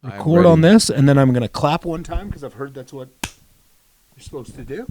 record on this, and then I'm going to clap one time because I've heard that's what you're supposed to do.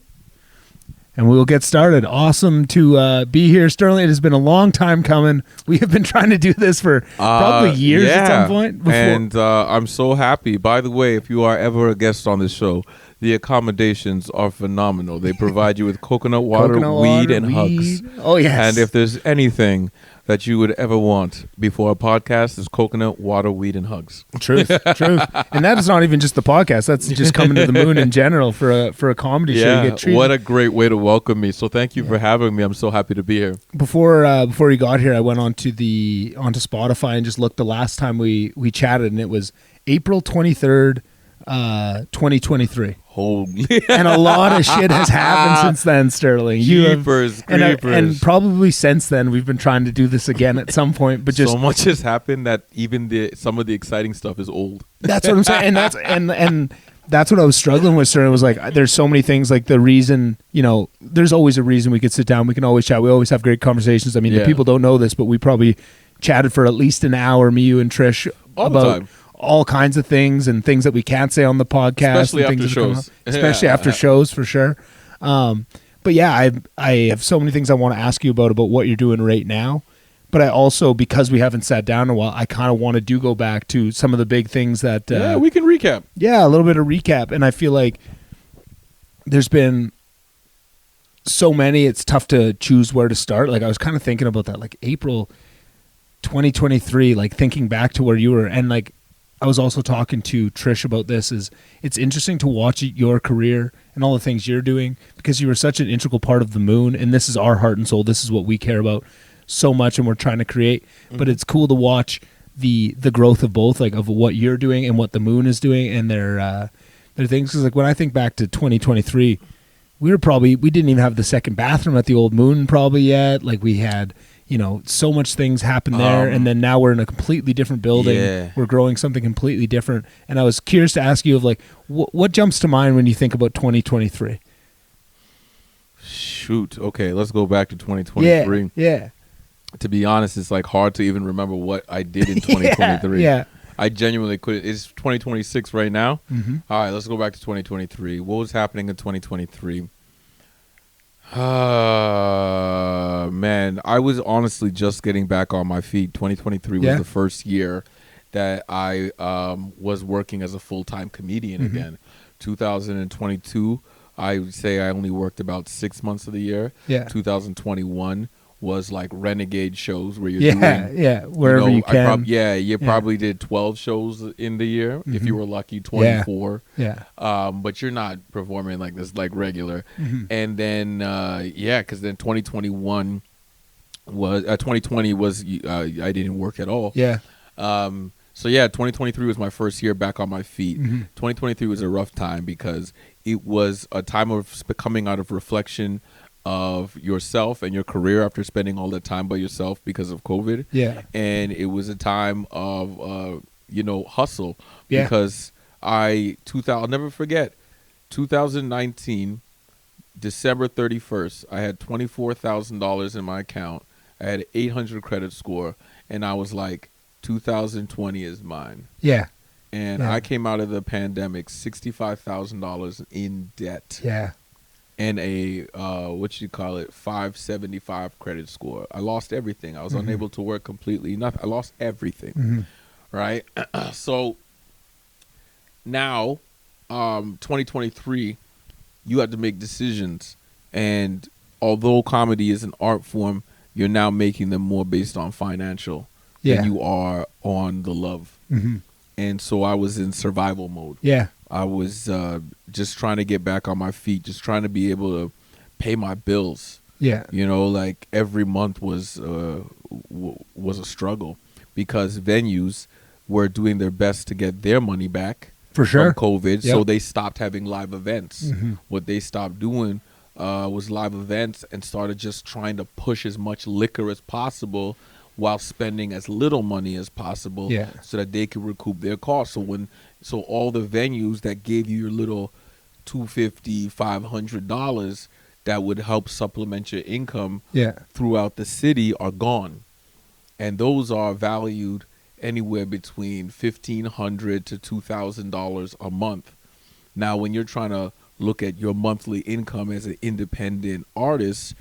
And we will get started. Awesome to be here, Sterling. It has been a long time coming. We have been trying to do this for probably years at some point. Before. And I'm so happy. By the way, if you are ever a guest on this show, the accommodations are phenomenal. They provide you with coconut water, weed, and hugs. Oh, yes. And if there's anything that you would ever want before a podcast, is coconut water, weed, and hugs. Truth. And that is not even just the podcast. That's just coming to the moon in general for a comedy show. You get treated. What a great way to welcome me. So thank you for having me. I'm so happy to be here. Before you got here, I went onto Spotify and just looked the last time we chatted, and it was April 23rd, 2023. Holy. And a lot of shit has happened since then, Sterling. Creepers. And probably since then we've been trying to do this again at some point, but just so much has happened that even some of the exciting stuff is old. That's what I'm saying. And that's what I was struggling with, Sterling. Was like, there's so many things, like the reason, there's always a reason we could sit down, we can always chat, we always have great conversations. I mean, the people don't know this, but we probably chatted for at least an hour, me, you, and Trish, all about the time. All kinds of things and things that we can't say on the podcast. Especially after shows. Especially after shows, for sure. But yeah, I have so many things I want to ask you about what you're doing right now. But I also, because we haven't sat down in a while, I kind of want to go back to some of the big things that... we can recap. Yeah, a little bit of recap. And I feel like there's been so many, it's tough to choose where to start. Like, I was kind of thinking about that, like April 2023, like thinking back to where you were. And like, I was also talking to Trish about this. It's interesting to watch your career and all the things you're doing, because you were such an integral part of the moon, and this is our heart and soul. This is what we care about so much, and we're trying to create. Mm-hmm. But it's cool to watch the growth of both, like of what you're doing and what the moon is doing, and their things. Because like when I think back to 2023, we didn't even have the second bathroom at the old moon probably yet. Like we had, so much things happened there, and then now we're in a completely different building. Yeah. We're growing something completely different. And I was curious to ask you of like, what jumps to mind when you think about 2023? Shoot. Okay, let's go back to 2023. Yeah. To be honest, it's like hard to even remember what I did in 2023. Yeah. I genuinely couldn't. It's 2026 right now. Mm-hmm. All right, let's go back to 2023. What was happening in 2023? Man, I was honestly just getting back on my feet. 2023 was the first year that I was working as a full-time comedian again. 2022, I would say I only worked about 6 months of the year. Yeah. 2021 was like renegade shows where you're doing wherever you can. Probably did 12 shows in the year if you were lucky, 24. But you're not performing like this like regular. And then because then 2020 was I didn't work at all. 2023 was my first year back on my feet. 2023 was a rough time because it was a time of coming out of reflection of yourself and your career after spending all that time by yourself because of COVID. And it was a time of hustle because I'll never forget 2019 December 31st, I had $24,000 in my account. I had an 800 credit score, and I was like, 2020 is mine. And I came out of the pandemic $65,000 in debt. And a 575 credit score. I lost everything. I was unable to work completely. I lost everything. Right? So now, 2023, you have to make decisions. And although comedy is an art form, you're now making them more based on financial than you are on the love. And so I was in survival mode. I was just trying to get back on my feet, just trying to be able to pay my bills. Like every month was a struggle because venues were doing their best to get their money back from COVID. So they stopped having live events. What they stopped doing was live events and started just trying to push as much liquor as possible while spending as little money as possible so that they could recoup their costs. So all the venues that gave you your little $250, $500 that would help supplement your income throughout the city are gone. And those are valued anywhere between $1,500 to $2,000 a month. Now, when you're trying to look at your monthly income as an independent artist,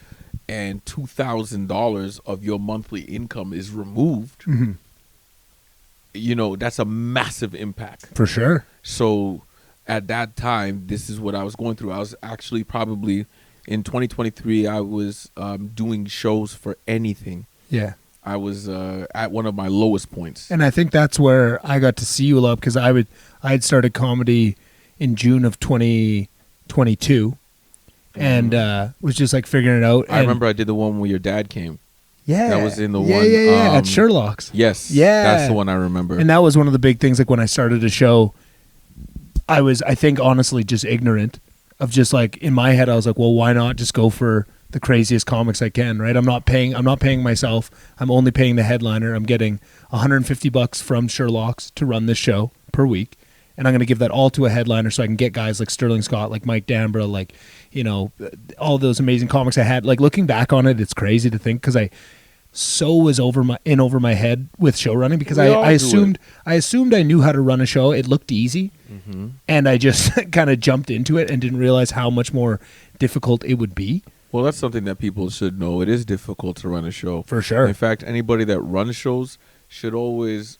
and $2,000 of your monthly income is removed, you know, that's a massive impact. For sure. So at that time, this is what I was going through. I was actually probably in 2023, I was doing shows for anything. Yeah. I was at one of my lowest points. And I think that's where I got to see you a lot, because I had started comedy in June of 2022 and was just like figuring it out. I remember I did the one where your dad came. Yeah. That was in the one. At Sherlock's. Yes. Yeah. That's the one I remember. And that was one of the big things. Like when I started a show, I think honestly just ignorant of just like, in my head, I was like, well, why not just go for the craziest comics I can, right? I'm not paying myself. I'm only paying the headliner. I'm getting $150 from Sherlock's to run this show per week. And I'm going to give that all to a headliner so I can get guys like Sterling Scott, like Mike Dambra, like, you know, all those amazing comics I had. Like looking back on it, it's crazy to think, because I so was over my head with show running, because I assumed I knew how to run a show. It looked easy. And I just kind of jumped into it and didn't realize how much more difficult it would be. Well, that's something that people should know. It is difficult to run a show. For sure. In fact, anybody that runs shows should always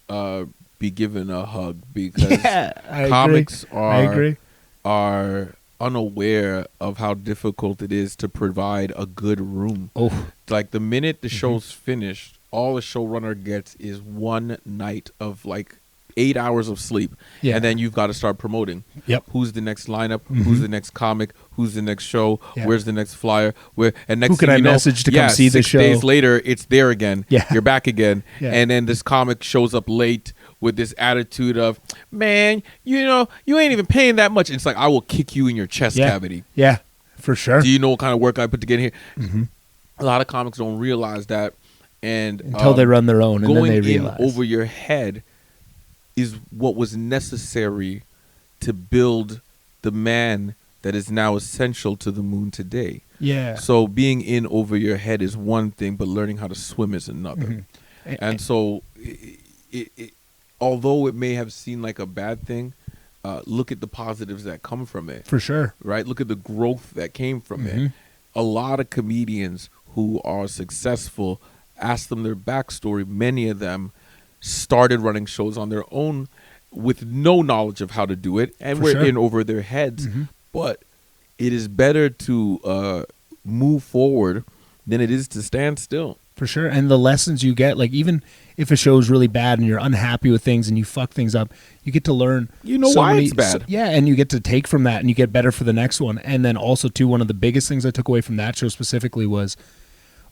be given a hug, because comics are unaware of how difficult it is to provide a good room. Oh. Like the minute the show's finished, all a showrunner gets is one night of like 8 hours of sleep. Yeah. And then you've got to start promoting. Yep. Who's the next lineup? Who's the next comic? Who's the next show? Yeah. Where's the next flyer? And next who can thing I you know, message to come see the show? 6 days later, it's there again. Yeah. You're back again. Yeah. And then this comic shows up late with this attitude of, man, you know, you ain't even paying that much. It's like, I will kick you in your chest cavity. Yeah, for sure. Do you know what kind of work I put together here? A lot of comics don't realize that. And until they run their own, and then they realize. Going in over your head is what was necessary to build the man that is now essential to the moon today. Yeah. So being in over your head is one thing, but learning how to swim is another. And so although it may have seemed like a bad thing, look at the positives that come from it. For sure. Right? Look at the growth that came from it. A lot of comedians who are successful, ask them their backstory. Many of them started running shows on their own with no knowledge of how to do it, and we're in over their heads. But it is better to move forward than it is to stand still. For sure. And the lessons you get, like even if a show is really bad and you're unhappy with things and you fuck things up, you get to learn. You know why it's bad. And you get to take from that and you get better for the next one. And then also, too, one of the biggest things I took away from that show specifically was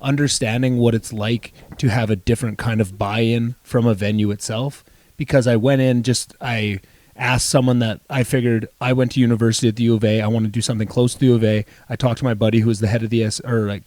understanding what it's like to have a different kind of buy-in from a venue itself. Because I went in, I asked someone that I figured, I went to university at the U of A. I want to do something close to the U of A. I talked to my buddy who was the head of the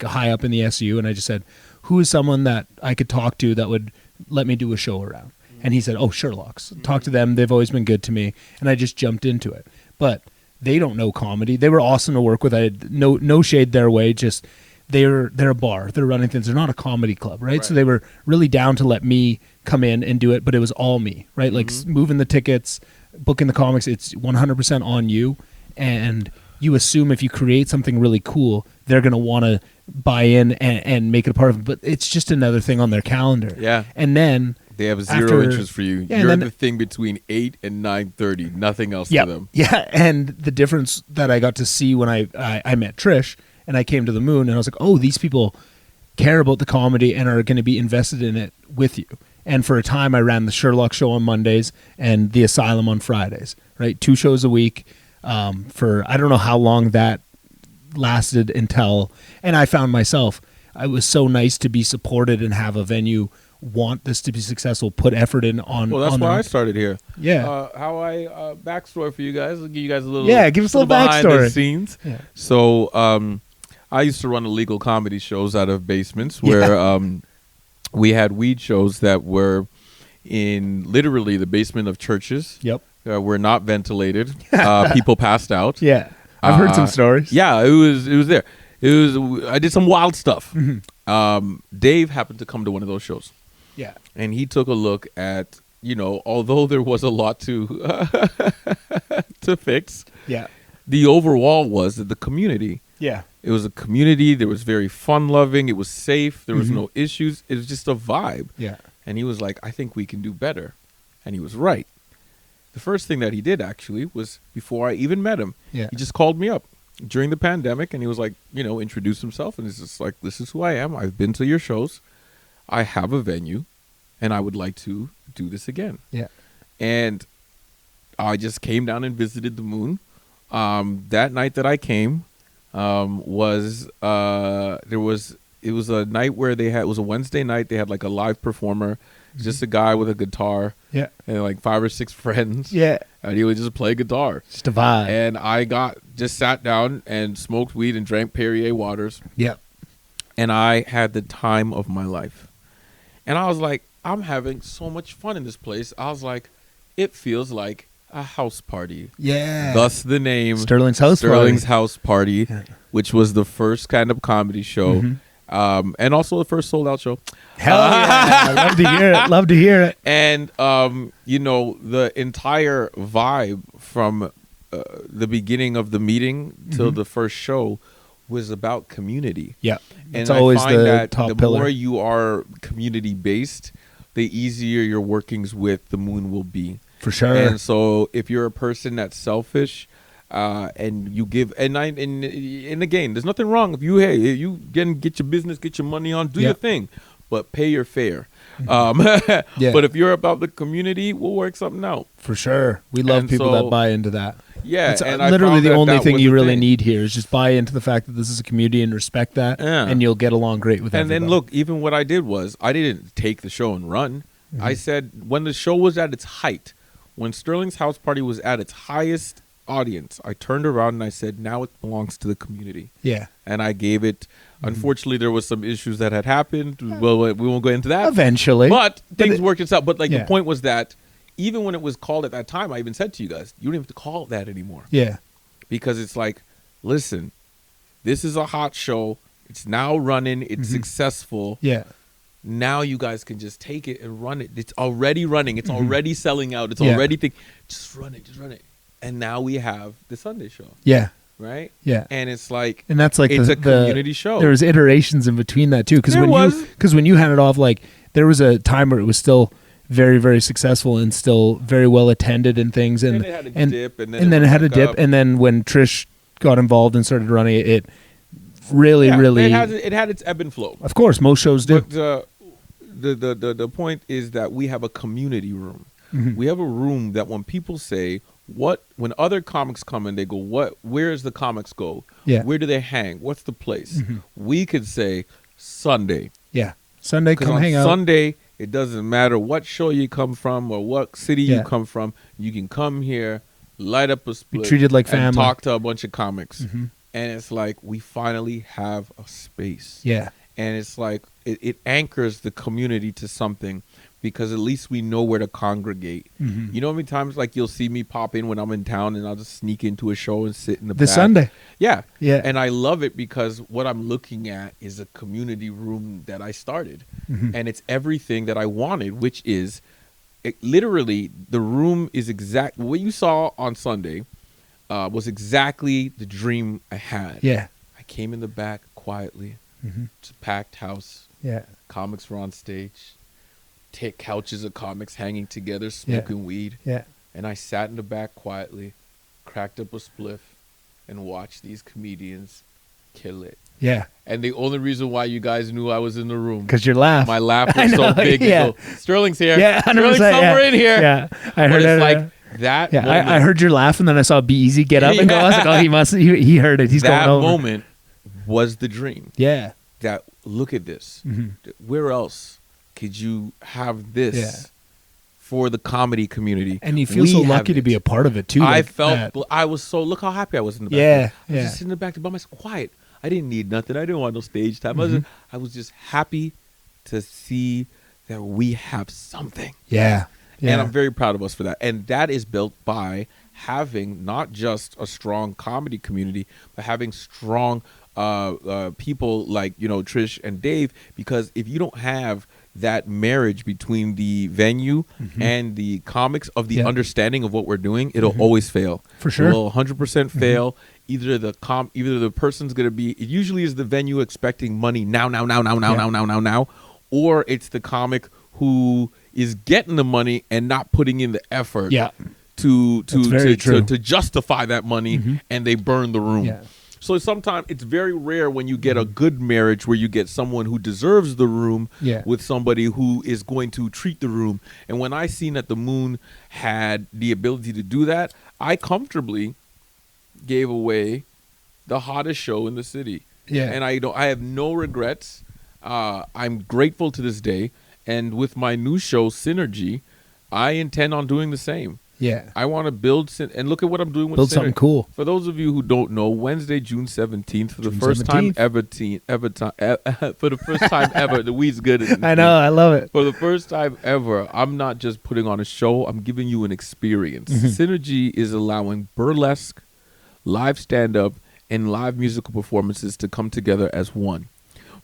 high up in the SU, and I just said, who is someone that I could talk to that would let me do a show around? And he said, Sherlock's. Talk to them. They've always been good to me. And I just jumped into it. But they don't know comedy. They were awesome to work with. I had no shade their way. Just they're a bar. They're running things. They're not a comedy club, right? So they were really down to let me come in and do it, but it was all me, right? Like moving the tickets, booking the comics. It's 100% on you. And you assume if you create something really cool, they're going to want to buy in and make it a part of it. But it's just another thing on their calendar. Yeah. And then they have zero interest for you. Yeah, you're the thing between 8 and 9:30. Nothing else to them. Yeah. And the difference that I got to see when I met Trish and I came to the moon, and I was like, oh, these people care about the comedy and are going to be invested in it with you. And for a time, I ran the Sherlock show on Mondays and the Asylum on Fridays, right? 2 shows a week for I don't know how long that lasted until, and I found myself, it was so nice to be supported and have a venue want this to be successful, put effort in on. Well, that's why I started here. Yeah. How I backstory for you guys. I'll give you guys a little. Yeah, give us a little behind backstory. The scenes. Yeah. So I used to run illegal comedy shows out of basements where we had weed shows that were in literally the basement of churches. Yep. Were not ventilated. People passed out. Yeah. I've heard some stories. Yeah, it was there. I did some wild stuff. Dave happened to come to one of those shows. Yeah. And he took a look at although there was a lot to to fix, Yeah. the overall was that the community. Yeah. It was a community. There was very fun loving. It was safe. There was no issues. It was just a vibe. Yeah. And he was like, I think we can do better. And he was right. The first thing that he did actually was, before I even met him, Yeah. he just called me up during the pandemic, and he was like, introduced himself, and he's just like, this is who I am. I've been to your shows. I have a venue, and I would like to do this again. Yeah. And I just came down and visited the Moon. That night that I came, it was a night where it was a Wednesday night. They had like a live performer, just a guy with a guitar, Yeah. and like 5 or 6 friends. Yeah. And he would just play guitar. Just a vibe. And I just sat down and smoked weed and drank Perrier waters. Yeah. And I had the time of my life. And I was like, I'm having so much fun in this place. I was like, it feels like a house party. Yeah. Thus the name Sterling's House Party, Yeah. which was the first kind of comedy show. And also the first sold out show. Hell yeah. Love to hear it. Love to hear it. And, the entire vibe from the beginning of the meeting till the first show was about community. Yeah. And It's always I find the that top the pillar. more you are community based, the easier your workings with the Moon will be. For sure. And so if you're a person that's selfish, and you give, and again, there's nothing wrong if you get your business, get your money on, do your thing, but pay your fare. Yeah. But if you're about the community, we'll work something out. For sure. We love And people so- that buy into that. Yeah, It's and I literally found the that only that thing was you the really thing. need here is just buy into the fact that this is a community and respect that, Yeah. and you'll get along great with And everybody. then look, even what I did was I didn't take the show and run. I said when the show was at its height, when Sterling's House Party was at its highest audience, I turned around and I said, now it belongs to the community. Yeah. And I gave it. Unfortunately, there was some issues that had happened. Well, we won't go into that. Eventually. But things worked itself. But Yeah. the point was that even when it was called at that time, I even said to you guys, you don't have to call it that anymore. Yeah. Because it's like, listen, this is a hot show. It's now running. It's successful. Yeah. Now you guys can just take it and run it. It's already running. It's already selling out. It's Yeah. already just run it. Just run it. And now we have the Sunday show, Yeah. right? Yeah. And it's like, And that's like it's the a community show. There was iterations in between that too, because There was. when you handed off, like there was a time where it was still very, very successful and still very well attended and things, and it had a dip, and then it went had a back dip, up. and then when Trish got involved and started running it, it really, Yeah, really, it had its ebb and flow. of course, most shows do. But the point is that we have a community room. Mm-hmm. We have a room that when people say when other comics come in, they go, where does the comics go? Yeah. Where do they hang? What's the place? Mhm. We could say Sunday. Yeah, Sunday, Because come on hang out. Sunday, it doesn't matter what show you come from or what city Yeah. you come from. You can come here, light up a split, treated like and family. talk to a bunch of comics. Mhm. And it's like we finally have a space. Yeah, And it's like it anchors the community to something, because at least we know where to congregate. Mhm. You know how many times like you'll see me pop in when I'm in town and I'll just sneak into a show and sit in the back. this Sunday. Yeah. Yeah. And I love it because what I'm looking at is a community room that I started. Mhm. And it's everything that I wanted, which is literally the room is exact. What you saw on Sunday was exactly the dream I had. Yeah, I came in the back quietly. Mhm. It's a packed house. yeah, Comics were on stage. Couches of comics hanging together, smoking weed. yeah. And I sat in the back quietly, cracked up a spliff, and watched these comedians kill it. Yeah, And the only reason why you guys knew I was in the room, because your laugh. my laugh I was so know, big. They yeah. go, Sterling's here. Yeah, 100%, Sterling's somewhere in here. Yeah, I But heard it's it. like that. Yeah, moment, I heard your laugh, and then I saw Be Easy get up and go. I was like, oh, he heard it. He's that going over. moment was the dream. Yeah. That look at this. Mhm. Where else could you have this Yeah. for the comedy community? And you feel We so have lucky to be it. a part of it too. I like felt that. I was so look how happy I was in the back. Yeah, I was yeah. just sitting in the back by myself, quiet. I didn't need nothing. I didn't want no stage time. Mhm. I was just happy to see that we have something. Yeah. Yeah. And I'm very proud of us for that. And that is built by having not just a strong comedy community, but having strong people like, Trish and Dave, because if you don't have that marriage between the venue and the comics of the understanding of what we're doing, it'll always fail. For sure. It'll 100% fail. Either the person's going to be, it usually is the venue expecting money now, or it's the comic who is getting the money and not putting in the effort to justify that money, and they burn the room. Yeah. So sometimes it's very rare when you get a good marriage where you get someone who deserves the room with somebody who is going to treat the room. And when I seen that the Moon had the ability to do that, I comfortably gave away the hottest show in the city. Yeah. And I have no regrets. I'm grateful to this day. And with my new show, Synergy, I intend on doing the same. Yeah. I want to build, and look at what I'm doing with build Synergy. something cool. For those of you who don't know, Wednesday, June 17th, for the first time ever, the weed's good. I know, I love it. For the first time ever, I'm not just putting on a show, I'm giving you an experience. Synergy is allowing burlesque, live stand-up, and live musical performances to come together as one.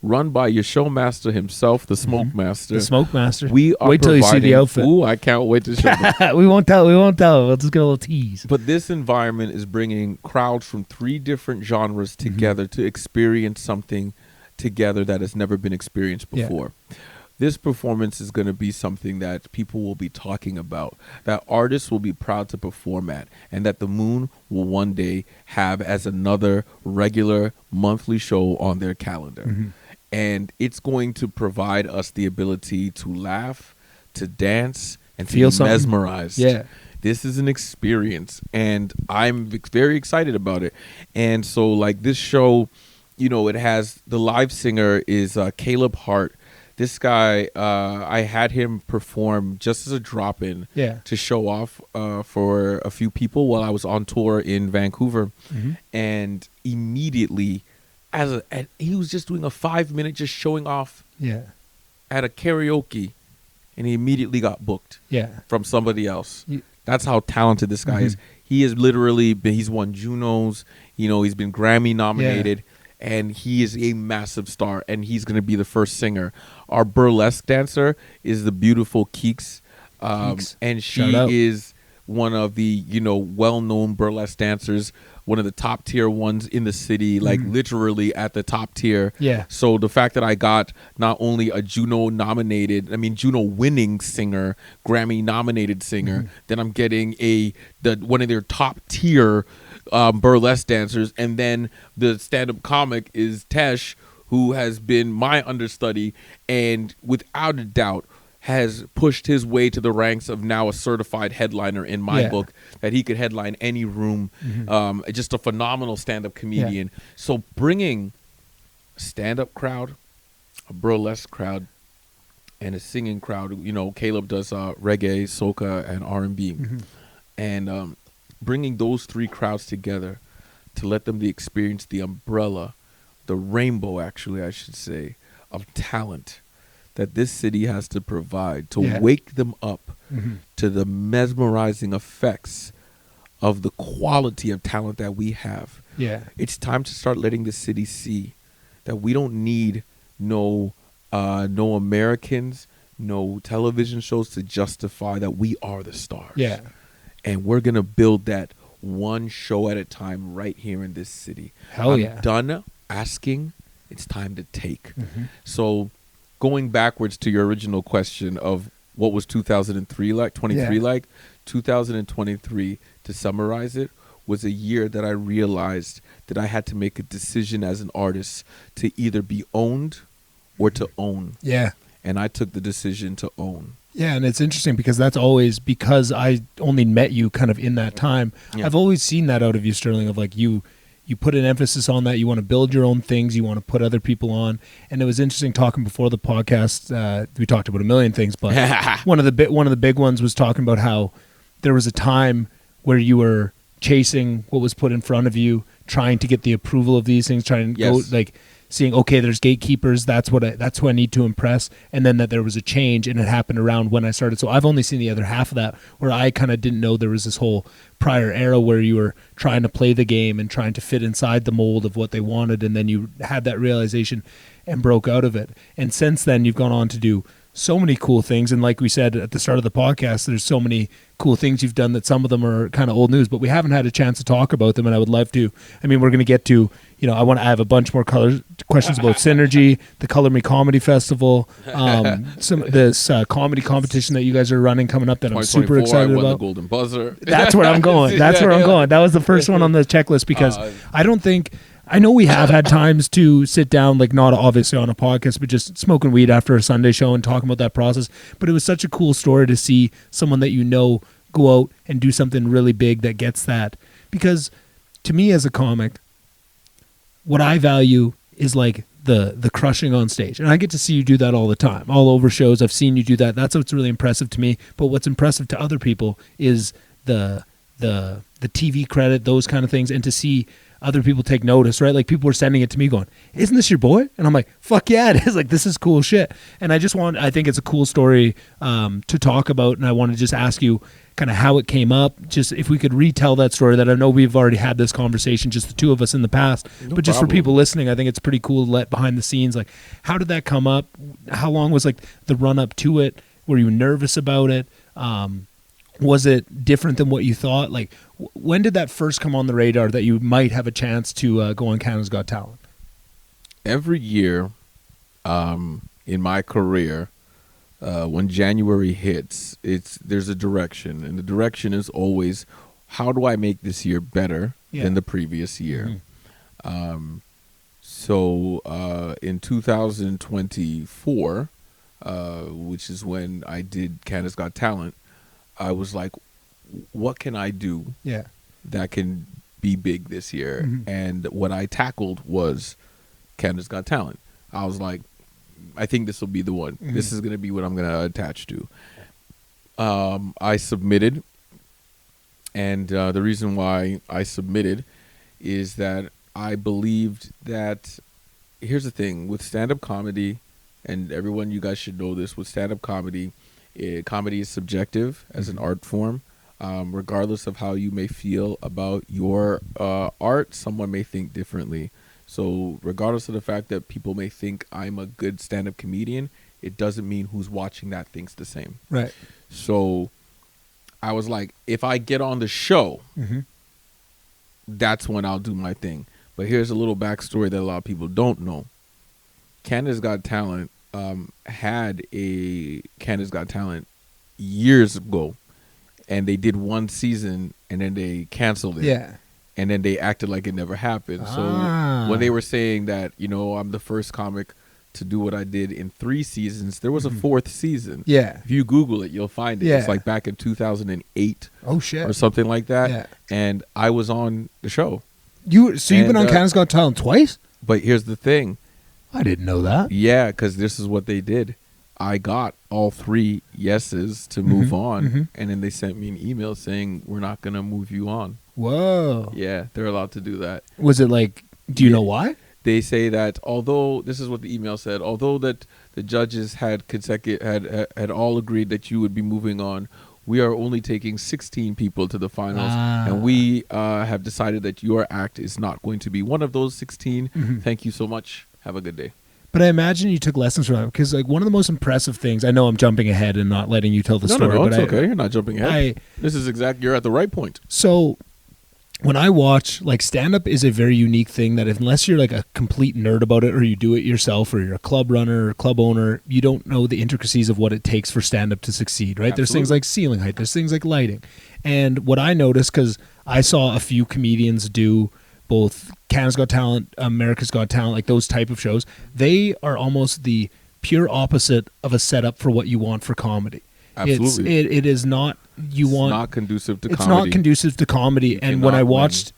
Run by your showmaster himself, the Smoke Master. The Smoke Master. We are wait till you see the outfit. Ooh, I can't wait to show them. We won't tell. We'll just get a little tease. But this environment is bringing crowds from 3 different genres together to experience something together that has never been experienced before. Yeah. This performance is going to be something that people will be talking about, that artists will be proud to perform at, and that the Moon will one day have as another regular monthly show on their calendar. And it's going to provide us the ability to laugh, to dance, and to feel mesmerized. Yeah. This is an experience, and I'm very excited about it. And so, like, this show, it has, the live singer is Caleb Hart. This guy, I had him perform just as a drop-in to show off for a few people while I was on tour in Vancouver. And immediately, and he was just doing a 5-minute just showing off at a karaoke, and he immediately got booked from somebody else. That's how talented this guy is. He is literally, he's won Junos, he's been Grammy nominated, and he is a massive star, and he's going to be the first singer. Our burlesque dancer is the beautiful Keeks, and she is one of the, well-known burlesque dancers, one of the top tier ones in the city, like literally at the top tier. Yeah. So the fact that I got not only a Juno winning singer, Grammy nominated singer, then I'm getting one of their top tier burlesque dancers, and then the stand-up comic is Tesh, who has been my understudy and without a doubt has pushed his way to the ranks of now a certified headliner in my book, that he could headline any room. Just a phenomenal stand-up comedian. So bringing a stand-up crowd, a burlesque crowd, and a singing crowd. Caleb does reggae, soca, and R&B. And bringing those 3 crowds together to let them experience the umbrella, the rainbow, actually, I should say, of talent that this city has to provide to wake them up to the mesmerizing effects of the quality of talent that we have. It's time to start letting the city see that we don't need no Americans, no television shows to justify that we are the stars. And we're going to build that one show at a time right here in this city. I'm done asking. It's time to take. So going backwards to your original question of what was 2023 like, 2023, to summarize it, was a year that I realized that I had to make a decision as an artist to either be owned or to own. And I took the decision to own. And it's interesting because that's always, because I only met you kind of in that time, I've always seen that out of you, Sterling, of like you put an emphasis on that. You want to build your own things. You want to put other people on. And it was interesting talking before the podcast. We talked about a million things, but one of the big ones was talking about how there was a time where you were chasing what was put in front of you, trying to get the approval of these things, trying to go like seeing, okay, there's gatekeepers, that's who I need to impress, and then that there was a change and it happened around when I started. So I've only seen the other half of that, where I kind of didn't know there was this whole prior era where you were trying to play the game and trying to fit inside the mold of what they wanted, and then you had that realization and broke out of it. And since then, you've gone on to do so many cool things, and like we said at the start of the podcast, there's so many cool things you've done that some of them are kind of old news, but we haven't had a chance to talk about them, and I would love to. I mean, we're going to get to, I have a bunch more questions about Synergy, the Color Me Comedy Festival, this comedy competition that you guys are running coming up that I'm super excited about. The Golden Buzzer. That's where I'm going. That was the first one on the checklist, because I know we have had times to sit down, like not obviously on a podcast, but just smoking weed after a Sunday show and talking about that process. But it was such a cool story to see someone that go out and do something really big that gets that. Because to me as a comic, what I value is like the crushing on stage. And I get to see you do that all the time. All over shows, I've seen you do that. That's what's really impressive to me. But what's impressive to other people is the TV credit, those kind of things, and to see other people take notice, right? Like people were sending it to me going, isn't this your boy? And I'm like, fuck yeah, it is. Like, this is cool shit. And I think it's a cool story to talk about. And I want to just ask you kind of how it came up. Just if we could retell that story, that I know we've already had this conversation, just the two of us in the past, but just for people listening, I think it's pretty cool to let behind the scenes, like how did that come up? How long was like the run up to it? Were you nervous about it? Was it different than what you thought? Like, when did that first come on the radar that you might have a chance to go on Canada's Got Talent? Every year in my career, when January hits, there's a direction, and the direction is always, how do I make this year better than the previous year? Mm-hmm. So in 2024, which is when I did Canada's Got Talent, I was like, what can I do that can be big this year? Mm-hmm. And what I tackled was Canada's Got Talent. I was like, I think this will be the one. Mm-hmm. This is going to be what I'm going to attach to. I submitted, and the reason why I submitted is that I believed that, here's the thing, with stand-up comedy, and everyone, you guys should know this, with stand-up comedy, comedy is subjective as an art form. Regardless of how you may feel about your art, someone may think differently. So regardless of the fact that people may think I'm a good stand-up comedian, it doesn't mean who's watching that thinks the same. Right. So I was like, if I get on the show, that's when I'll do my thing. But here's a little backstory that a lot of people don't know. Canada's Got Talent had a Canada's Got Talent years ago, and they did one season and then they canceled it. Yeah. And then they acted like it never happened. So when they were saying that, I'm the first comic to do what I did in 3 seasons, there was a 4th season. Yeah. If you Google it, you'll find it. Yeah. It's like back in 2008. Oh shit. Or something like that. Yeah. And I was on the show. You've been on Canada's Got Talent twice? But here's the thing. I didn't know that. Yeah, because this is what they did. I got all 3 yeses to move on, and then they sent me an email saying, we're not going to move you on. Whoa. Yeah, they're allowed to do that. Was it like, do you know why? They say that although, this is what the email said, although that the judges had all agreed that you would be moving on, we are only taking 16 people to the finals, and we have decided that your act is not going to be one of those 16. Thank you so much. Have a good day. But I imagine you took lessons from that, because like one of the most impressive things, I know I'm jumping ahead and not letting you tell the story. No, it's okay. You're not jumping ahead. This is you're at the right point. So when I watch, like, stand-up is a very unique thing that unless you're like a complete nerd about it, or you do it yourself, or you're a club runner or club owner, you don't know the intricacies of what it takes for stand-up to succeed, right? Absolutely. There's things like ceiling height, there's things like lighting. And what I noticed, because I saw a few comedians do both Canada's Got Talent, America's Got Talent, like those type of shows, they are almost the pure opposite of a setup for what you want for comedy. Absolutely. It is not, it's not conducive to comedy. It's not conducive to comedy. And when I watched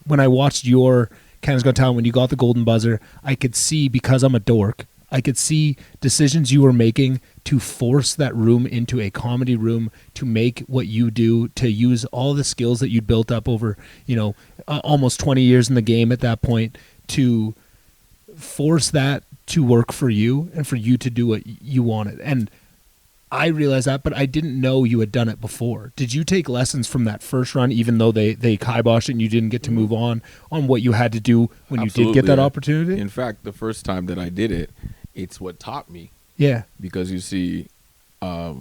your Canada's Got Talent, when you got the golden buzzer, I could see, because I'm a dork, I could see decisions you were making to force that room into a comedy room, to make what you do, to use all the skills that you'd built up over, almost 20 years in the game at that point, to force that to work for you and for you to do what you wanted. And I realized that, but I didn't know you had done it before. Did you take lessons from that first run, even though they kiboshed it and you didn't get to move on what you had to do when Absolutely, you did get that opportunity? In fact, the first time that I did it, it's what taught me. Yeah. Because you see, by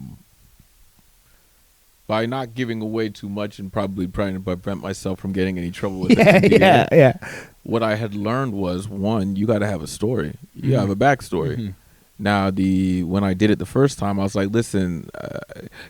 not giving away too much and probably trying to prevent myself from getting any trouble with it. Yeah. What I had learned was, one, you got to have a story. You have a backstory. Mm-hmm. Now, when I did it the first time, I was like, listen,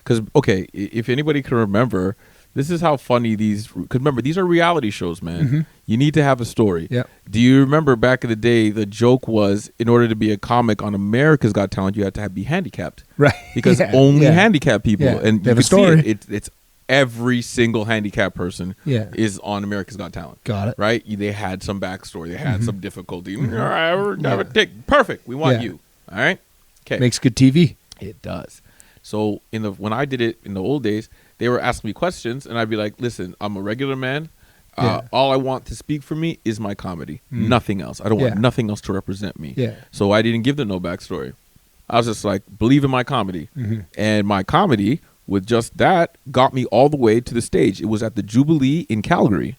because, okay, if anybody can remember, this is how funny because remember, these are reality shows, man. Mm-hmm. You need to have a story. Yep. Do you remember back in the day, the joke was, in order to be a comic on America's Got Talent, you had to be handicapped. Right. Because only handicapped people. Yeah. And they you have a story. It's every single handicapped person is on America's Got Talent. Got it. Right? They had some backstory. They had some difficulty. All right, perfect. We want you. All right. Okay. Makes good TV. It does. So when I did it in the old days, they were asking me questions, and I'd be like, "Listen, I'm a regular man. All I want to speak for me is my comedy. Nothing else. I don't want nothing else to represent me." Yeah. So I didn't give them no backstory. I was just like, believe in my comedy, and my comedy with just that got me all the way to the stage. It was at the Jubilee in Calgary,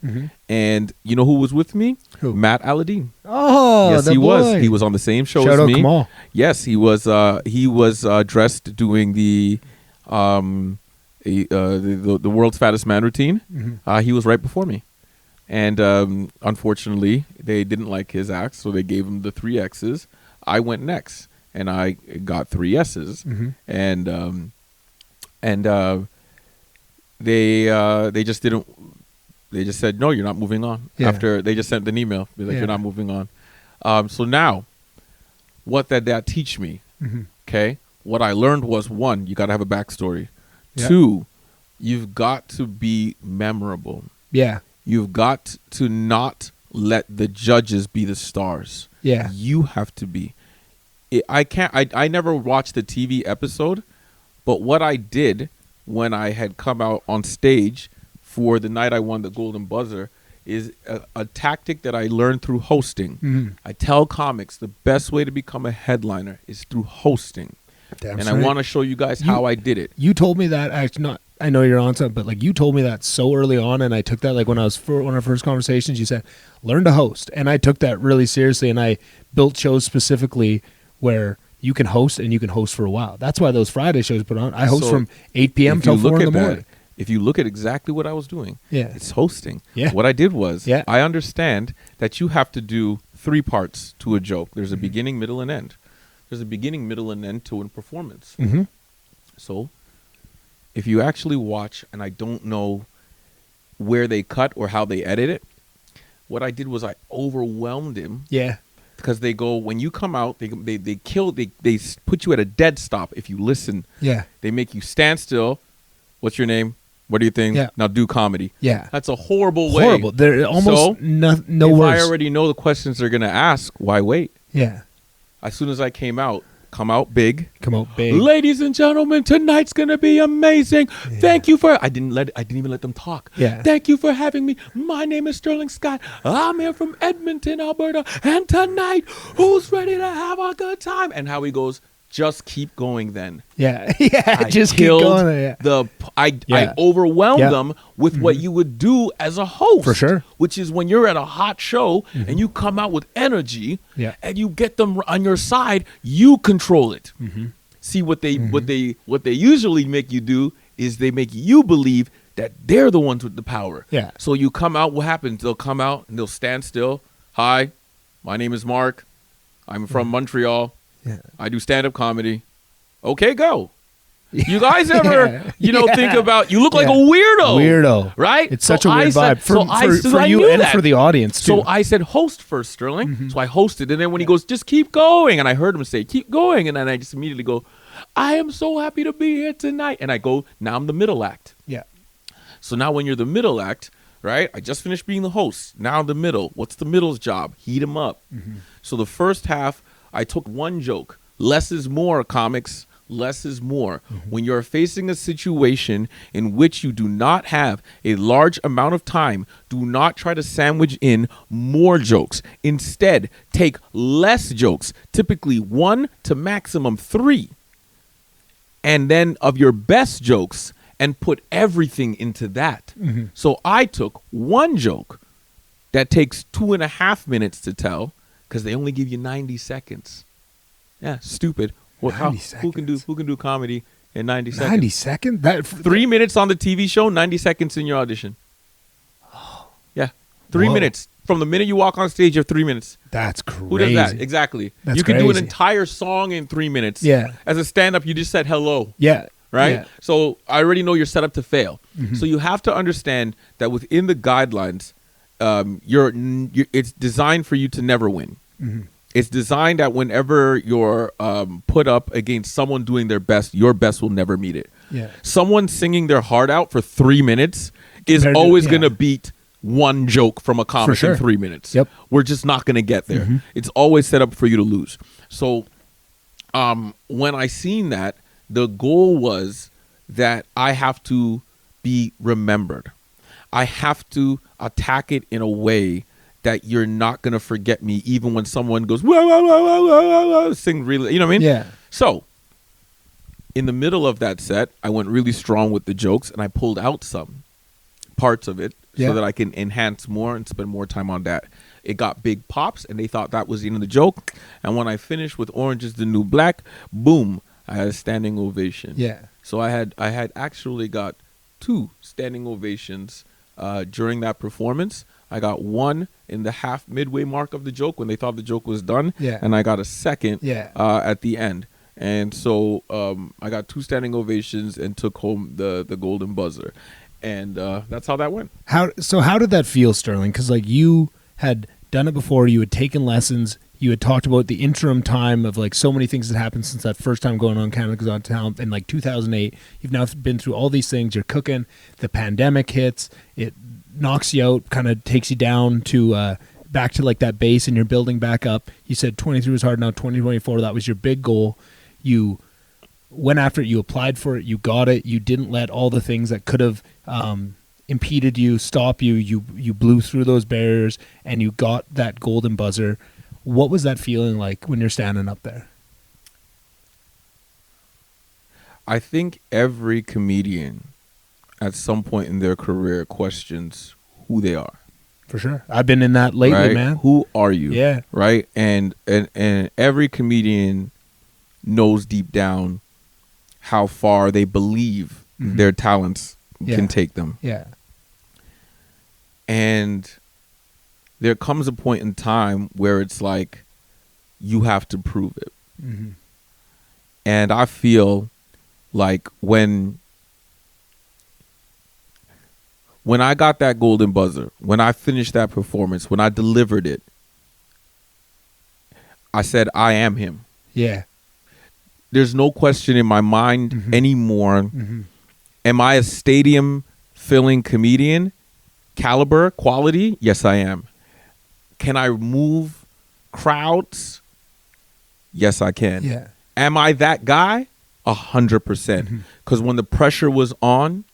and you know who was with me? Who? Matt Alladine. Oh, yes, he was. He was on the same show as me. Kamal. Yes, he was. He was dressed doing the world's fattest man routine. He was right before me, and unfortunately, they didn't like his acts, so they gave him the 3 X's. I went next, and I got 3 S's, and they just didn't. They just said, no, you're not moving on. Yeah. After they just sent an email, be like, you're not moving on. So now, what did that teach me? Okay, what I learned was, 1, you got to have a backstory. Yeah. 2, you've got to be memorable. Yeah, you've got to not let the judges be the stars. Yeah, you have to be. I never watched the TV episode, but what I did when I had come out on stage for the night I won the Golden Buzzer is a tactic that I learned through hosting. I tell comics the best way to become a headliner is through hosting. Damn and straight. I want to show you guys how I did it. You told me that, actually, I know you're on something, but like you told me that so early on, and I took that like when I was one of our first conversations. You said, learn to host. And I took that really seriously, and I built shows specifically where you can host and you can host for a while. That's why those Friday shows put on. I host from 8 p.m. till 4 in the morning. If you look at exactly what I was doing, it's hosting. Yeah. What I did was, I understand that you have to do 3 parts to a joke. There's a beginning, middle, and end. There's a beginning, middle, and end to a performance. So if you actually watch, and I don't know where they cut or how they edit it, what I did was I overwhelmed him. Yeah. Because they go, when you come out, they put you at a dead stop if you listen. Yeah. They make you stand still. What's your name? What do you think? Yeah. Now do comedy. Yeah. That's a horrible way. Horrible. They're almost no worse. If I already know the questions they're going to ask, why wait? Yeah. As soon as I come out big. Come out big. Ladies and gentlemen, tonight's going to be amazing. Yeah. Thank you for... I didn't even let them talk. Yeah. Thank you for having me. My name is Sterling Scott. I'm here from Edmonton, Alberta. And tonight, who's ready to have a good time? And how he goes... Just keep going then. Yeah. Just keep going. I overwhelmed them with what you would do as a host. For sure. Which is when you're at a hot show and you come out with energy and you get them on your side, you control it. See, what they usually make you do is they make you believe that they're the ones with the power. Yeah. So you come out, what happens? They'll come out and they'll stand still. Hi, my name is Mark. I'm from Montreal. Yeah. I do stand-up comedy. Okay, go. You guys ever, think about, you look like a weirdo. Right? It's such a weird vibe for you and for the audience, too. So I said, host first, Sterling. So I hosted, and then when he goes, just keep going, and I heard him say, keep going, and then I just immediately go, I am so happy to be here tonight. And I go, now I'm the middle act. Yeah. So now when you're the middle act, right, I just finished being the host. Now the middle. What's the middle's job? Heat him up. So the first half, I took one joke. Less is more, comics. less is more. When you're facing a situation in which you do not have a large amount of time, do not try to sandwich in more jokes. Instead, take less jokes, typically 1 to maximum 3, and then of your best jokes, and put everything into that. So I took one joke that takes 2.5 minutes to tell, because they only give you 90 seconds. Yeah, stupid. Who can do comedy in 90 seconds? 90 seconds? That 3 minutes on the TV show, 90 seconds in your audition. Yeah, 3 minutes. From the minute you walk on stage, you have 3 minutes. That's crazy. Who does that? Exactly. That's you can do an crazy. entire song in 3 minutes. Yeah. As a stand-up, you just said hello. Yeah. Right? Yeah. So I already know you're set up to fail. So you have to understand that within the guidelines, it's designed for you to never win. It's designed that whenever you're put up against someone doing their best, your best will never meet it. Yeah. Someone singing their heart out for 3 minutes is always going to beat one joke from a comic in 3 minutes. Yep. We're just not going to get there. It's always set up for you to lose. So when I seen that, the goal was that I have to be remembered. I have to attack it in a way that you're not going to forget me, even when someone goes, whoa, whoa, whoa, whoa, whoa, whoa, sing really, you know what I mean? Yeah. So in the middle of that set, I went really strong with the jokes, and I pulled out some parts of it so that I can enhance more and spend more time on that. It got big pops, and they thought that was the end of the joke. And when I finished with Orange is the New Black, boom, I had a standing ovation. Yeah. So I had actually got 2 standing ovations during that performance. I got one in the midway mark of the joke when they thought the joke was done. Yeah. And I got a second at the end. And so I got 2 standing ovations and took home the golden buzzer. And that's how that went. How did that feel, Sterling? Because like you had done it before, you had taken lessons, you had talked about the interim time of like so many things that happened since that first time going on Canada Goes on Talent in like 2008. You've now been through all these things. You're cooking. The pandemic hits. It knocks you out, kind of takes you down to back to like that base, and you're building back up. You said 23 was hard. Now 2024, that was your big goal. You went after it. You applied for it. You got it. You didn't let all the things that could have impeded you stop you. You blew through those barriers, and you got that golden buzzer. What was that feeling like when you're standing up there? I think every comedian at some point in their career questions who they are. For sure. I've been in that lately, right? man. Who are you? Yeah. Right? And every comedian knows deep down how far they believe their talents can take them. Yeah. And there comes a point in time where it's like you have to prove it. And I feel like when I got that golden buzzer, when I finished that performance, when I delivered it, I said, I am him. Yeah. There's no question in my mind anymore. Am I a stadium-filling comedian? Caliber, quality? Yes, I am. Can I move crowds? Yes, I can. Yeah. Am I that guy? 100%. Because when the pressure was on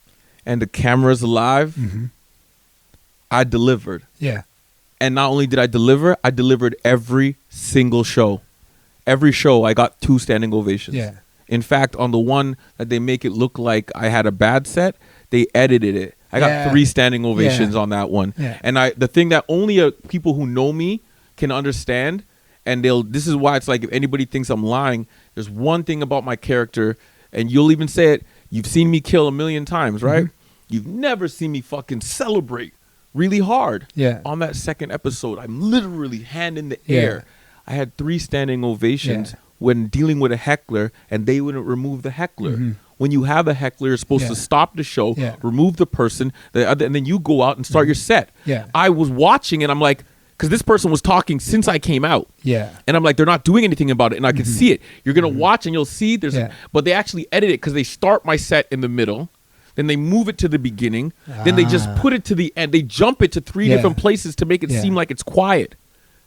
and the camera's live, I delivered. Yeah. And not only did I delivered every single show. Every show, I got 2 standing ovations. Yeah. In fact, on the one that they make it look like I had a bad set, they edited it. I got 3 standing ovations on that one. Yeah. And the thing that only people who know me can understand, and this is why it's like if anybody thinks I'm lying, there's one thing about my character, and you'll even say it, you've seen me kill 1,000,000 times, right? You've never seen me fucking celebrate really hard. Yeah. On that second episode, I'm literally hand in the air. I had 3 standing ovations when dealing with a heckler, and they wouldn't remove the heckler. When you have a heckler, you're supposed to stop the show, remove the person, and then you go out and start your set. Yeah. I was watching, and I'm like, because this person was talking since I came out. Yeah. And I'm like, they're not doing anything about it, and I can see it. You're going to watch, and you'll see but they actually edit it because they start my set in the middle, then they move it to the beginning, then they just put it to the end. They jump it to 3 different places to make it seem like it's quiet.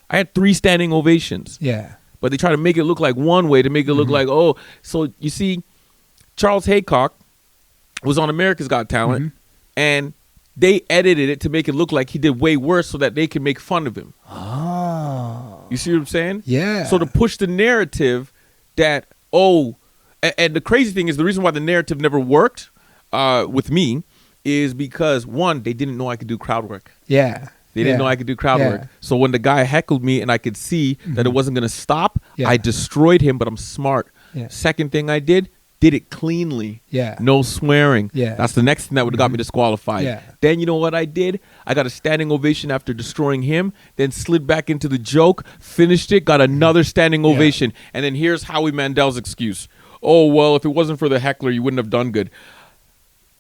I had 3 standing ovations. Yeah. but they try to make it look like one way to make it look like, oh, so you see, Charles Haycock was on America's Got Talent, and they edited it to make it look like he did way worse so that they could make fun of him. Oh. You see what I'm saying? Yeah. So to push the narrative that, oh, and the crazy thing is the reason why the narrative never worked with me is because, one, they didn't know I could do crowd work. Yeah. They didn't know I could do crowd work. So when the guy heckled me and I could see that it wasn't going to stop, I destroyed him, but I'm smart. Yeah. Second thing I did it cleanly. Yeah. No swearing. Yeah. That's the next thing that would have got me disqualified. Yeah. Then you know what I did? I got a standing ovation after destroying him, then slid back into the joke, finished it, got another standing ovation. And then here's Howie Mandel's excuse. Oh, well, if it wasn't for the heckler, you wouldn't have done good.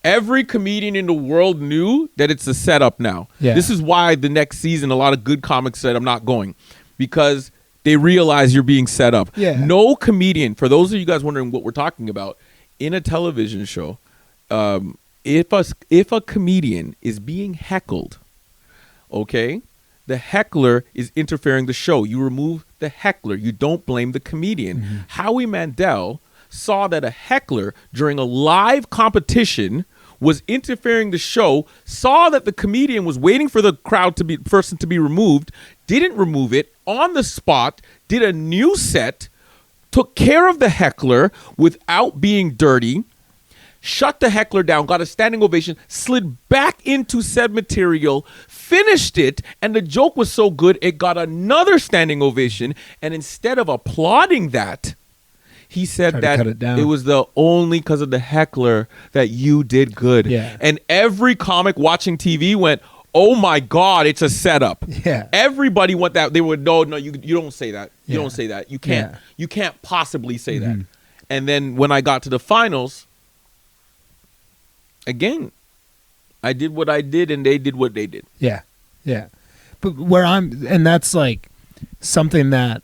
Every comedian in the world knew that it's a setup now. Yeah. This is why the next season, a lot of good comics said, I'm not going. Because they realize you're being set up. Yeah. No comedian, for those of you guys wondering what we're talking about, in a television show, if a comedian is being heckled, okay, the heckler is interfering the show. You remove the heckler. You don't blame the comedian. Howie Mandel saw that a heckler during a live competition was interfering the show, saw that the comedian was waiting for the person to be removed, didn't remove it, on the spot, did a new set, took care of the heckler without being dirty, shut the heckler down, got a standing ovation, slid back into said material, finished it, and the joke was so good, it got another standing ovation, and instead of applauding that, he said that it was the only because of the heckler that you did good. Yeah. And every comic watching TV went, oh my God, it's a setup. Yeah. Everybody went that. They would, no, you don't say that. You don't say that. You can't. Yeah. You can't possibly say that. And then when I got to the finals, again, I did what I did and they did what they did. Yeah. Yeah. But and that's like something that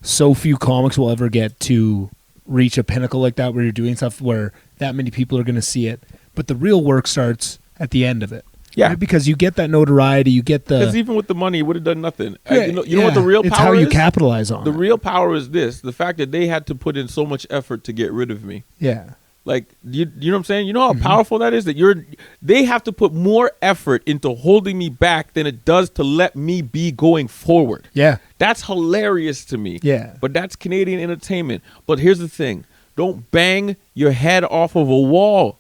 so few comics will ever get to reach a pinnacle like that, where you're doing stuff where that many people are going to see it. But the real work starts at the end of it. Yeah. Right? Because you get that notoriety, you get the... Because even with the money, it would have done nothing. Yeah, you know what the real power is? It's how you capitalize on the it. real power is this, the fact that they had to put in so much effort to get rid of me. Yeah. Like, you know what I'm saying? You know how powerful that is? That they have to put more effort into holding me back than it does to let me be going forward. Yeah. That's hilarious to me. Yeah. But that's Canadian entertainment. But here's the thing. Don't bang your head off of a wall.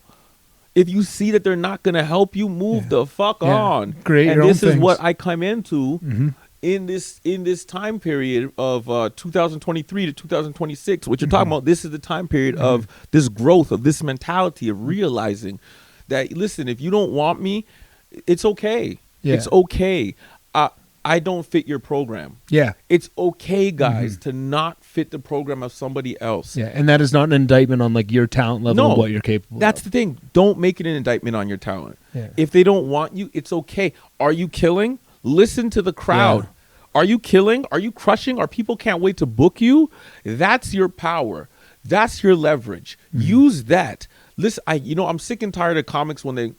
If you see that they're not going to help you, move the fuck on. Create and your own this is things. what I come into in this time period of 2023 to 2026. What you're talking about, this is the time period of this growth, of this mentality of realizing that, listen, if you don't want me, it's okay. Yeah. It's okay. I don't fit your program. Yeah. It's okay, guys, to not fit the program of somebody else. Yeah. And that is not an indictment on like your talent level and what you're capable That's of. the thing. Don't make it an indictment on your talent. Yeah. If they don't want you, it's okay. Are you killing? Listen to the crowd. Yeah. Are you killing? Are you crushing? Are people can't wait to book you? That's your power. That's your leverage. Use that. Listen, I'm sick and tired of comics when they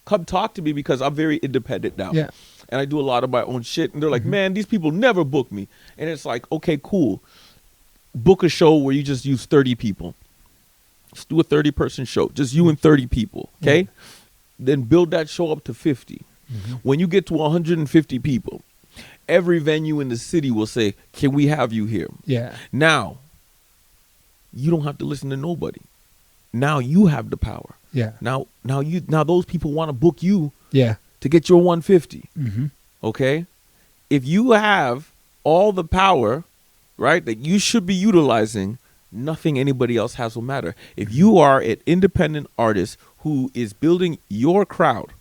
come talk to me because I'm very independent now. Yeah. And I do a lot of my own shit. And they're like, man, these people never book me. And it's like, okay, cool. Book a show where you just use 30 people. Just do a 30-person show. Just you and 30 people, okay? Then build that show up to 50. When you get to 150 people, every venue in the city will say, can we have you here? Yeah. Now, you don't have to listen to nobody. Now you have the power. Yeah. Now those people want to book you. Yeah. To get your 150. Okay? If you have all the power, right, that you should be utilizing, nothing anybody else has will matter. If you are an independent artist who is building your crowd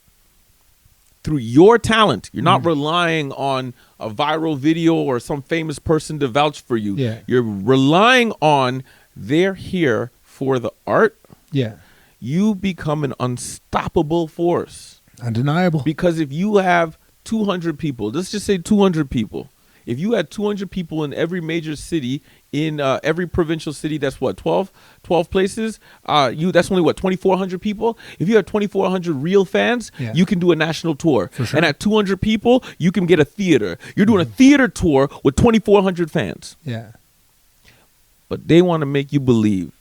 through your talent, you're not relying on a viral video or some famous person to vouch for you. Yeah. You're relying on they're here for the art. Yeah. You become an unstoppable force. Undeniable. Because if you have 200 people, let's just say 200 people If you had 200 people in every major city, in every provincial city, that's what, 12 places. That's only what, 2,400 people. If you have 2,400 real fans, you can do a national tour. For sure. And at 200 people, you can get a theater. You're doing a theater tour with 2,400 fans. Yeah. But they want to make you believe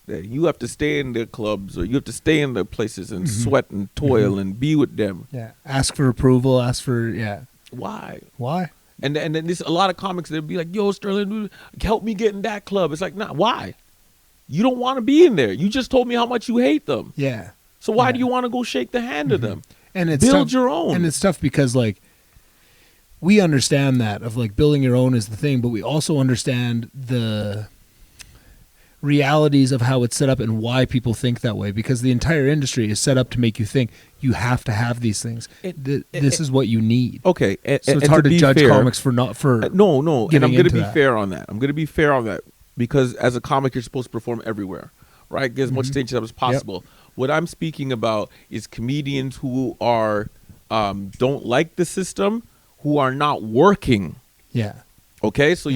that you have to stay in their clubs or you have to stay in their places and sweat and toil and be with them. Yeah. Ask for approval. Ask for, Why? Why? And then there's a lot of comics that'll be like, yo, Sterling, help me get in that club. It's like, nah, why? You don't want to be in there. You just told me how much you hate them. Yeah. So why do you want to go shake the hand of them? And it's build tough, your own. And it's tough because, like, we understand that of, like, building your own is the thing, but we also understand the realities of how it's set up and why people think that way, because the entire industry is set up to make you think you have to have these things. This is what you need. Okay. So it's hard to judge comics for not for no. And I'm going to be that. fair on that. I'm going to be fair on that because as a comic, you're supposed to perform everywhere, right? Get as much stage time as possible. Yep. What I'm speaking about is comedians who are don't like the system, who are not working. Yeah. Okay. So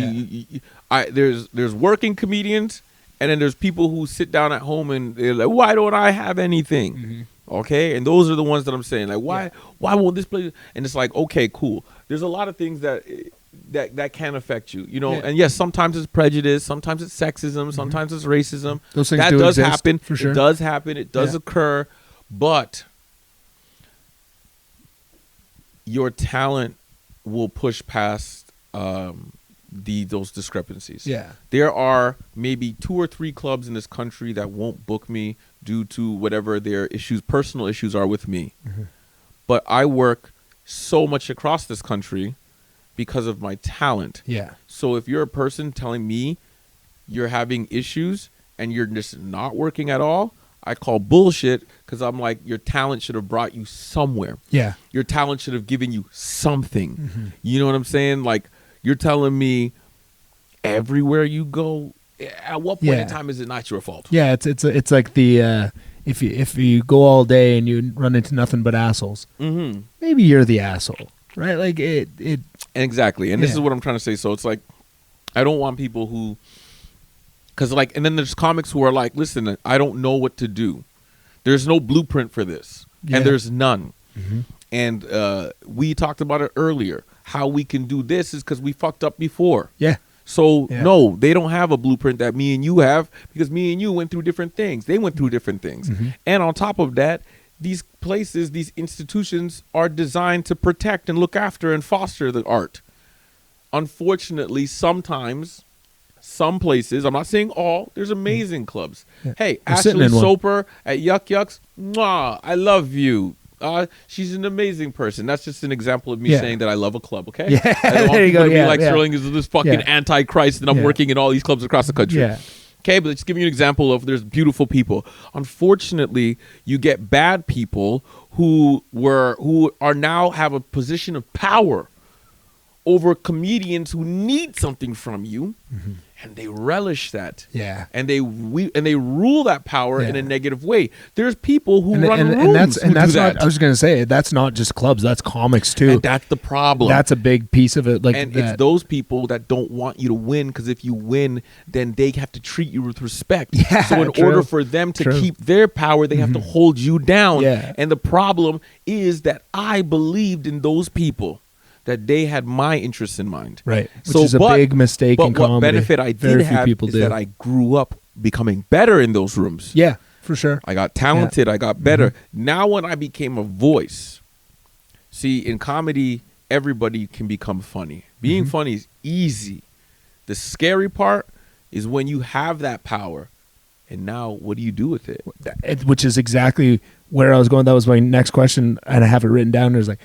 there's working comedians. And then there's people who sit down at home and they're like, why don't I have anything? Okay? And those are the ones that I'm saying. Like, why won't this play? And it's like, okay, cool. There's a lot of things that can affect you, you know? Yeah. And yes, sometimes it's prejudice. Sometimes it's sexism. Sometimes it's racism. Those things that do does exist, happen. for sure. It does happen. It does occur. But your talent will push past those discrepancies. Yeah. There are maybe 2 or 3 clubs in this country that won't book me due to whatever their personal issues are with me. But I work so much across this country because of my talent. Yeah. So if you're a person telling me you're having issues and you're just not working at all, I call bullshit, because I'm like, your talent should have brought you somewhere. Yeah. Your talent should have given you something. You know what I'm saying? Like, you're telling me everywhere you go, at what point in time is it not your fault? Yeah, it's like the if you go all day and you run into nothing but assholes, maybe you're the asshole, right? Like it exactly. And this is what I'm trying to say. So it's like, I don't want people who, because like, and then there's comics who are like, listen, I don't know what to do. There's no blueprint for this, and there's none. And we talked about it earlier. How we can do this is because we fucked up before. Yeah. So, no, they don't have a blueprint that me and you have, because me and you went through different things. They went through different things. And on top of that, these places, these institutions are designed to protect and look after and foster the art. Unfortunately, sometimes, some places, I'm not saying all, there's amazing clubs. Hey, Ashley Soper at Yuck Yucks, mwah, I love you. She's an amazing person. That's just an example of me saying that I love a club, okay? Yeah, I don't want there you go. To be like Sterling is this fucking antichrist and I'm working in all these clubs across the country. Yeah. Okay, but let's give you an example of there's beautiful people. Unfortunately, you get bad people who are now have a position of power over comedians who need something from you. And they relish that. Yeah. And they rule that power in a negative way. There's people who run rooms and that's not, I was going to say, that's not just clubs, that's comics too. And that's the problem. That's a big piece of it. Like, and it's those people that don't want you to win, because if you win, then they have to treat you with respect. Yeah, so in order for them to keep their power, they have to hold you down. Yeah. And the problem is that I believed in those people, that they had my interests in mind. Right. Which is a big mistake in comedy. But what benefit I did have is that I grew up becoming better in those rooms. Yeah, for sure. I got talented. I got better. Now when I became a voice, see, in comedy, everybody can become funny. Being funny is easy. The scary part is when you have that power, and now what do you do with it? Which is exactly where I was going. That was my next question, and I have it written down. There's like,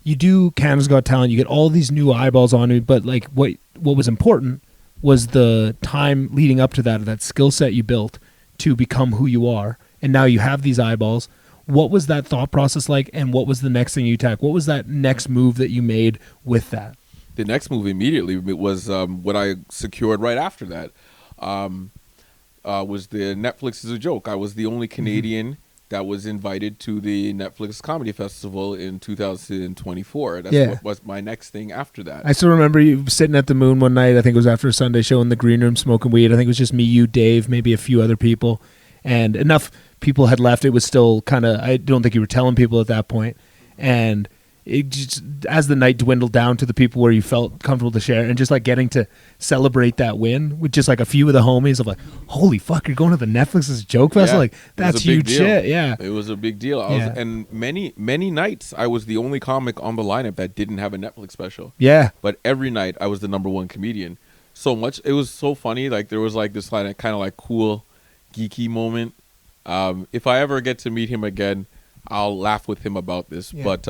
you do Canada's Got Talent, you get all these new eyeballs on you, but like what was important was the time leading up to that skill set you built to become who you are, and now you have these eyeballs. What was that thought process like, and what was the next thing you attacked? What was that next move that you made with that? The next move immediately was what I secured right after that was the Netflix is a Joke. I was the only Canadian that was invited to the Netflix Comedy Festival in 2024. That's what was my next thing after that. I still remember you sitting at the Moon one night. I think it was after a Sunday show in the green room smoking weed. I think it was just me, you, Dave, maybe a few other people. And enough people had left. It was still kind of, I don't think you were telling people at that point. And it just, as the night dwindled down to the people where you felt comfortable to share, and just like getting to celebrate that win with just like a few of the homies of like, holy fuck, you're going to the Netflix's joke festival? Like, that's huge shit. Yeah. It was a big deal. And many nights I was the only comic on the lineup that didn't have a Netflix special. Yeah. But every night I was the number one comedian. So much, it was so funny. Like there was like this kind of like cool, geeky moment. If I ever get to meet him again, I'll laugh with him about this. Yeah. But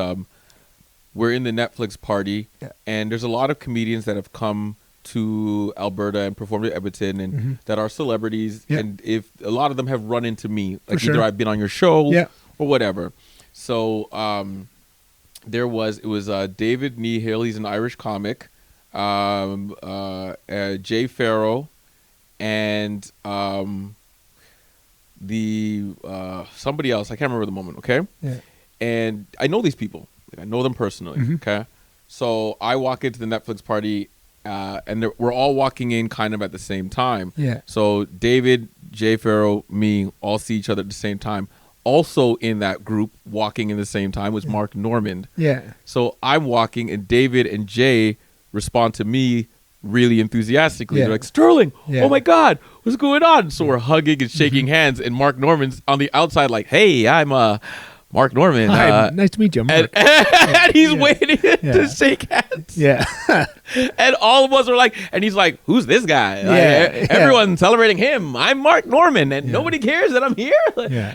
we're in the Netflix party, and there's a lot of comedians that have come to Alberta and performed at Edmonton, and that are celebrities. Yeah. And if a lot of them have run into me, like either I've been on your show or whatever. So it was David Nehill, he's an Irish comic, Jay Farrow, and somebody else. I can't remember the moment. Okay, and I know these people. I know them personally. Okay, so I walk into the Netflix party, and we're all walking in kind of at the same time. Yeah. So David, Jay Farrow, me, all see each other at the same time. Also in that group, walking in the same time, was Mark Normand. Yeah. So I'm walking, and David and Jay respond to me really enthusiastically. They're like, Sterling, oh my God, what's going on? So we're hugging and shaking hands, and Mark Normand's on the outside like, hey, I'm Mark Normand. Hi, nice to meet you, Mark. And he's waiting to shake hands. Yeah. And all of us are like, and he's like, who's this guy? Everyone's celebrating him. I'm Mark Normand, and nobody cares that I'm here.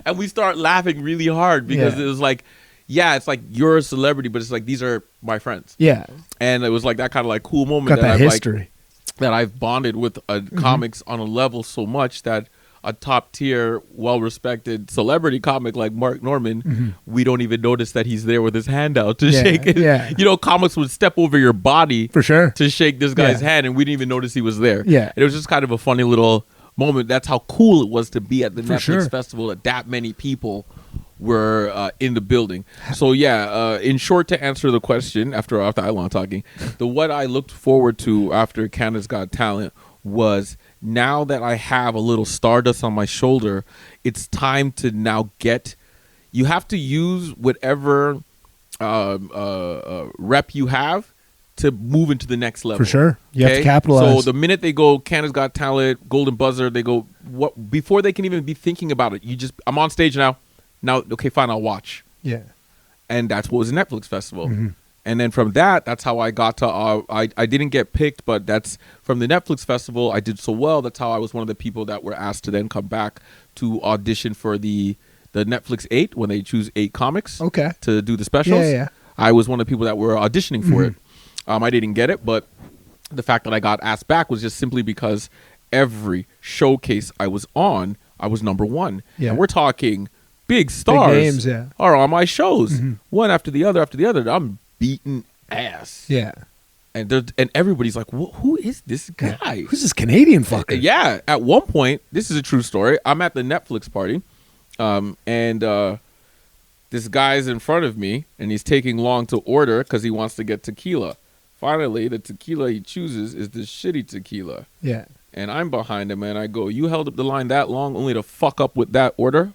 And we start laughing really hard because it was like, it's like you're a celebrity, but it's like these are my friends. Yeah. And it was like that kind of like cool moment. Got that history. Like, that I've bonded with comics on a level so much that a top tier, well-respected celebrity comic like Mark Normand, we don't even notice that he's there with his hand out to shake it. Yeah. You know, comics would step over your body for sure to shake this guy's hand, and we didn't even notice he was there. Yeah. It was just kind of a funny little moment. That's how cool it was to be at the Netflix festival, that many people were in the building. So in short, to answer the question after I long talking, what I looked forward to after Canada's Got Talent was, now that I have a little stardust on my shoulder, it's time to now you have to use whatever rep you have to move into the next level. For sure. You have to capitalize. So the minute they go Canada's Got Talent, Golden Buzzer, they go, before they can even be thinking about it, I'm on stage now. Now, okay, fine, I'll watch. Yeah. And that's what was a Netflix festival. And then from that's how I got to, I didn't get picked, but that's from the Netflix festival. I did so well. That's how I was one of the people that were asked to then come back to audition for the Netflix 8, when they choose 8 comics to do the specials. Yeah. I was one of the people that were auditioning for it. I didn't get it, but the fact that I got asked back was just simply because every showcase I was on, I was number one. Yeah. And we're talking big stars names, are on my shows, one after the other. I'm beating ass. Yeah. And everybody's like, who is this guy? Yeah. Who's this Canadian fucker? Yeah. At one point, this is a true story. I'm at the Netflix party, and this guy's in front of me, and he's taking long to order because he wants to get tequila. Finally, the tequila he chooses is the shitty tequila. Yeah. And I'm behind him, and I go, you held up the line that long only to fuck up with that order?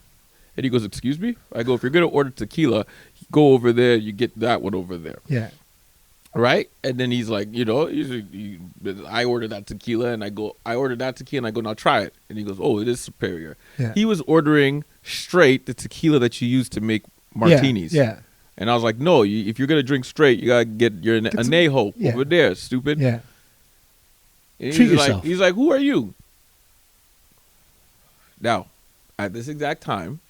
And he goes, excuse me? I go, if you're going to order tequila, go over there, you get that one over there. Yeah. Right? And then he's like, I ordered that tequila, and I go, I ordered that tequila, and I go, now try it. And he goes, oh, it is superior. Yeah. He was ordering straight the tequila that you use to make martinis. Yeah. And I was like, no, if you're going to drink straight, you got to get your anejo over there, stupid. Yeah. And treat yourself. He's like, who are you? Now, at this exact time,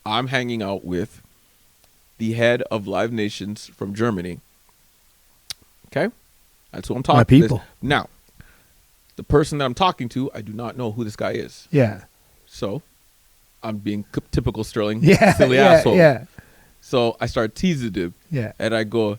I'm hanging out with the head of Live Nations from Germany. Okay? That's who I'm talking to. My people. Now, the person that I'm talking to, I do not know who this guy is. Yeah. So, I'm being typical Sterling, silly asshole. Yeah. So, I start teasing him. Yeah. And I go,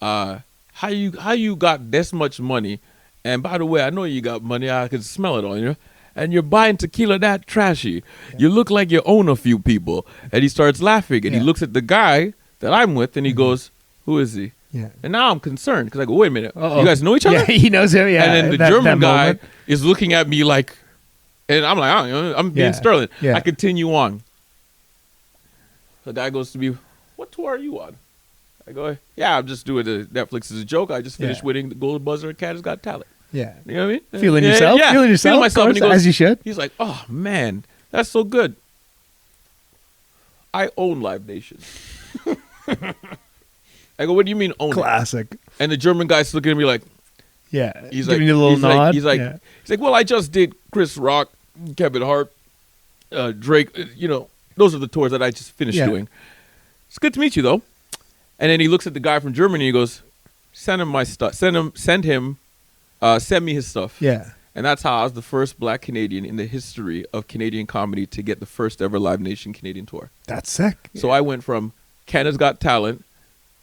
how you got this much money? And by the way, I know you got money. I can smell it on you. and you're buying tequila that trashy. You look like you own a few people. And he starts laughing, and he looks at the guy that I'm with, and he goes, who is he? Yeah. And now I'm concerned because I go, wait a minute. You guys know each other? Yeah, he knows him. Yeah. And then the German guy is looking at me like, and I'm like, I don't know, I'm being sterling. Yeah. I continue on. The guy goes to me, what tour are you on? I go, yeah, I'm just doing the Netflix as a joke. I just finished winning the Golden Buzzer at Canada's Got Talent. Yeah. You know what I mean? Feeling yourself? Yeah. Feeling yourself? Feeling myself. Course, and he goes, as you should. He's like, oh, man, that's so good. I own Live Nation. I go, what do you mean own Classic. it? And the German guy's looking at me like, yeah. He's giving like, you a little nod. He's like, well, I just did Chris Rock, Kevin Hart, Drake. Those are the tours that I just finished doing. It's good to meet you, though. And then he looks at the guy from Germany. And he goes, send him my stuff. Send me his stuff. Yeah. And that's how I was the first Black Canadian in the history of Canadian comedy to get the first ever Live Nation Canadian tour. That's sick. So I went from Canada's Got Talent,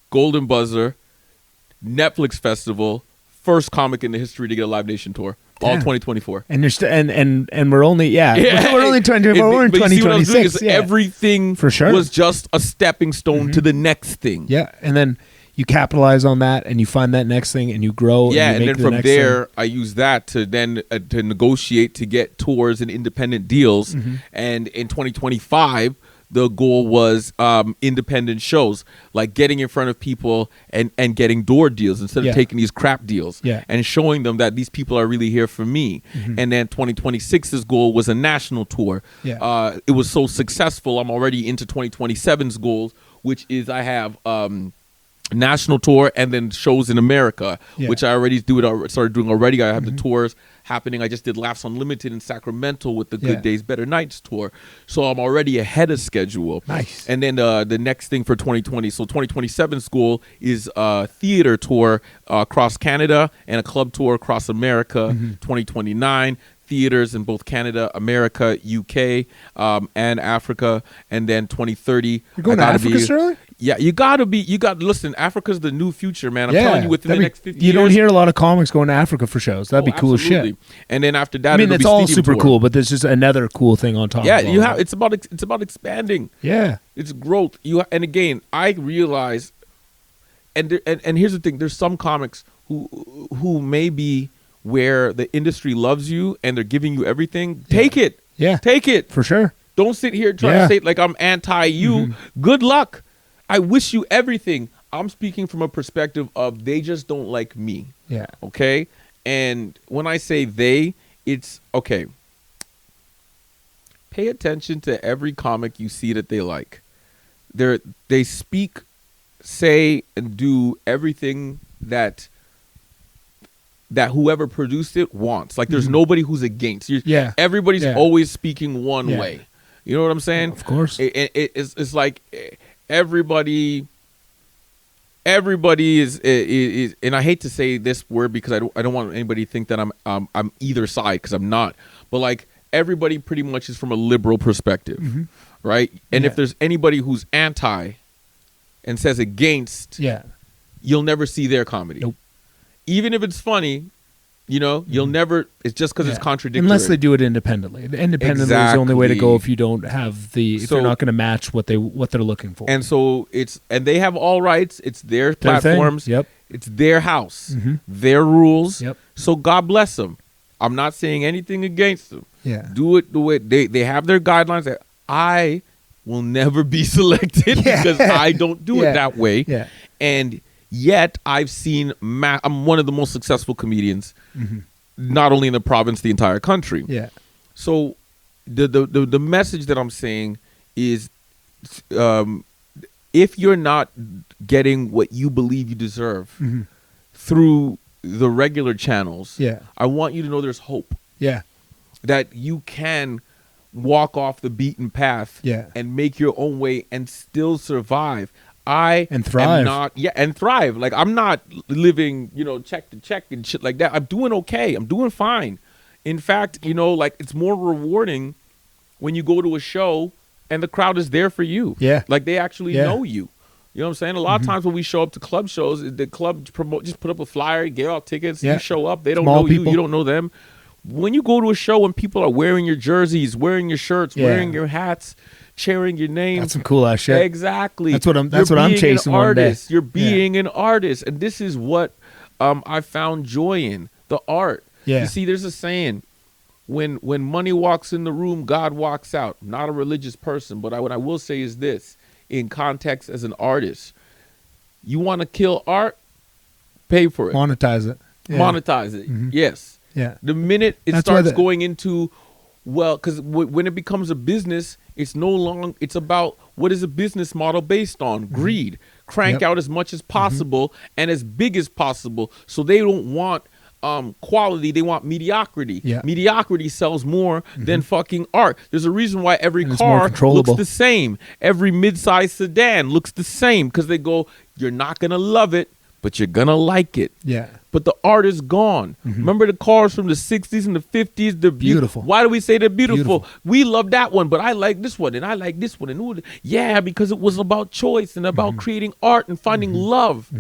Golden Buzzer, Netflix Festival, first comic in the history to get a Live Nation tour. Damn. All 2024. And you're and we're only we're only 2024. We're in but you see what I was doing 2026. is everything For sure. was just a stepping stone to the next thing. Yeah, and then you capitalize on that, and you find that next thing, and you grow. Yeah, and and make then the from next there, thing. I use that to then to negotiate to get tours and independent deals. And in 2025, the goal was independent shows, like getting in front of people and getting door deals instead of taking these crap deals and showing them that these people are really here for me. And then 2026's goal was a national tour. It was so successful, I'm already into 2027's goals, which is I have national tour and then shows in America, which I already started doing already. I have the tours happening. I just did Laughs Unlimited in Sacramento with the Good Days, Better Nights tour. So I'm already ahead of schedule. Nice. And then the next thing for 2020, so 2027's goal is a theater tour across Canada and a club tour across America. 2029, theaters in both Canada, America, UK, and Africa. And then 2030. You're going to Africa, Sterling? Yeah, you got to listen, Africa's the new future, man. I'm telling you, within the next 50 years. You don't hear a lot of comics going to Africa for shows. That'd be cool as shit. And then after that, I mean, it's all super tour. cool, but there's just another cool thing on top. Yeah, of all it's about expanding. Yeah. It's growth. And again, I realize, and here's the thing, there's some comics who may be where the industry loves you and they're giving you everything. Take it. Yeah. Take it. For sure. Don't sit here trying to say like I'm anti you. Good luck. I wish you everything. I'm speaking from a perspective of they just don't like me. Yeah. Okay? And when I say they, it's okay. Pay attention to every comic you see that they like. They speak, say, and do everything that whoever produced it wants. Like there's nobody who's against. Everybody's always speaking one way. You know what I'm saying? Of course. It's like everybody is, and I hate to say this word because I don't want anybody to think that I'm either side, because I'm not. But like everybody pretty much is from a liberal perspective, right? And if there's anybody who's anti and says against, you'll never see their comedy. Nope. Even if it's funny, you'll never. It's just because it's contradictory. Unless they do it independently. Independently is the only way to go if you don't have if you're not going to match what they're looking for. And so and they have all rights. It's their platforms. Yep. It's their house, their rules. Yep. So God bless them. I'm not saying anything against them. Yeah. Do it the way they have their guidelines. That I will never be selected because I don't do it that way. Yeah. And yet I've seen I'm one of the most successful comedians, not only in the province, the entire country. Yeah. So the message that I'm saying is, if you're not getting what you believe you deserve through the regular channels, I want you to know there's hope. Yeah. That you can walk off the beaten path and make your own way and still survive. And thrive. And thrive. Like I'm not living, check to check and shit like that. I'm doing okay. I'm doing fine. In fact, like it's more rewarding when you go to a show and the crowd is there for you. Yeah. Like they actually know you. You know what I'm saying? A lot of times when we show up to club shows, the club just put up a flyer, get out tickets, you show up, they don't know you, you don't know them. when you go to a show and people are wearing your jerseys, wearing your shirts, Yeah. wearing your hats, cheering your name. That's some cool ass shit. Exactly. That's what I'm chasing an one day. artist. You're being an artist. And this is what I found joy in, the art. Yeah. You see, there's a saying, when money walks in the room, God walks out. I'm not a religious person, but what I will say is this, in context as an artist, you want to kill art, pay for it. Monetize it. Yeah. Monetize it. Mhm. Yes. Yeah. The minute it That's why starts going into, well, because when it becomes a business, it's no longer, it's about what is a business model based on? Greed. Crank Yep. out as much as possible and as big as possible. So they don't want quality, they want mediocrity. Yeah. Mediocrity sells more than fucking art. There's a reason why every And it's more car looks controllable. the same. Every mid-sized sedan looks the same because they go, you're not going to love it, but you're going to like it. Yeah. But the art is gone. Remember the cars from the 60s and the 50s? They're Beautiful. Why do we say they're beautiful? Beautiful. We love that one, but I like this one and I like this one. And yeah, because it was about choice and about creating art and finding love.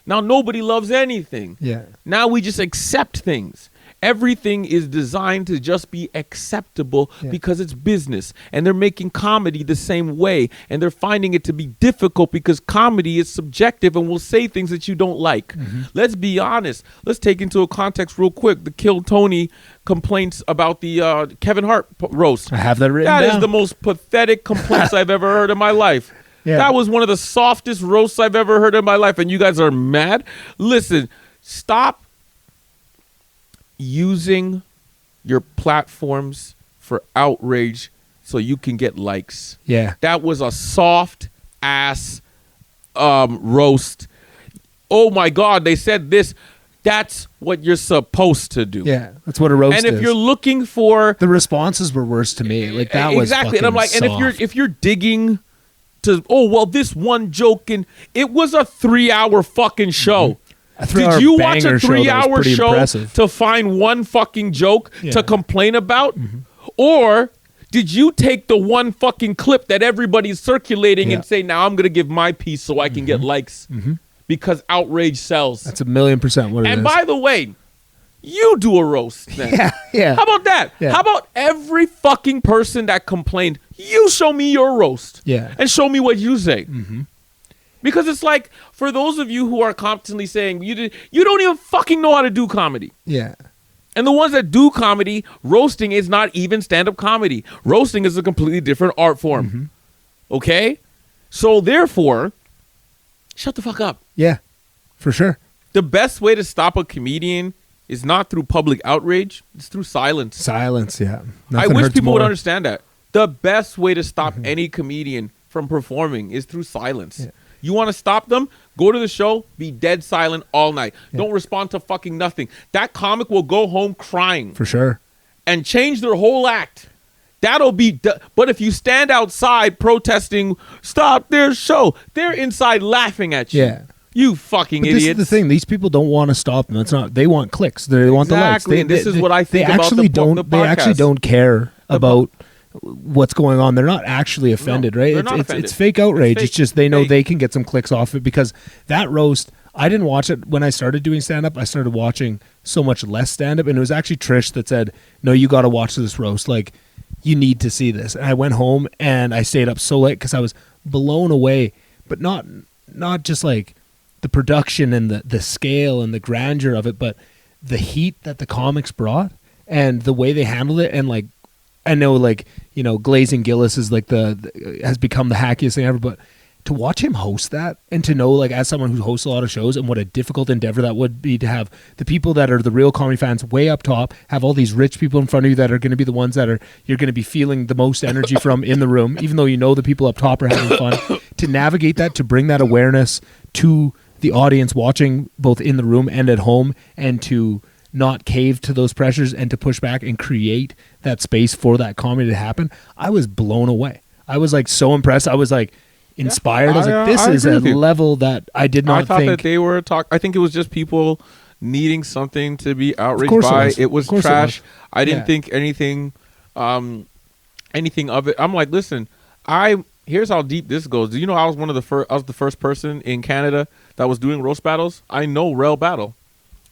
Now nobody loves anything. Yeah. Now we just accept things. Everything is designed to just be acceptable because it's business. And they're making comedy the same way. And they're finding it to be difficult because comedy is subjective and will say things that you don't like. Let's be honest. Let's take into a context real quick. The Kill Tony complaints about the Kevin Hart roast. I have that written That down. is the most pathetic complaints I've ever heard in my life. Yeah. That was one of the softest roasts I've ever heard in my life. And you guys are mad? Listen, stop using your platforms for outrage so you can get likes. Yeah. That was a soft ass roast. Oh my God, they said this. That's what you're supposed to do. Yeah. That's what a roast is. And if you're looking for the responses were worse to me. Like that was exactly, and I'm like, fucking and if you're digging to, oh well, this one joke, and it was a 3-hour fucking show. Did you watch a 3-hour show impressive. to find one fucking joke Yeah. to complain about? Or did you take the one fucking clip that everybody's circulating and say, now I'm going to give my piece so I can get likes? Because outrage sells. That's 1,000,000% what it is. And by the way, you do a roast then. Yeah. Yeah. How about that? Yeah. How about every fucking person that complained, you show me your roast. Yeah. And show me what you say. Because it's like, for those of you who are constantly saying, you don't even fucking know how to do comedy. Yeah. And the ones that do comedy, roasting is not even stand-up comedy. Roasting is a completely different art form. Okay? So therefore, shut the fuck up. Yeah. For sure. The best way to stop a comedian is not through public outrage, it's through silence. Silence. Yeah. I Nothing wish hurts people would more. understand that. The best way to stop any comedian from performing is through silence. Yeah. You want to stop them? Go to the show, be dead silent all night. Don't respond to fucking nothing. That comic will go home crying For sure. and change their whole act. That'll be, but if you stand outside protesting, stop their show, they're inside laughing at you. Yeah. You fucking But idiots. this is the thing. These people don't want to stop them. It's not. They want clicks. They want the likes. Exactly, and this is what I think they about actually the don't. They actually podcast. don't care about what's going on. They're not actually offended, right? they're It's not it's, offended. it's fake outrage. It's It's fake. just they know Fake. they can get some clicks off it because that roast. I didn't watch it when I started doing stand up. I started watching so much less stand up, and it was actually Trish that said, "No, you got to watch this roast. Like, you need to see this." And I went home and I stayed up so late because I was blown away, but not just like the production and the scale and the grandeur of it, but the heat that the comics brought and the way they handled it. And like, I know, like, you know, Glazing Gillis is like has become the hackiest thing ever, but to watch him host that and to know, like, as someone who hosts a lot of shows, and what a difficult endeavor that would be to have the people that are the real comedy fans way up top, have all these rich people in front of you that are going to be the ones that you're going to be feeling the most energy from in the room, even though you know the people up top are having fun, to navigate that, to bring that awareness to the audience watching both in the room and at home, and to not cave to those pressures and to push back and create that space for that comedy to happen. I was blown away. I was like so impressed. I was like inspired. I was like, this is a level that I did not think. I thought that they were I think it was just people needing something to be outraged course it by. was. It was Of course it trash. was. I didn't Yeah. think anything of it. I'm like, listen, here's how deep this goes. Do you know I was the first person in Canada that was doing roast battles? I know Rel Battle.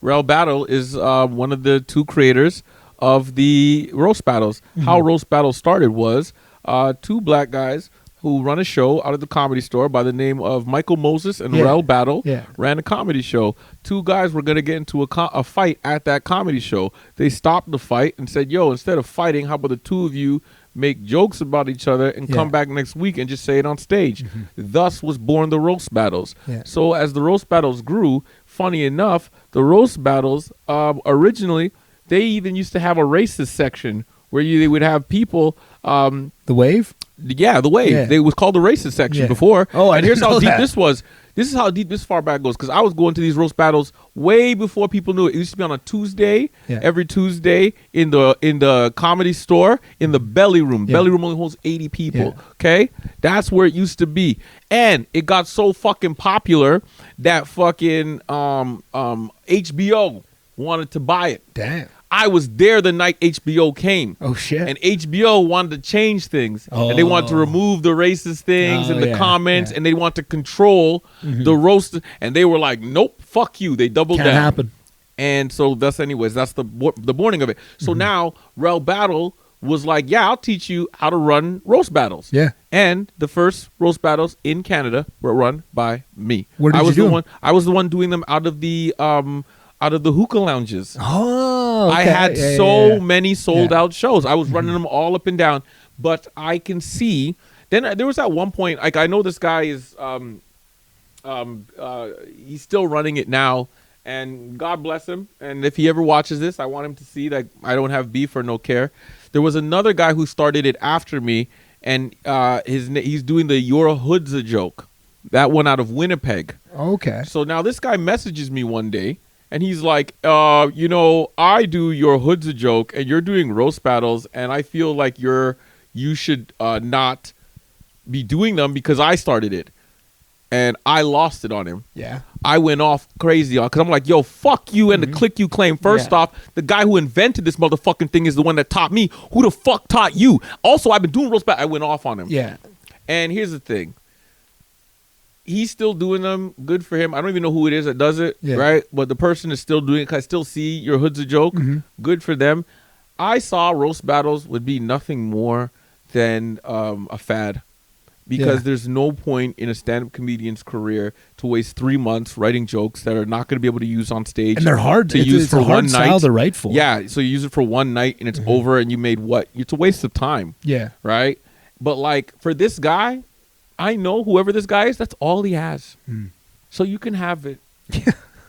Rel Battle is one of the two creators of the roast battles. How roast battles started was two black guys who run a show out of the Comedy Store by the name of Michael Moses and Rel Battle ran a comedy show. Two guys were going to get into a fight at that comedy show. They stopped the fight and said, yo, instead of fighting, how about the two of you make jokes about each other and come back next week and just say it on stage. Thus was born the roast battles. So as the roast battles grew, funny enough, the roast battles originally, they even used to have a racist section where they would have people The Wave? Yeah, The Wave. Yeah. They was called the racist section before. Oh, and here's how deep that. this was. This is how deep this far back goes, because I was going to these roast battles way before people knew it. It used to be on a Tuesday, every Tuesday in the Comedy Store in the Belly Room. Belly Room only holds 80 people. Okay, that's where it used to be, and it got so fucking popular that fucking HBO wanted to buy it. Damn. I was there the night HBO came. Oh, shit. And HBO wanted to change things. And they wanted to remove the racist things and the comments, and they want to control the roast. And they were like, nope, fuck you. They doubled down. Can't happen. And so that's the morning of it. So now Rel Battle was like, yeah, I'll teach you how to run roast battles. Yeah. And the first roast battles in Canada were run by me. Where did you do them? I was the one doing them out of the hookah lounges. Oh, okay. I had so many sold out shows. I was running them all up and down, but I can see. Then there was at one point, like I know this guy is, he's still running it now, and God bless him. And if he ever watches this, I want him to see that I don't have beef or no care. There was another guy who started it after me, and he's doing the "You're a Hood's a Joke," that one out of Winnipeg. Okay. So now this guy messages me one day. And he's like, I do Your Hood's a Joke, and you're doing roast battles, and I feel like you should not be doing them because I started it. And I lost it on him. Yeah. I went off crazy on, because I'm like, yo, fuck you and the click you claim. First off, the guy who invented this motherfucking thing is the one that taught me. Who the fuck taught you? Also, I've been doing roast battles. I went off on him. Yeah. And here's the thing. He's still doing them. Good for him. I don't even know who it is that does it, right? But the person is still doing it, because I still see Your Hood's a Joke. Good for them. I saw roast battles would be nothing more than a fad, because there's no point in a stand-up comedian's career to waste 3 months writing jokes that are not going to be able to use on stage. And they're hard to use for a hard one style night. to write for. Yeah, so you use it for one night and it's over, and you made what? It's a waste of time. Yeah. Right? But like for this guy, I know whoever this guy is, that's all he has. So you can have it.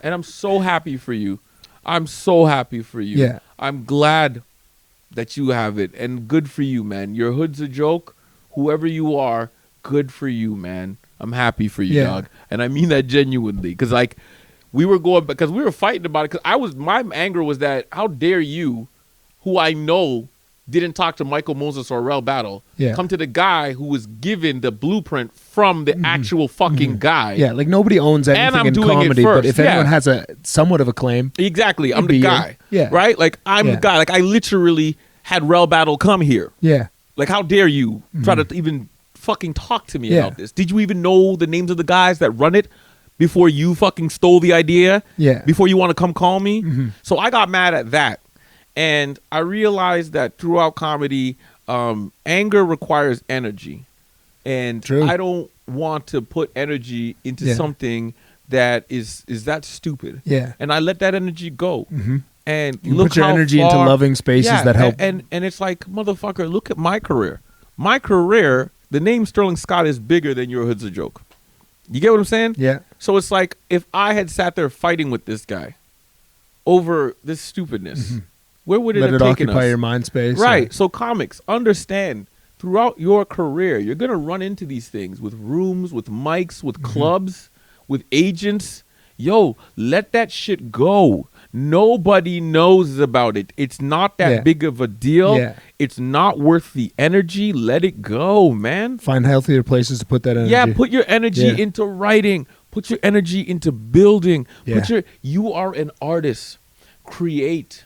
And I'm so happy for you. I'm so happy for you. Yeah. I'm glad that you have it. And good for you, man. Your Hood's a Joke. Whoever you are, good for you, man. I'm happy for you, dog. And I mean that genuinely. Because like we were fighting about it. Because my anger was that how dare you, who I know didn't talk to Michael Moses or Rel Battle, come to the guy who was given the blueprint from the actual fucking guy. Yeah, like nobody owns anything in comedy, but if anyone has a somewhat of a claim. Exactly, I'm the guy. Yeah. Right? Like, I'm the guy. Like, I literally had Rel Battle come here. Yeah. Like, how dare you try to even fucking talk to me about this? Did you even know the names of the guys that run it before you fucking stole the idea? Yeah. Before you want to come call me? So I got mad at that. And I realized that throughout comedy, anger requires energy. And I don't want to put energy into something that is that stupid. Yeah. And I let that energy go. And you look put your how energy far, into loving spaces that help. And it's like, motherfucker, look at my career. My career, the name Sterling Scott is bigger than Your Hood's a Joke. You get what I'm saying? Yeah. So it's like, if I had sat there fighting with this guy over this stupidness, where would it have taken us? Let it occupy your mind space. Right. So comics, understand, throughout your career, you're going to run into these things with rooms, with mics, with clubs, with agents. Yo, let that shit go. Nobody knows about it. It's not that big of a deal. Yeah. It's not worth the energy. Let it go, man. Find healthier places to put that energy. Yeah, put your energy into writing. Put your energy into building. You are an artist. Create.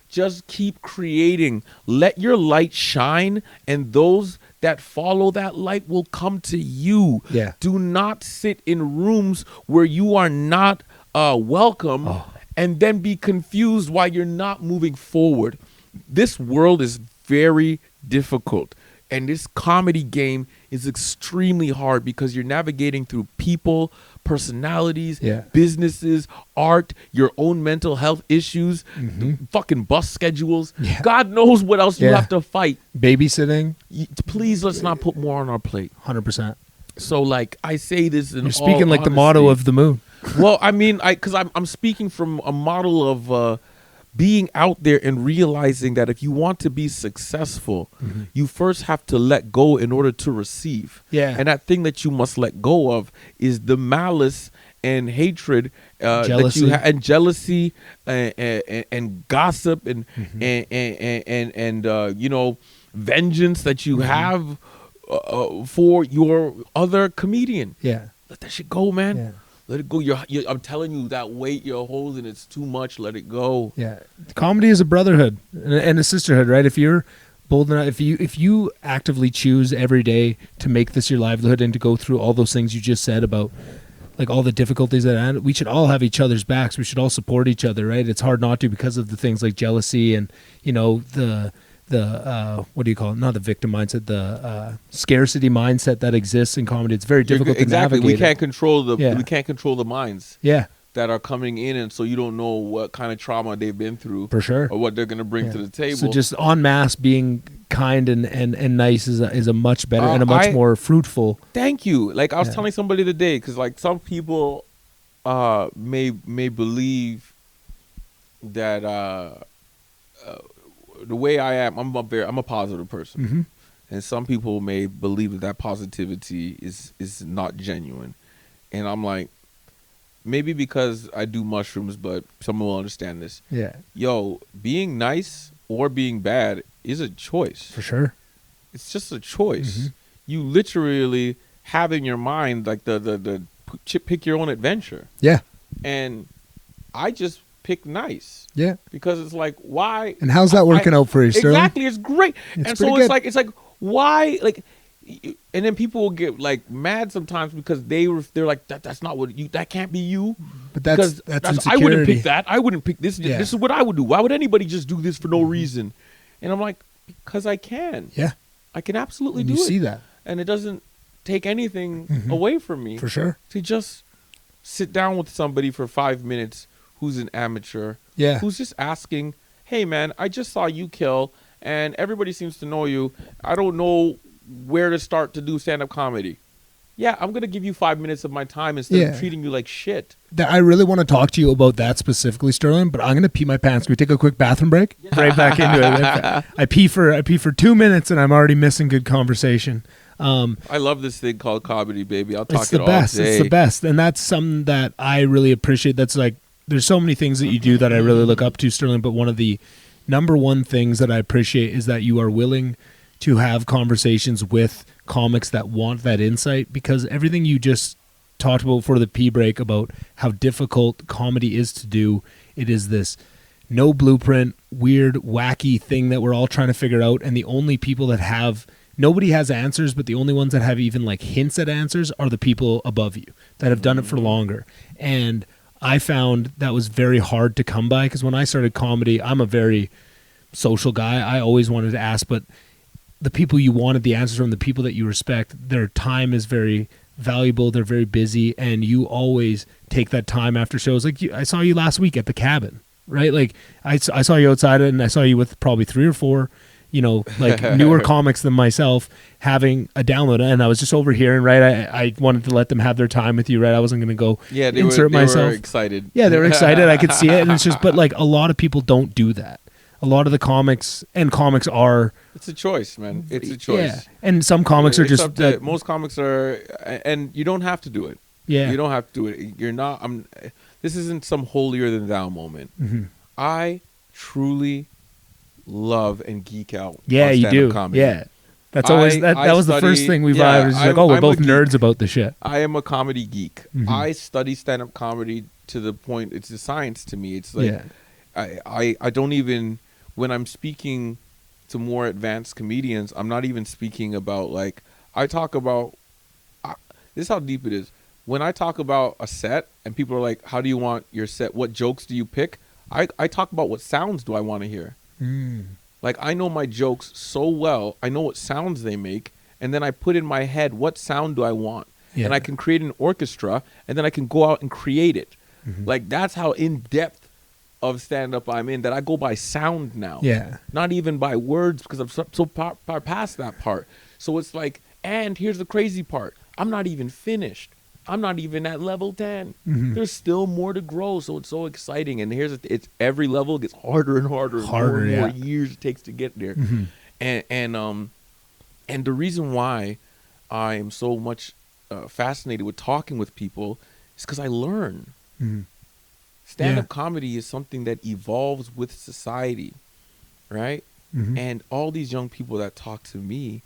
Just keep creating. Let your light shine, and those that follow that light will come to you. Yeah. Do not sit in rooms where you are not welcome and then be confused why you're not moving forward. this world is very difficult. And this comedy game is extremely hard because you're navigating through people, personalities, businesses, art, your own mental health issues, fucking bus schedules. Yeah. God knows what else you have to fight. Babysitting. Please, let's not put more on our plate. 100%. So, like, I say this in You're speaking like honesty. the motto of the moon. Well, I mean, because I'm speaking from a model of being out there and realizing that if you want to be successful, you first have to let go in order to receive. Yeah. And that thing that you must let go of is the malice and hatred jealousy. that you and jealousy and gossip and you know, vengeance that you have for your other comedian. Yeah. Let that shit go, man. Yeah. Let it go. I'm telling you, that weight you're holding, it's too much. Let it go. Yeah, comedy is a brotherhood and a sisterhood, right? If you're bold enough, if you actively choose every day to make this your livelihood and to go through all those things you just said about, like, all the difficulties that we should all have each other's backs. We should all support each other, right? It's hard not to because of the things like jealousy and, you know, the what do you call it? Not the victim mindset, the scarcity mindset that exists in comedy. It's very difficult to navigate. We can't control the minds. Yeah. That are coming in, and so you don't know what kind of trauma they've been through, for sure, or what they're going to bring to the table. So just en masse being kind and nice is a much better and a much more fruitful. Thank you. Like I was telling somebody today, because like some people may believe that the way I am, I'm a positive person, and some people may believe that positivity is not genuine, and I'm like, maybe because I do mushrooms, but someone will understand this. Yeah. Yo, being nice or being bad is a choice. For sure. It's just a choice. You literally have in your mind like the pick your own adventure. Yeah. And I just pick nice. Yeah. Because it's like, why? And how's that working out for you, Sterling? Exactly. It's great. And so it's like, why? Like, and then people will get like mad sometimes because they're like, that's not what that can't be you. But that's insecurity. I wouldn't pick that. I wouldn't pick this. Yeah. This is what I would do. Why would anybody just do this for no reason? And I'm like, because I can. Yeah. I can absolutely do it. You see that. And it doesn't take anything away from me. For sure. To just sit down with somebody for 5 minutes who's an amateur. Yeah. Who's just asking, hey man, I just saw you kill and everybody seems to know you. I don't know where to start to do stand-up comedy. Yeah, I'm going to give you 5 minutes of my time instead of treating you like shit. I really want to talk to you about that specifically, Sterling, but I'm going to pee my pants. Can we take a quick bathroom break? Yeah. Right back into it. I pee for 2 minutes and I'm already missing good conversation. I love this thing called comedy, baby. I'll talk it all day. It's the best. And that's something that I really appreciate. That's like, there's so many things that you do that I really look up to, Sterling, but one of the number one things that I appreciate is that you are willing to have conversations with comics that want that insight, because everything you just talked about for the pee break about how difficult comedy is to do, it is this no blueprint, weird, wacky thing that we're all trying to figure out, and the only people that have, nobody has answers, but the only ones that have even like hints at answers are the people above you that have done it for longer. And I found that was very hard to come by, because when I started comedy, I'm a very social guy. I always wanted to ask, but the people you wanted the answers from, the people that you respect, their time is very valuable. They're very busy, and you always take that time after shows. Like I saw you last week at the Cabin, right? Like I saw you outside, and I saw you with probably 3 or 4, like newer comics than myself having a download, and I was just overhearing, right? I wanted to let them have their time with you, right? I wasn't going to go insert myself. They were excited. Yeah, they were excited. I could see it, and it's just, but like a lot of people don't do that. A lot of the comics are. It's a choice, man. It's a choice. Yeah, and some comics are just. Most comics are, and you don't have to do it. Yeah, you don't have to do it. You're not. This isn't some holier than thou moment. I truly love and geek out. Yeah, on you do. Comedy. Yeah, that's always that was the first thing we've was like, oh, we're both nerds about the shit. I am a comedy geek. I study stand-up comedy to the point it's a science to me. It's like I don't even, when I'm speaking to more advanced comedians, I'm not even speaking about like, I talk about this is how deep it is. When I talk about a set and people are like, how do you want your set? What jokes do you pick? I talk about what sounds do I want to hear. Like, I know my jokes so well. I know what sounds they make. And then I put in my head, what sound do I want? Yeah. And I can create an orchestra. And then I can go out and create it. Mm-hmm. Like, that's how in-depth of stand-up I'm in, that I go by sound now. Yeah. Not even by words, because I'm so far past that part. So it's like, and here's the crazy part. I'm not even finished. I'm not even at level 10. Mm-hmm. There's still more to grow, so it's so exciting. And it's every level gets harder and harder, and more yeah. years it takes to get there. Mm-hmm. And the reason why I am so much fascinated with talking with people is because I learn. Mm-hmm. Stand-up comedy is something that evolves with society, right? Mm-hmm. And all these young people that talk to me,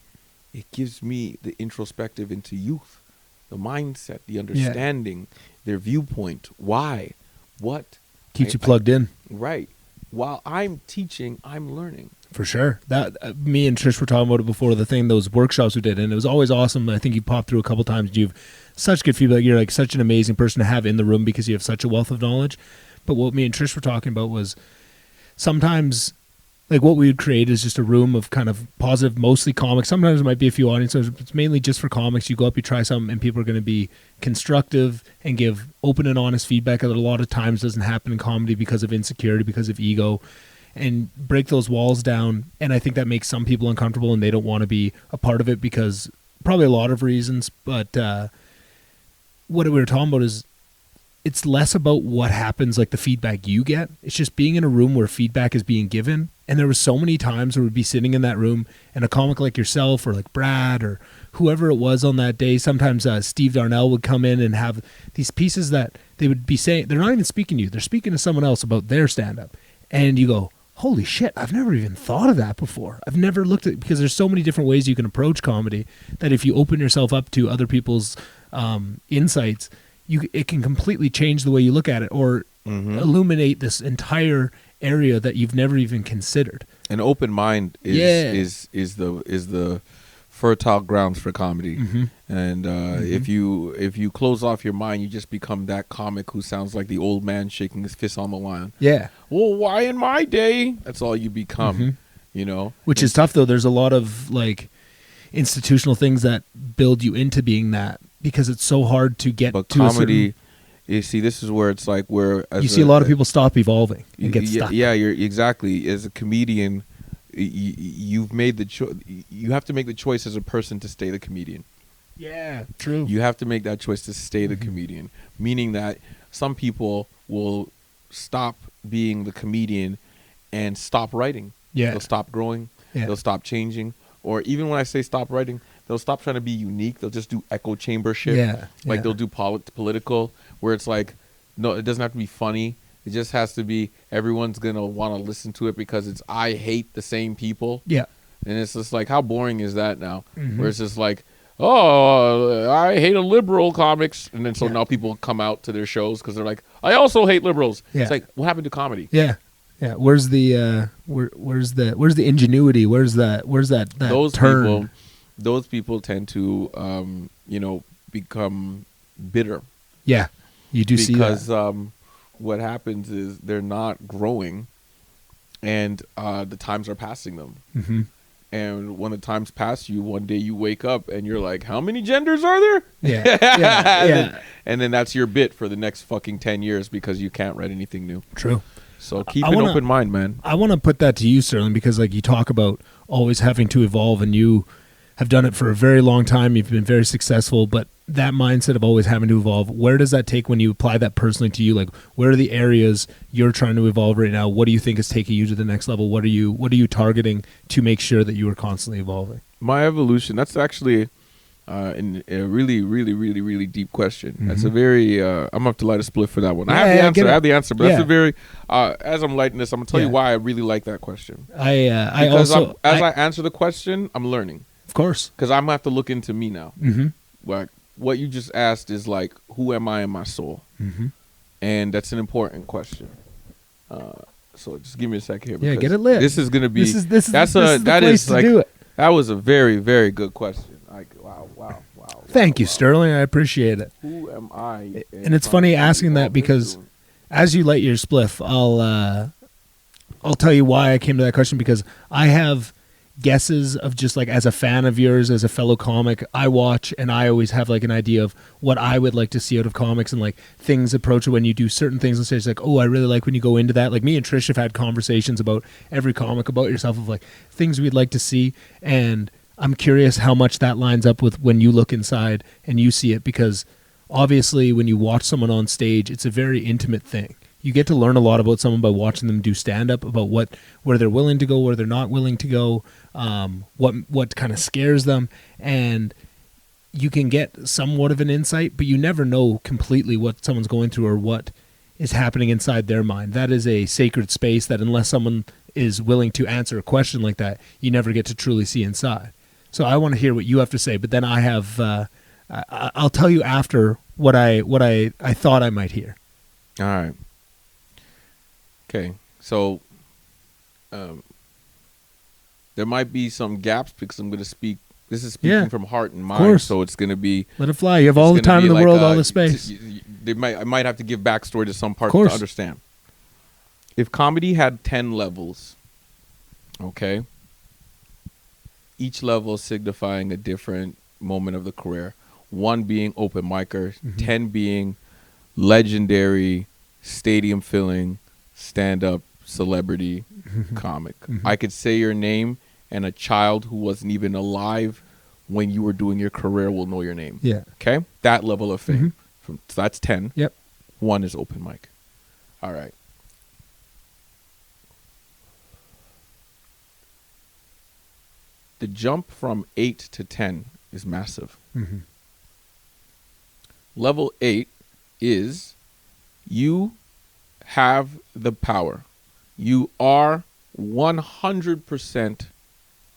it gives me the introspective into youth, the mindset, the understanding, their viewpoint, why, what. Keeps you plugged in. Right. While I'm teaching, I'm learning. For sure. That me and Trish were talking about it before, the thing, those workshops we did, and it was always awesome. I think you popped through a couple times. You've such good feedback. You're like such an amazing person to have in the room because you have such a wealth of knowledge. But what me and Trish were talking about was sometimes, like, what we would create is just a room of kind of positive, mostly comics. Sometimes there might be a few audiences. It's mainly just for comics. You go up, you try something, and people are going to be constructive and give open and honest feedback that a lot of times doesn't happen in comedy because of insecurity, because of ego, and break those walls down. And I think that makes some people uncomfortable and they don't want to be a part of it because probably a lot of reasons. But what we were talking about is it's less about what happens, like the feedback you get. It's just being in a room where feedback is being given. And there were so many times where we'd be sitting in that room and a comic like yourself or like Brad or whoever it was on that day, sometimes Steve Darnell would come in and have these pieces that they would be saying, they're not even speaking to you, they're speaking to someone else about their stand-up. And you go, holy shit, I've never even thought of that before. I've never looked at, because there's so many different ways you can approach comedy that if you open yourself up to other people's insights, it can completely change the way you look at it or illuminate this entire area that you've never even considered. An open mind is the fertile grounds for comedy. And if you close off your mind, you just become that comic who sounds like the old man shaking his fist on the lion. Yeah. Well, why in my day? That's all you become. You know, which is tough though. There's a lot of like institutional things that build you into being that because it's so hard to get but to comedy. You see, this is where it's like where you see a lot of people stop evolving and get stuck. Yeah, you're exactly. As a comedian, you've made the choice. You have to make the choice as a person to stay the comedian. Yeah, true. You have to make that choice to stay the comedian, meaning that some people will stop being the comedian and stop writing. Yeah, they'll stop growing. Yeah. They'll stop changing. Or even when I say stop writing, they'll stop trying to be unique. They'll just do echo chamber shit. Yeah, like they'll do political, where it's like, no, it doesn't have to be funny. It just has to be everyone's gonna want to listen to it because it's I hate the same people. Yeah, and it's just like, how boring is that now? Where it's just like, oh, I hate a liberal comics, and then so now people come out to their shows because they're like, I also hate liberals. Yeah. It's like, what happened to comedy? Yeah. Yeah, where's the where's the ingenuity? Where's that those people tend to become bitter. Yeah, you do see that because what happens is they're not growing, and the times are passing them. And when the times pass you, one day you wake up and you're like, how many genders are there? Yeah. And then that's your bit for the next fucking 10 years because you can't write anything new. True. So keep an open mind, man. I want to put that to you, Sterling, because like you talk about always having to evolve, and you have done it for a very long time. You've been very successful, but that mindset of always having to evolve, where does that take when you apply that personally to you? Like, where are the areas you're trying to evolve right now? What do you think is taking you to the next level? What are you targeting to make sure that you are constantly evolving? My evolution, that's actually a really, really, really, really deep question. That's a very, I'm going to have to light a spliff for that one. I have the answer, but that's a very, as I'm lighting this, I'm going to tell you why I really like that question. As I answer the question, I'm learning. Of course. Because I'm going to have to look into me now. Like, what you just asked is like, who am I in my soul? And that's an important question. So just give me a second here. Yeah, get it lit. This is going to be, this is the place to do it. That was a very, very good question. Like, wow. Thank you, Sterling. I appreciate it. Who am I? And it's funny asking that because as you light your spliff, I'll tell you why I came to that question, because I have guesses of just like, as a fan of yours, as a fellow comic, I watch and I always have like an idea of what I would like to see out of comics, and like things approach it when you do certain things on stage. Like, oh, I really like when you go into that. Like me and Trish have had conversations about every comic about yourself of like things we'd like to see. And I'm curious how much that lines up with when you look inside and you see it, because obviously when you watch someone on stage, it's a very intimate thing. You get to learn a lot about someone by watching them do stand-up, about where they're willing to go, where they're not willing to go, what kind of scares them, and you can get somewhat of an insight, but you never know completely what someone's going through or what is happening inside their mind. That is a sacred space that unless someone is willing to answer a question like that, you never get to truly see inside. So I want to hear what you have to say, but then I have, I'll tell you after what I thought I might hear. All right. Okay, so there might be some gaps because I'm going to speak. This is speaking from heart and mind, so it's going to be. Let it fly. You have all the time in the world, all the space. I might have to give backstory to some parts to understand. If comedy had 10 levels, okay, each level signifying a different moment of the career. 1 being open micer, 10 being legendary, stadium filling, stand-up celebrity comic. I could say your name and a child who wasn't even alive when you were doing your career will know your name. Yeah. Okay? That level of fame. So that's 10. Yep. 1 is open mic. All right. The jump from 8 to 10 is massive. Level 8 is you have the power. You are 100%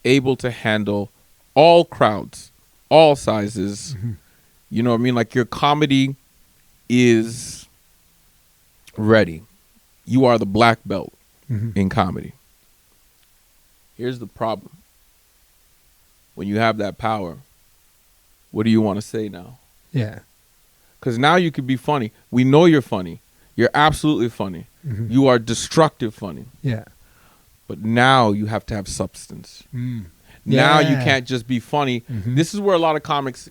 able to handle all crowds, all sizes. You know what I mean? Like your comedy is ready. You are the black belt in comedy. Here's the problem. When you have that power, what do you want to say now? Yeah. Because now you could be funny. We know you're funny. You're absolutely funny. You are destructive funny. Yeah. But now you have to have substance. Now you can't just be funny. This is where a lot of comics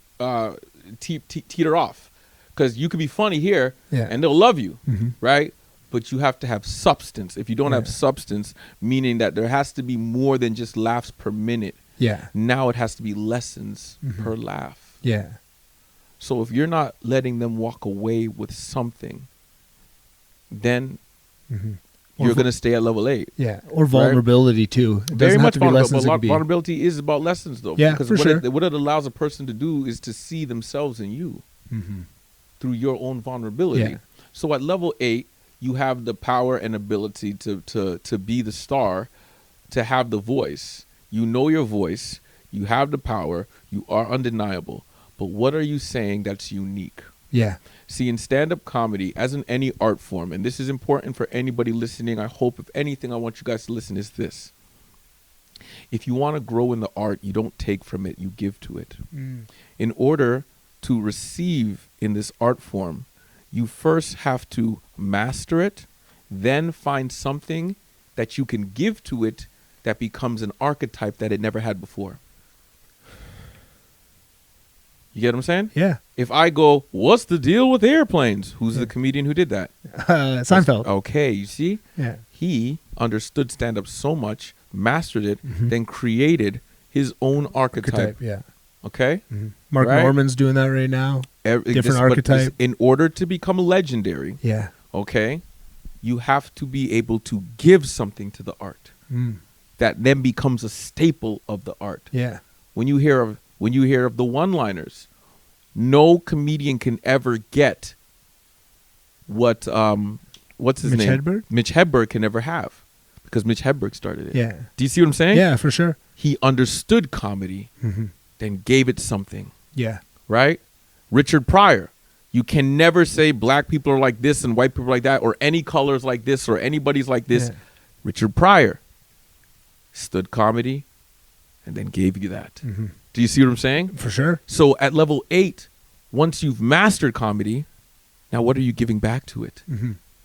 teeter off. Because you could be funny here and they'll love you, right? But you have to have substance. If you don't have substance, meaning that there has to be more than just laughs per minute. Yeah. Now it has to be lessons per laugh. Yeah. So if you're not letting them walk away with something, then you're going to stay at level 8. Yeah, or vulnerability too. It Very doesn't much have to be lessons. vulnerability is about lessons, though. Yeah, because for sure. what it allows a person to do is to see themselves in you through your own vulnerability. Yeah. So at level 8, you have the power and ability to be the star, to have the voice. You know your voice. You have the power. You are undeniable. But what are you saying that's unique? Yeah. See, in stand-up comedy, as in any art form, and this is important for anybody listening, I hope, if anything, I want you guys to listen, is this. If you want to grow in the art, you don't take from it, you give to it. In order to receive in this art form, you first have to master it, then find something that you can give to it that becomes an archetype that it never had before. You get what I'm saying? Yeah. If I go, what's the deal with airplanes? Who's the comedian who did that? Seinfeld. Okay, you see? Yeah. He understood stand-up so much, mastered it, then created his own archetype. Yeah. Okay? Mark Norman's doing that right now. Different archetype. In order to become legendary, okay, you have to be able to give something to the art that then becomes a staple of the art. Yeah. When you hear of the one-liners, no comedian can ever get what what's his name? Hedberg? Mitch Hedberg can never have, because Mitch Hedberg started it. Yeah. Do you see what I'm saying? Yeah, for sure. He understood comedy, then gave it something. Yeah. Right? Richard Pryor. You can never say black people are like this and white people are like that, or any colors like this, or anybody's like this. Yeah. Richard Pryor stood comedy and then gave you that. Do you see what I'm saying? For sure. So at level 8, once you've mastered comedy, now what are you giving back to it?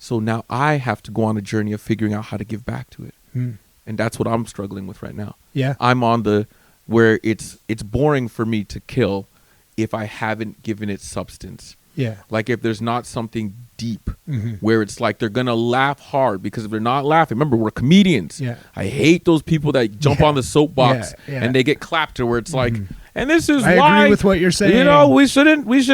So now I have to go on a journey of figuring out how to give back to it. And that's what I'm struggling with right now. Yeah. I'm on the where it's boring for me to kill if I haven't given it substance. Yeah. Like if there's not something deep where it's like they're going to laugh hard, because if they're not laughing, remember, we're comedians. Yeah. I hate those people that jump on the soapbox and they get clapped to where it's like, and this is I why, agree with what you're saying. you know, we should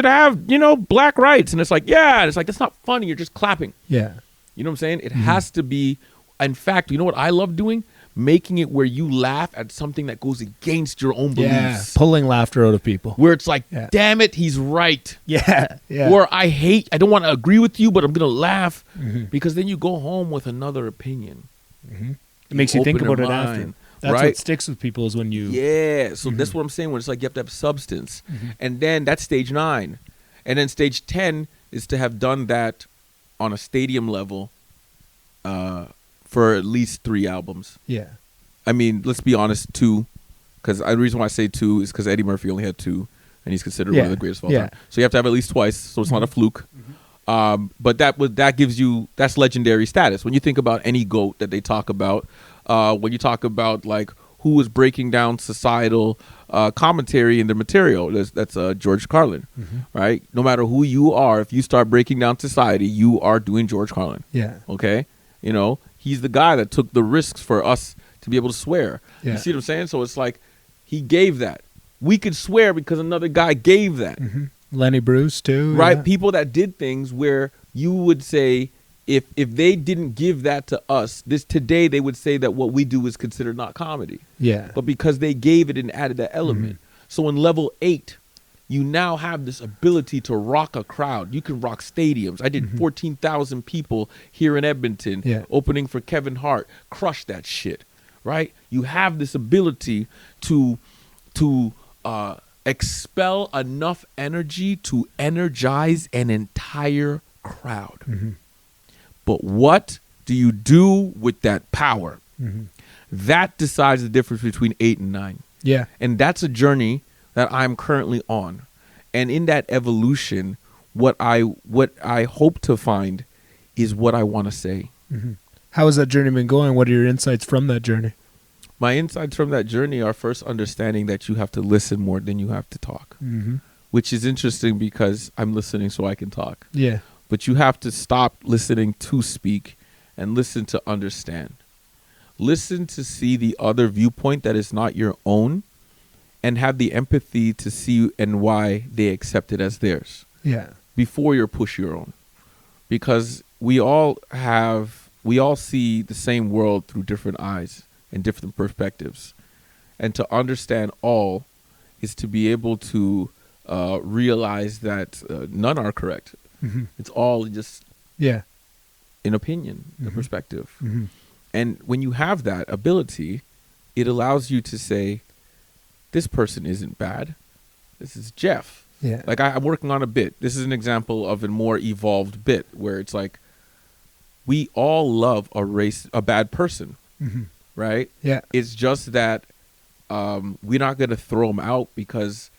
have, black rights. And it's like, yeah. And it's like, that's not funny. You're just clapping. Yeah. You know what I'm saying? It has to be, in fact, you know what I love doing? Making it where you laugh at something that goes against your own beliefs. Yeah. Pulling laughter out of people. Where it's like, damn it, he's right. Yeah. Yeah. Or I don't want to agree with you, but I'm going to laugh. Because then you go home with another opinion. It makes you think open about your it after. mind, That's right? what sticks with people is when you... Yeah. So that's what I'm saying, when it's like you have to have substance. And then that's stage 9. And then stage 10 is to have done that on a stadium level for at least 3 albums. Yeah. I mean, let's be honest, 2. Because the reason why I say 2 is because Eddie Murphy only had 2. And he's considered one of the greatest of all time. So you have to have at least twice. So it's not a fluke. But that gives you, that's legendary status. When you think about any GOAT that they talk about, when you talk about like who was breaking down societal commentary in their material, that's George Carlin, right? No matter who you are, if you start breaking down society, you are doing George Carlin. Yeah. Okay? You know, he's the guy that took the risks for us to be able to swear. Yeah. You see what I'm saying? So it's like he gave that. We could swear because another guy gave that. Lenny Bruce too. Right? Yeah. People that did things where you would say, if they didn't give that to us, today they would say that what we do is considered not comedy. Yeah. But because they gave it and added that element. So in level 8, you now have this ability to rock a crowd. You can rock stadiums. I did 14,000 people here in Edmonton, opening for Kevin Hart. Crush that shit, right? You have this ability to expel enough energy to energize an entire crowd. But what do you do with that power? That decides the difference between 8 and 9. Yeah. And that's a journey that I'm currently on. And in that evolution, what I hope to find is what I want to say. How has that journey been going? What are your insights from that journey? My insights from that journey are first understanding that you have to listen more than you have to talk, which is interesting because I'm listening so I can talk. Yeah. But you have to stop listening to speak and listen to understand. Listen to see the other viewpoint that is not your own, and have the empathy to see and why they accept it as theirs. Yeah. Before you push your own. Because we all see the same world through different eyes and different perspectives. And to understand all is to be able to realize that none are correct. It's all just an opinion, a perspective. And when you have that ability, it allows you to say, this person isn't bad. This is Jeff. Yeah. Like I'm working on a bit. This is an example of a more evolved bit where it's like, we all love a bad person, right? Yeah. It's just that we're not going to throw them out because,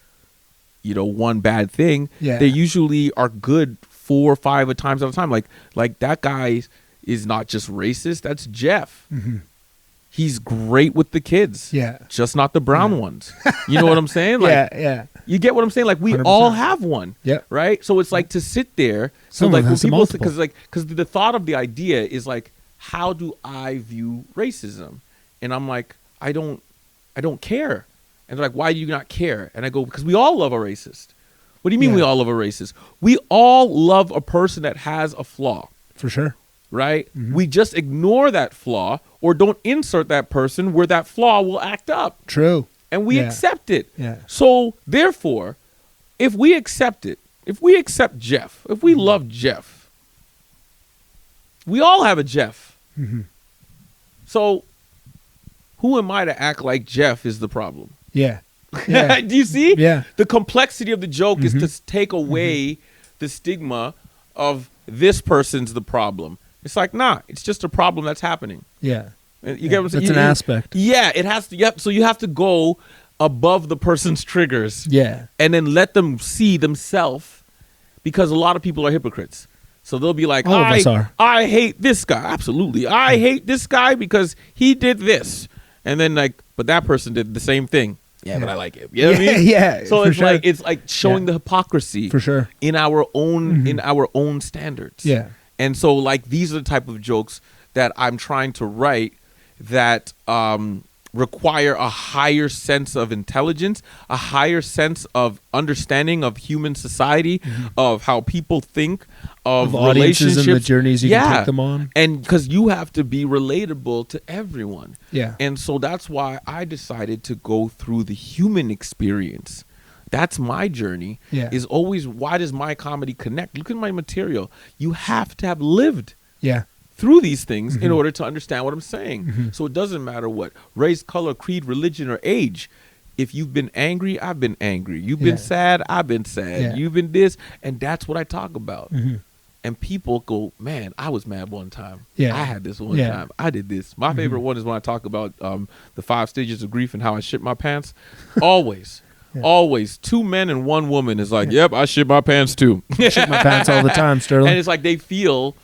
one bad thing. Yeah. They usually are good 4 or 5 times at a time. Like that guy is not just racist. That's Jeff. He's great with the kids. Yeah. Just not the brown ones. You know what I'm saying? Like, yeah. You get what I'm saying? Like we 100%. all have one. Yeah. Right? So it's like to sit there. So Someone like when has people multiple. because the thought of the idea is like, how do I view racism? And I'm like, I don't care. And they're like, why do you not care? And I go, because we all love a racist. What do you mean we all love a racist? We all love a person that has a flaw. For sure. Right? We just ignore that flaw or don't insert that person where that flaw will act up. True. And we accept it. Yeah. So therefore, if we accept it, if we accept Jeff, if we love Jeff, we all have a Jeff. So who am I to act like Jeff is the problem? Yeah. Do you see? Yeah. The complexity of the joke is to take away the stigma of this person's the problem. It's like, nah, it's just a problem that's happening. Yeah. You get what I'm saying? It's an aspect. Yeah, it has to. Yep. So you have to go above the person's triggers. Yeah. And then let them see themselves, because a lot of people are hypocrites. So they'll be like, All of us are. I hate this guy. Absolutely. I hate this guy because he did this. And then like, but that person did the same thing. Yeah, but I like him. You know what I mean? Yeah. So for sure. it's like showing the hypocrisy For sure. in our own standards. Yeah. And so like these are the type of jokes that I'm trying to write that require a higher sense of intelligence, a higher sense of understanding of human society, of how people think, of audiences relationships, and the journeys you can take them on. And because you have to be relatable to everyone. Yeah. And so that's why I decided to go through the human experience. That's my journey. Yeah. Is always, why does my comedy connect? Look at my material. You have to have lived Yeah. through these things in order to understand what I'm saying. So it doesn't matter what race, color, creed, religion, or age. If you've been angry, I've been angry. You've been sad, I've been sad. Yeah. You've been this, and that's what I talk about. And people go, man, I was mad one time. Yeah. I had this one time. I did this. My favorite one is when I talk about the 5 stages of grief and how I shit my pants. Always. Always 2 men and 1 woman is like, yep, I shit my pants too. Shit my pants all the time, Sterling. And it's like they feel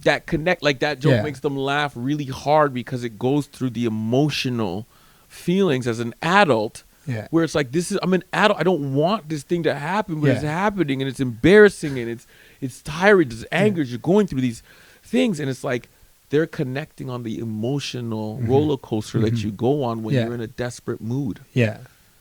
that connect, like that joke Yeah. makes them laugh really hard because it goes through the emotional feelings as an adult. Yeah. Where it's like, I'm an adult. I don't want this thing to happen, but Yeah. it's happening, and it's embarrassing, and it's tiring, it's anger. You're going through these things, and it's like they're connecting on the emotional roller coaster that you go on when you're in a desperate mood. Yeah.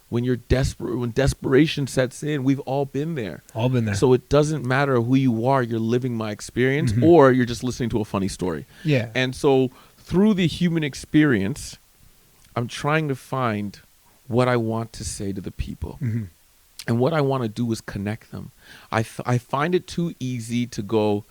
When you're desperate, when desperation sets in. We've all been there. All been there. So it doesn't matter who you are. You're living my experience, or you're just listening to a funny story. Yeah. And so through the human experience, I'm trying to find what I want to say to the people. And what I want to do is connect them. I find it too easy to go,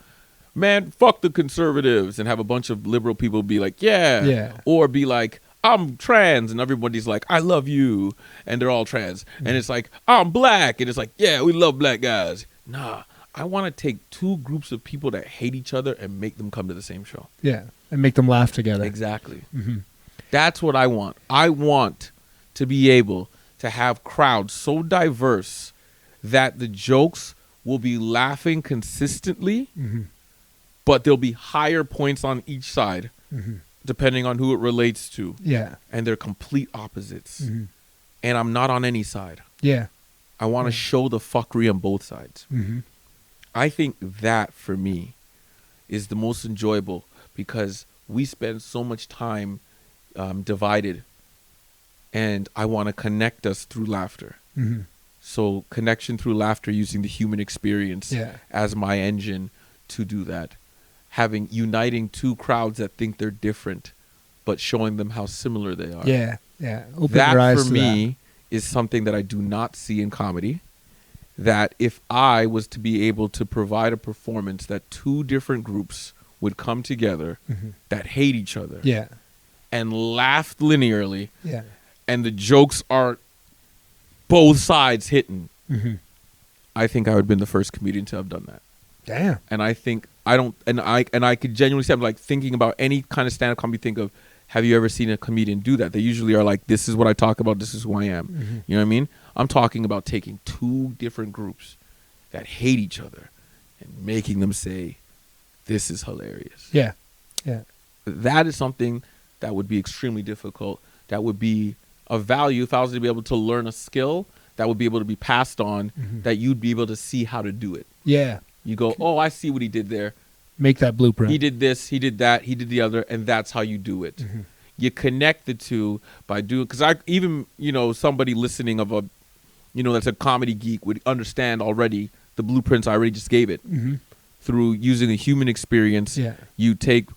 man, fuck the conservatives, and have a bunch of liberal people be like, yeah. Or be like, I'm trans, and everybody's like, I love you, and they're all trans. And it's like, I'm black, and it's like, yeah, we love black guys. Nah, I want to take 2 groups of people that hate each other and make them come to the same show. Yeah. And make them laugh together. Exactly. That's what I want. I want to be able to have crowds so diverse that the jokes will be laughing consistently, but there'll be higher points on each side, depending on who it relates to. Yeah. And they're complete opposites. And I'm not on any side. Yeah. I want to show the fuckery on both sides. I think that, for me, is the most enjoyable, because we spend so much time divided, and I want to connect us through laughter. So connection through laughter, using the human experience as my engine to do that. Uniting 2 crowds that think they're different, but showing them how similar they are. Yeah. Yeah. Open That, your eyes for to me, is something that I do not see in comedy. That if I was to be able to provide a performance that 2 different groups would come together that hate each other and laugh linearly, and the jokes are both sides hitting, I think I would have been the first comedian to have done that. Damn. And I think I could genuinely say, I'm like thinking about any kind of stand-up comedy. Think of, have you ever seen a comedian do that? They usually are like, this is what I talk about, this is who I am. You know what I mean? I'm talking about taking 2 different groups that hate each other and making them say, this is hilarious. Yeah. Yeah. That is something that would be extremely difficult. That would be of value if I was to be able to learn a skill that would be able to be passed on, that you'd be able to see how to do it. Yeah. You go, oh, I see what he did there. Make that blueprint. He did this, he did that, he did the other, and that's how you do it. You connect the 2 by doing, because I even, somebody listening of a, that's a comedy geek would understand already the blueprints I already just gave it. Through using a human experience, you take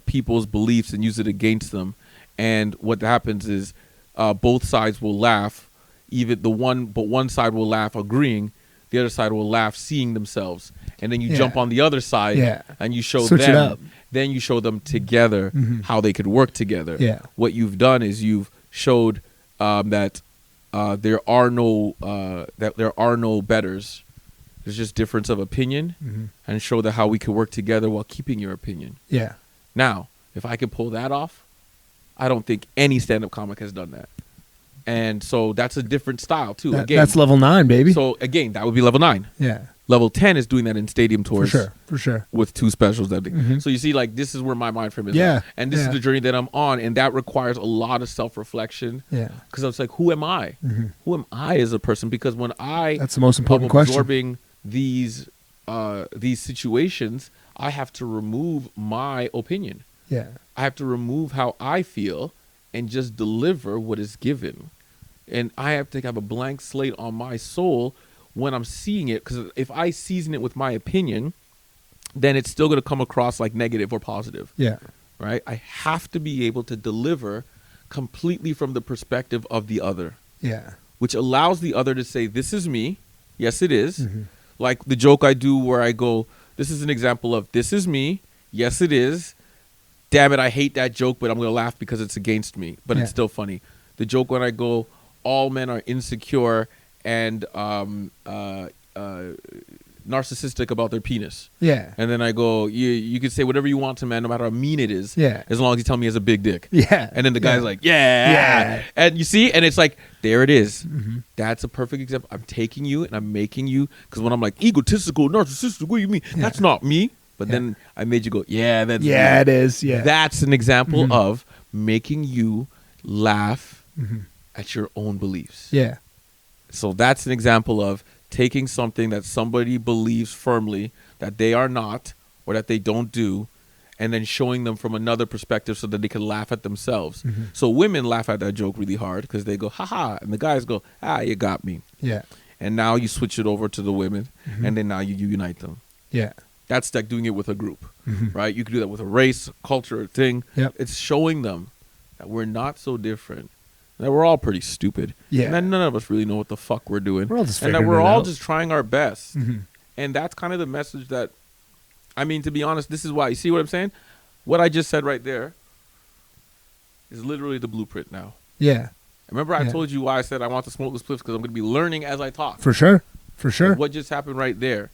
people's beliefs and use it against them. And what happens is both sides will laugh, but one side will laugh agreeing, the other side will laugh seeing themselves. And then you jump on the other side and you show Switch it up. Then you show them together how they could work together. Yeah. What you've done is you've showed that there are no betters. There's just difference of opinion, and show that how we could work together while keeping your opinion. Yeah. Now, if I could pull that off, I don't think any stand-up comic has done that. And so that's a different style too. That's level 9, baby. So again, that would be level 9. Yeah. Level 10 is doing that in stadium tours. For sure. With 2 specials. So you see, like, this is where my mind frame is. Yeah. At. And this is the journey that I'm on. And that requires a lot of self-reflection. Yeah. Because I was like, who am I? Who am I as a person? Because when that's the most important am question. Absorbing these situations, I have to remove my opinion. Yeah. I have to remove how I feel and just deliver what is given. And I have to have a blank slate on my soul when I'm seeing it, because if I season it with my opinion, then it's still going to come across like negative or positive. Yeah. Right? I have to be able to deliver completely from the perspective of the other. Yeah. Which allows the other to say, this is me. Yes, it is. Like the joke I do where I go, this is an example of, this is me. Yes, it is. Damn it, I hate that joke, but I'm going to laugh because it's against me. But it's still funny. The joke when I go, all men are insecure and narcissistic about their penis. Yeah. And then I go, you can say whatever you want to man, no matter how mean it is. Yeah. As long as you tell me he has a big dick. Yeah. And then the guy's like, yeah. And you see, and it's like, there it is. That's a perfect example. I'm taking you and I'm making you, because when I'm like, egotistical, narcissistic, what do you mean? That's not me. But then I made you go, yeah, that's me. it is. Yeah. That's an example of making you laugh at your own beliefs. Yeah. So that's an example of taking something that somebody believes firmly that they are not or that they don't do, and then showing them from another perspective so that they can laugh at themselves. So women laugh at that joke really hard because they go, ha, and the guys go, you got me. Yeah. And now you switch it over to the women, and then now you unite them. Yeah. That's like doing it with a group, right? You can do that with a race, culture, a thing. Yep. It's showing them that we're not so different. That we're all pretty stupid. Yeah. And that none of us really know what the fuck we're doing. We're all just and that figuring we're it all out. just trying our best. And that's kind of the message that, I mean, to be honest, this is why. You see what I'm saying? What I just said right there is literally the blueprint now. Yeah. Remember I told you why I said I want to smoke this spliff, because I'm going to be learning as I talk. For sure. Like what just happened right there.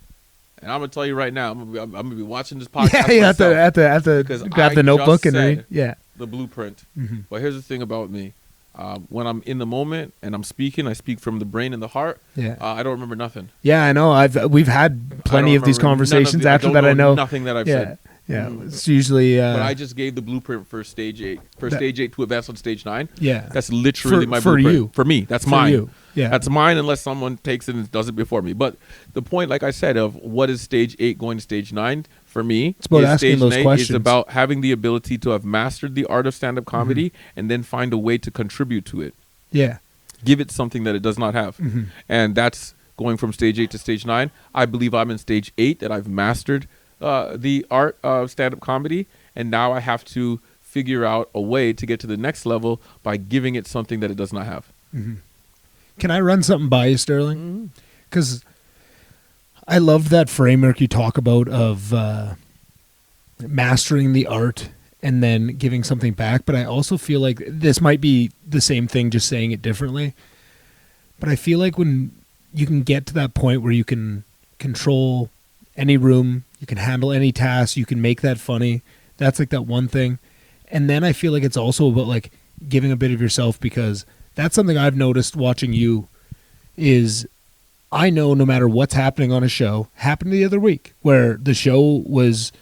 And I'm going to tell you right now, I'm going to be watching this podcast Yeah, myself, at the grab the notebook and read. Yeah. The blueprint. But here's the thing about me. When I'm in the moment and I'm speaking, I speak from the brain and the heart. Yeah. I don't remember nothing. Yeah, I know. We've had plenty of these conversations after that. I know nothing that I've said. Yeah, it's usually. But I just gave the blueprint for stage 8. Stage 8 to advance on stage 9. Yeah. That's literally my for blueprint. You. For me. That's for mine. You. Yeah. That's mine unless someone takes it and does it before me. But the point, like I said, of what is stage 8 going to stage 9 for me, it's about asking stage those 8 questions. is about having the ability to have mastered the art of stand-up comedy and then find a way to contribute to it. Yeah. Give it something that it does not have. And that's going from stage 8 to stage 9. I believe I'm in stage 8, that I've mastered the art of stand-up comedy. And now I have to figure out a way to get to the next level by giving it something that it does not have. Can I run something by you, Sterling? Because I love that framework you talk about of mastering the art and then giving something back. But I also feel like this might be the same thing, just saying it differently. But I feel like when you can get to that point where you can control any room, you can handle any task, you can make that funny. That's like that one thing. And then I feel like it's also about like giving a bit of yourself, because that's something I've noticed watching you is I know no matter what's happening on a show, happened the other week where the show was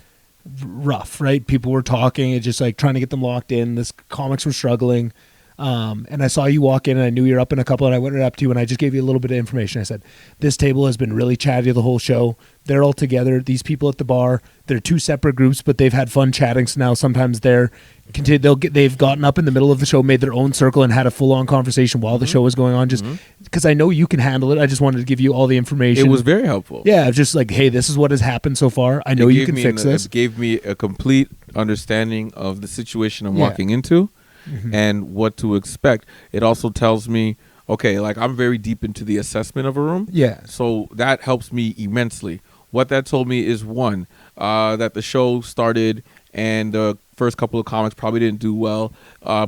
rough, right? People were talking and just like trying to get them locked in. This comics were struggling. And I saw you walk in and I knew you're up in a couple, and I went right up to you and I just gave you a little bit of information. I said, this table has been really chatty the whole show. They're all together. These people at the bar, they're 2 separate groups, but they've had fun chatting. So now sometimes they've gotten up in the middle of the show, made their own circle and had a full on conversation while the show was going on, just because I know you can handle it. I just wanted to give you all the information. It was very helpful. Yeah. Just like, hey, this is what has happened so far. I know you can fix this. It gave me a complete understanding of the situation I'm walking into. And what to expect. It also tells me, okay, like I'm very deep into the assessment of a room. Yeah. So that helps me immensely. What that told me is, one, that the show started and the first couple of comics probably didn't do well.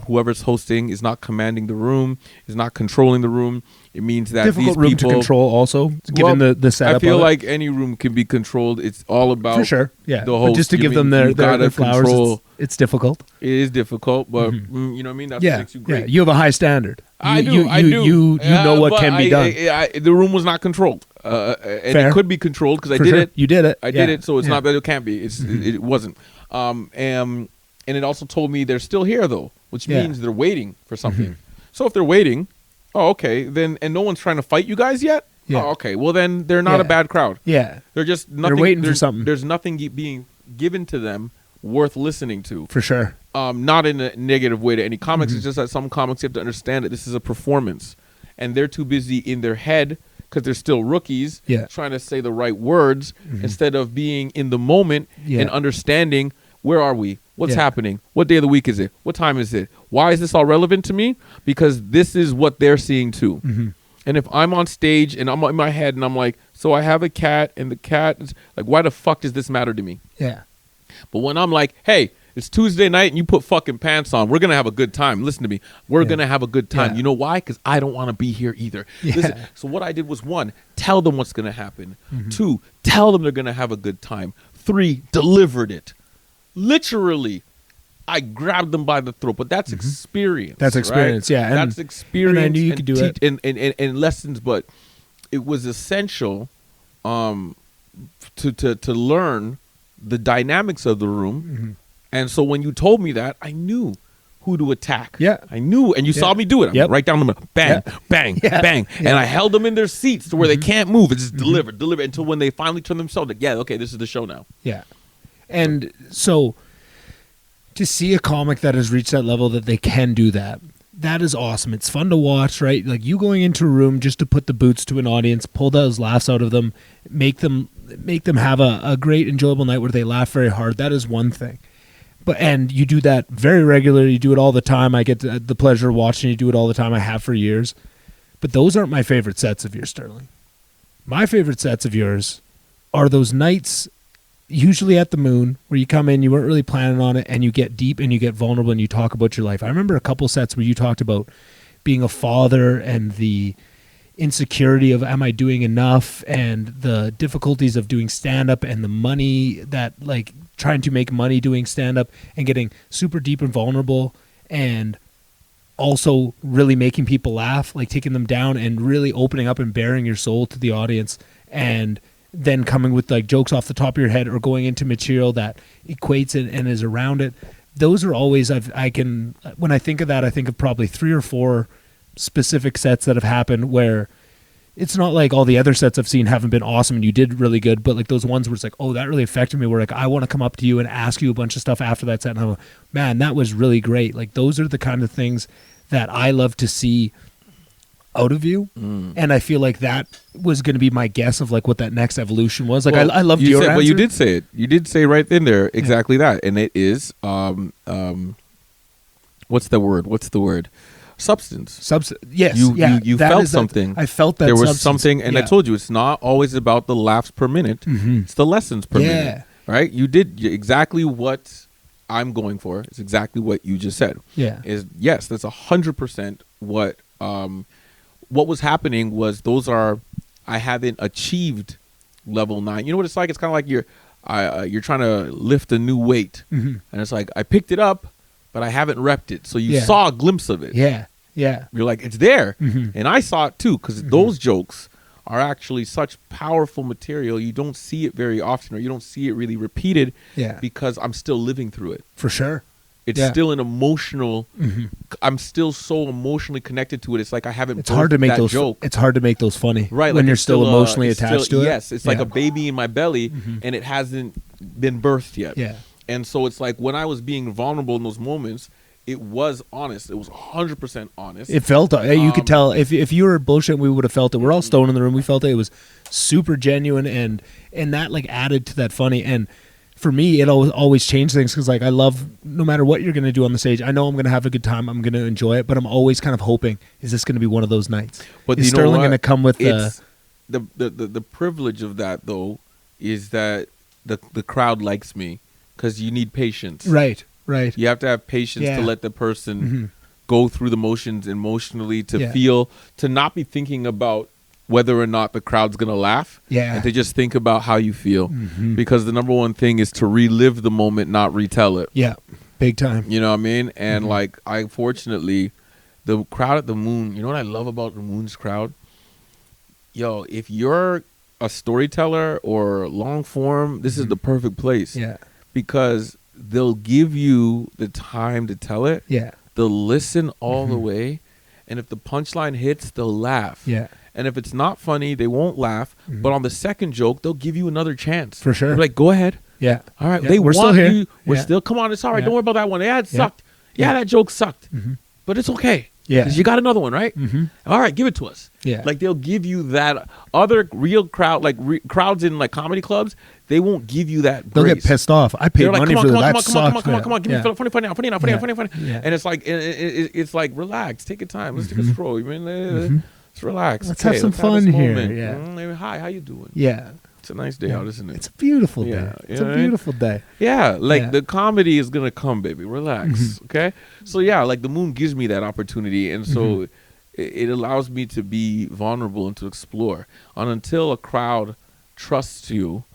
Whoever's hosting is not commanding the room, is not controlling the room. It means that difficult these room people, to control also, given the setup. I feel like any room can be controlled. It's all about for sure. Yeah. The host. But just to give them their flowers, it's difficult. It is difficult, but you know what I mean? That's what makes you great. Yeah, you have a high standard. I do. You know what can be done. The room was not controlled. and Fair. it could be controlled because I For did sure. it. You did it. I did it, so it's not that it can't be. It wasn't. And it also told me they're still here though, which means they're waiting for something. So if they're waiting, okay, then and no one's trying to fight you guys yet. Yeah. Oh, okay, well then they're not a bad crowd. Yeah. They're just nothing. They're waiting for something. There's nothing being given to them worth listening to. For sure. Not in a negative way to any comics. It's just that some comics you have to understand that this is a performance, and they're too busy in their head because they're still rookies, trying to say the right words instead of being in the moment and understanding where are we, what's happening, what day of the week is it, what time is it, why is this all relevant to me? Because this is what they're seeing too. And if I'm on stage and I'm in my head and I'm like, so I have a cat and the cat is like, why the fuck does this matter to me? Yeah. But when I'm like, hey, it's Tuesday night and you put fucking pants on, we're going to have a good time. Listen to me. We're going to have a good time. You know why? Because I don't want to be here either. Listen, so what I did was 1, tell them what's going to happen. 2, tell them they're going to have a good time. 3, delivered it. Literally, I grabbed them by the throat. But that's experience. That's experience, right? yeah. And, that's experience. And I knew you could do it. And lessons, but it was essential to learn the dynamics of the room. And so when you told me that, I knew who to attack. Yeah. I knew, and you saw me do it. I'm right down the middle. Bang, bang, bang. And I held them in their seats to where they can't move. It's just delivered until when they finally turn themselves like, yeah, okay, this is the show now. Yeah. And so to see a comic that has reached that level that they can do that, that is awesome. It's fun to watch, right? Like you going into a room just to put the boots to an audience, pull those laughs out of them, make them have a great, enjoyable night where they laugh very hard. That is one thing. And you do that very regularly. You do it all the time. I get the pleasure of watching you do it all the time. I have for years. But those aren't my favorite sets of yours, Sterling. My favorite sets of yours are those nights, usually at the Moon, where you come in, you weren't really planning on it, and you get deep and you get vulnerable and you talk about your life. I remember a couple sets where you talked about being a father and the insecurity of am I doing enough and the difficulties of doing stand-up and the money that like trying to make money doing stand-up and getting super deep and vulnerable and also really making people laugh, like taking them down and really opening up and baring your soul to the audience and then coming with like jokes off the top of your head or going into material that equates it and is around it. Those are always when I think of that, I think of probably 3 or 4 specific sets that have happened where it's not like all the other sets I've seen haven't been awesome and you did really good, but like those ones where it's like, oh, that really affected me, where like I want to come up to you and ask you a bunch of stuff after that set and I'm like, man, that was really great. Like those are the kind of things that I love to see out of you. And I feel like that was going to be my guess of like what that next evolution was. Like I loved your answer. But you did say it. You did say right in there exactly that. And it is what's the word? Substance. Yes. You felt something. I felt that there was substance. something, and I told you it's not always about the laughs per minute. It's the lessons per minute. Right? You did exactly what I'm going for. It's exactly what you just said. Yeah. Yes, that's 100% what was happening was I haven't achieved level 9. You know what it's like? It's kind of like you're trying to lift a new weight, and it's like I picked it up, but I haven't repped it. So you saw a glimpse of it. Yeah. Yeah. You're like, it's there. And I saw it too, because those jokes are actually such powerful material. You don't see it very often, or you don't see it really repeated because I'm still living through it. For sure. It's still an emotional, I'm still so emotionally connected to it. It's like I haven't it's hard to make those joke. It's hard to make those funny. Right. When like you're still emotionally attached to it. Yes. It's like a baby in my belly and it hasn't been birthed yet. Yeah. And so it's like when I was being vulnerable in those moments, it was honest. It was 100% honest. It felt, you could tell, if you were bullshitting, we would have felt it. We're all stoned in the room. We felt it was super genuine, and that like added to that funny. And for me, it always changed things because like I love, no matter what you're going to do on the stage, I know I'm going to have a good time. I'm going to enjoy it, but I'm always kind of hoping, is this going to be one of those nights? But is Sterling going to come with the privilege of that though is that the crowd likes me because you need patience. Right. Right. You have to have patience to let the person go through the motions emotionally, to feel, to not be thinking about whether or not the crowd's going to laugh, and to just think about how you feel. Because the number one thing is to relive the moment, not retell it. Yeah, big time. You know what I mean? And like, fortunately, the crowd at the Moon, you know what I love about the Moon's crowd? Yo, if you're a storyteller or long form, this is the perfect place. Yeah. Because they'll give you the time to tell it. Yeah. They'll listen all the way. And if the punchline hits, they'll laugh. Yeah. And if it's not funny, they won't laugh. But on the second joke, they'll give you another chance. For sure. They're like, go ahead. Yeah. All right. Yeah. They We're want still here. you. We're Yeah. still, come on, it's all right. Yeah. Don't worry about that one. Yeah, it Yeah. sucked. Yeah, Yeah. that joke sucked. But it's okay. Yeah. Because you got another one, right? All right, give it to us. Yeah. Like they'll give you that other real crowd, like crowds in like comedy clubs, they won't give you that They'll grace. get pissed off. I paid They're like, money come for on, that. come on, come on. Give Yeah. me funny now. Yeah. And it's like, it's like, relax, take your time. Let's take a stroll. You mean, let's relax. Let's have some fun this here. moment. Yeah. Hi, how you doing? Yeah. It's a nice day out, isn't it? It's a beautiful day. Yeah, It's you know a what I mean? beautiful day. Yeah, like Yeah. the comedy is gonna come, baby. Relax, okay? So yeah, like the moon gives me that opportunity, and so it allows me to be vulnerable and to explore. And until a crowd trusts you,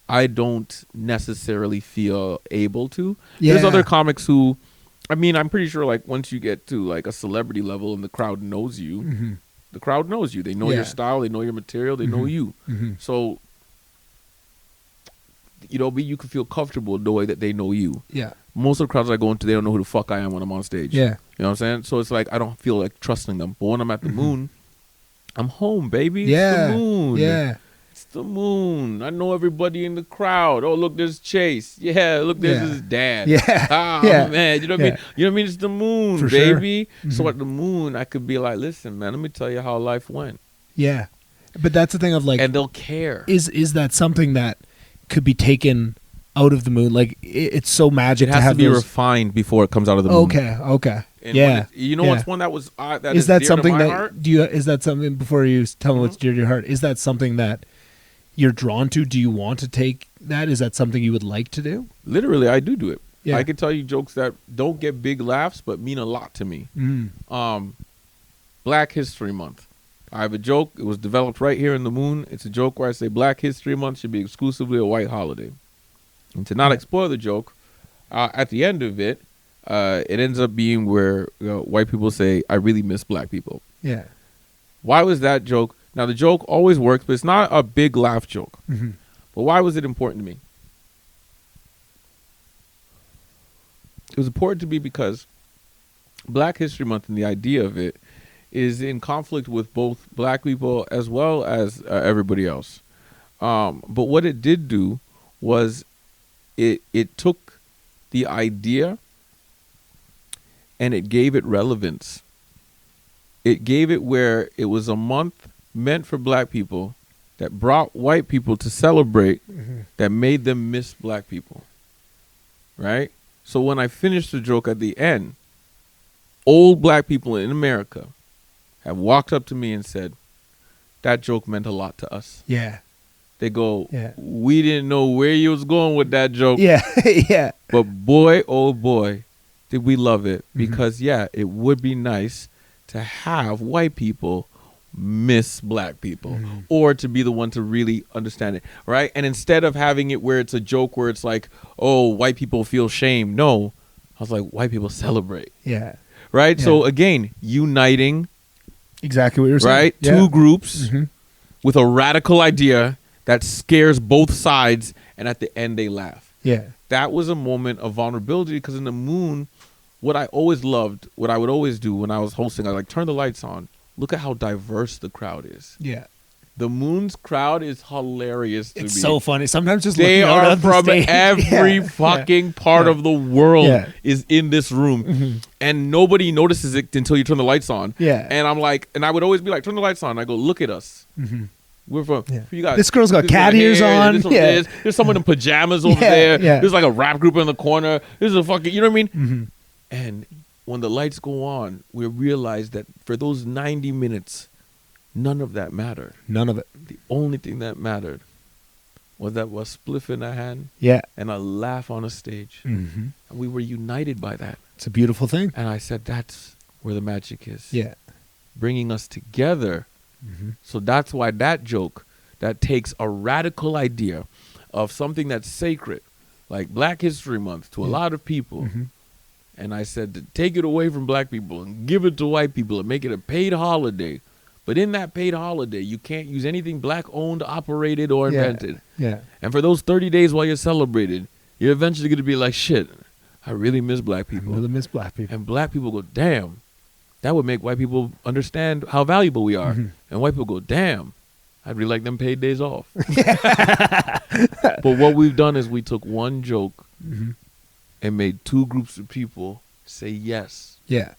I don't necessarily feel able to. There's Yeah. other comics who, I mean, I'm pretty sure like once you get to like a celebrity level and the crowd knows you, the crowd knows you. They know Yeah. your style, they know your material, they know you. So you know, you can feel comfortable knowing that they know you. Yeah. Most of the crowds I go into, they don't know who the fuck I am when I'm on stage. Yeah. You know what I'm saying? So it's like I don't feel like trusting them. But when I'm at the moon, I'm home, baby. Yeah. It's the moon. Yeah. It's the moon. I know everybody in the crowd. Oh, look, there's Chase. Yeah, look, there's Yeah. his dad. Yeah. Ah, Yeah. man. You know what I mean? You know what I mean? It's the moon, For sure. baby. So at the moon, I could be like, listen, man, let me tell you how life went. Yeah. But that's the thing of like, And they'll care. is that something that could be taken out of the moon? Like it's so magic It has to to have be those. refined before it comes out of the moon. Okay. And Yeah. when you know Yeah. what's one that was that Is that dear something to my that heart? is that something, before you tell me what's dear to your heart, is that something that you're drawn to? Do you want to take that? Is that something you would like to do? Literally, I do it. Yeah. I can tell you jokes that don't get big laughs but mean a lot to me. Black History Month. I have a joke. It was developed right here in the moon. It's a joke where I say Black History Month should be exclusively a white holiday. And to not spoil the joke, at the end of it, it ends up being where white people say, I really miss black people. Yeah. Why was that joke? Now, the joke always works, but it's not a big laugh joke. But why was it important to me? It was important to me because Black History Month and the idea of it is in conflict with both black people as well as everybody else. But what it did do was it took the idea and it gave it relevance. It gave it where it was a month meant for black people that brought white people to celebrate, that made them miss black people. Right? So when I finished the joke at the end, old black people in America have walked up to me and said, that joke meant a lot to us. Yeah. They go, Yeah. we didn't know where you was going with that joke. Yeah. Yeah. But boy, oh boy, did we love it. Because, yeah, it would be nice to have white people miss black people or to be the one to really understand it, right? And instead of having it where it's a joke where it's like, oh, white people feel shame. No, I was like, white people celebrate. Yeah. Right? Yeah. So, again, uniting, Exactly what you're saying. right? Yeah. Two groups with a radical idea that scares both sides, and at the end they laugh. Yeah. That was a moment of vulnerability because in the moon, what I always loved, what I would always do when I was hosting, I like turn the lights on. Look at how diverse the crowd is. Yeah. The moon's crowd is hilarious to me. It's so funny. Sometimes just They looking out are at the from stage. every Yeah. fucking part of the world Yeah. is in this room. And nobody notices it until you turn the lights on. Yeah. And I'm like, and I would always be like, turn the lights on. I go, look at us. We're from, Yeah. you got, This girl's got this cat one ears here, on. this one Yeah. is. There's someone in pajamas over Yeah, there. yeah. There's like a rap group in the corner. There's a fucking, you know what I mean? And when the lights go on, we realize that for those 90 minutes, none of that mattered. None of it. The only thing that mattered was that was spliff in a hand Yeah. and a laugh on a stage. And we were united by that. It's a beautiful thing. And I said, that's where the magic is. Yeah. Bringing us together. So that's why that joke that takes a radical idea of something that's sacred, like Black History Month to a lot of people. And I said to take it away from black people and give it to white people and make it a paid holiday But in that paid holiday, you can't use anything black owned, operated, or invented. Yeah. And for those 30 days while you're celebrated, you're eventually going to be like, shit, I really miss black people. I really miss black people. And black people go, damn, that would make white people understand how valuable we are. And white people go, damn, I'd really like them paid days off. But what we've done is we took one joke and made two groups of people say yes. Yeah.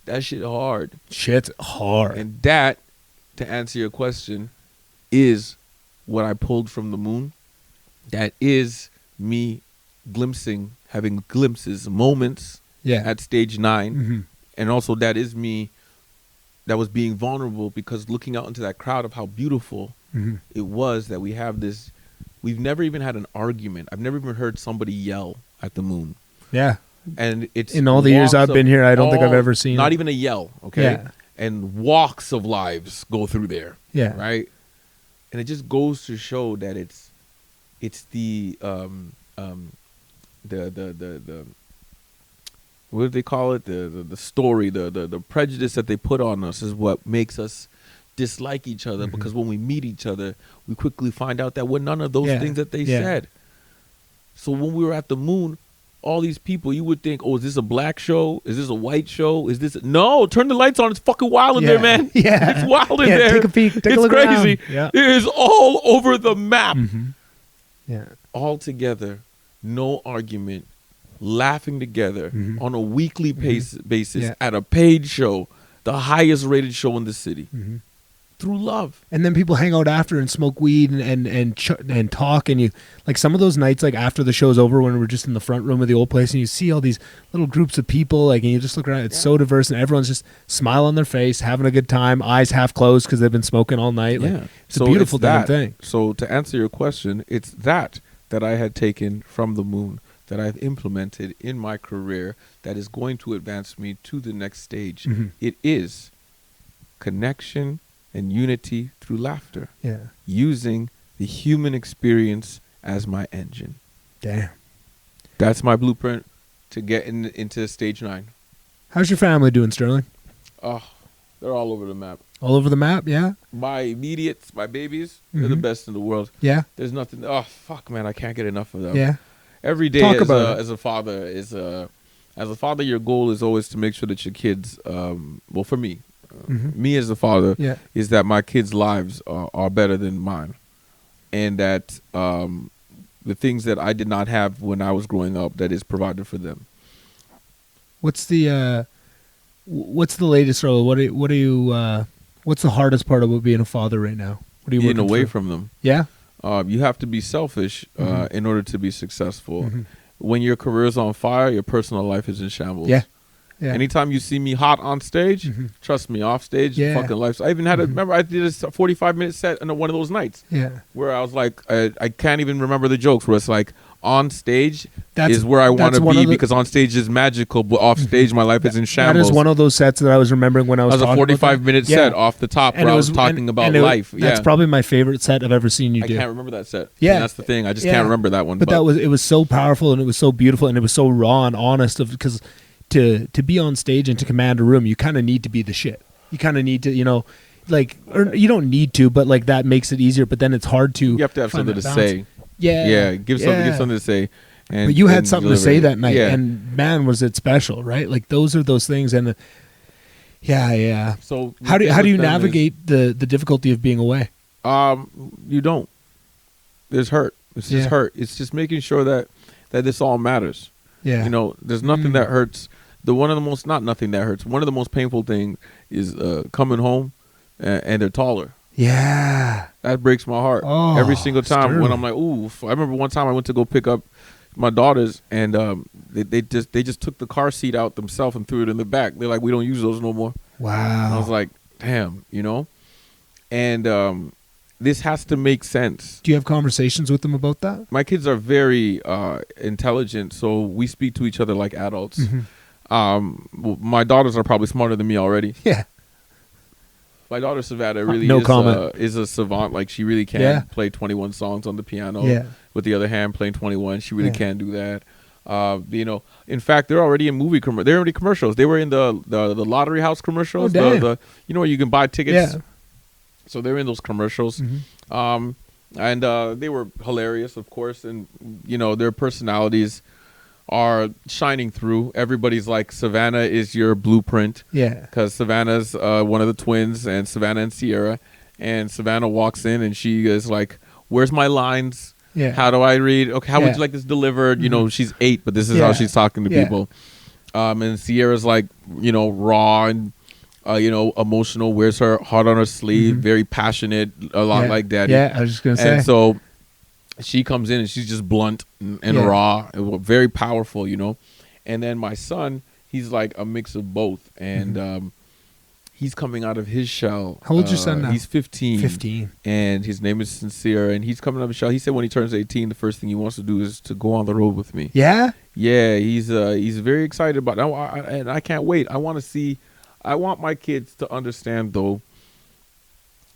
That shit hard. Shit's hard. And that, to answer your question, is what I pulled from the moon. That is me having glimpses, moments at stage 9. And also that is me that was being vulnerable, because looking out into that crowd of how beautiful it was that we have this. We've never even had an argument. I've never even heard somebody yell at the moon. Yeah. And it's in all the years I've been here, I don't think I've ever seen not it. even a yell. Okay. Yeah. And walks of lives go through there. Yeah. Right. And it just goes to show that it's the what do they call it? The story, the prejudice that they put on us is what makes us dislike each other, because when we meet each other, we quickly find out that we're none of those things that they said. So when we were at the moon, all these people, you would think, oh, is this a black show? Is this a white show? Is this no? Turn the lights on. It's fucking wild in there, man. Yeah, it's wild in there. Take a peek. Take a look crazy. Yeah. It is all over the map. Yeah, all together, no argument, laughing together on a weekly basis at a paid show, the highest rated show in the city. Through love. And then people hang out after and smoke weed and talk, and you like some of those nights, like after the show's over, when we're just in the front room of the old place and you see all these little groups of people, like, and you just look around, it's so diverse, and everyone's just smile on their face, having a good time, eyes half closed because they've been smoking all night. Like, it's a beautiful damn thing. So to answer your question, it's that I had taken from the moon, that I've implemented in my career, that is going to advance me to the next stage. It is connection and unity through laughter. Yeah. Using the human experience as my engine. Damn. That's my blueprint to get into stage 9. How's your family doing, Sterling? Oh, they're all over the map. All over the map, yeah? My immediates, my babies, they're the best in the world. Yeah? There's nothing. Oh, fuck, man, I can't get enough of them. Yeah. Every day as a father, your goal is always to make sure that your kids, well, for me, me as a father, is that my kids' lives are better than mine, and that the things that I did not have when I was growing up, that is provided for them. What's the latest role? What are you? What's the hardest part about being a father right now? What are you getting away through? from them? Yeah. You have to be selfish in order to be successful. When your career is on fire, your personal life is in shambles. Yeah. Yeah. Anytime you see me hot on stage, trust me, off stage, fucking life. I even had remember I did a 45-minute set on one of those nights. Yeah. Where I was like, I can't even remember the jokes. Where it's like, on stage is where I want to be, because on stage is magical, but off stage my life is in shambles. That is one of those sets that I was remembering when I was talking. That was a 45-minute set off the top, where I was talking about life. That's probably my favorite set I've ever seen you do. I can't remember that set. Yeah, and that's the thing. I just can't remember that one. But it was so powerful, and it was so beautiful, and it was so raw and honest. Because to be on stage and to command a room, you kind of need to be the shit. You kind of need to, or you don't need to, but like that makes it easier. But then it's hard to. You have to have something to say. Yeah, give something to say. But you had something to say that night, and man, was it special, right? Like those are those things, and yeah. So how do you navigate the difficulty of being away? You don't. There's hurt. It's just hurt. It's just making sure that this all matters. Yeah. There's nothing that hurts. One of the most painful things is coming home and they're taller. Yeah. That breaks my heart every single time when I'm like, ooh. I remember one time I went to go pick up my daughters, and they just took the car seat out themselves and threw it in the back. They're like, we don't use those no more. Wow. And I was like, damn, and this has to make sense. Do you have conversations with them about that? My kids are very intelligent, so we speak to each other like adults. My daughters are probably smarter than me already. Yeah. My daughter Savannah really is a savant. Like, she really can play 21 songs on the piano with the other hand playing 21. She really can do that. You know, in fact, they're already in they're already commercials. They were in the lottery house commercials. Oh, damn. You know where you can buy tickets. Yeah. So they're in those commercials. Mm-hmm. And they were hilarious, of course, and you know their personalities are shining through. Everybody's like, Savannah is your blueprint. Yeah. Because Savannah's one of the twins, and Savannah and Sierra. And Savannah walks in, and she is like, "Where's my lines? Yeah. How do I read? Okay, how would you like this delivered?" You know, she's 8, but this is how she's talking to people. And Sierra's like, you know, raw and you know, emotional, wears her heart on her sleeve, very passionate, a lot like Daddy. Yeah, I was just gonna say. And so she comes in and she's just blunt and raw, very powerful, you know. And then my son, he's like a mix of both, and he's coming out of his shell. How old's your son now? He's 15. 15. And his name is Sincere, and he's coming out of his shell. He said when he turns 18, the first thing he wants to do is to go on the road with me. Yeah? Yeah, he's very excited about it. And I can't wait. I want my kids to understand, though,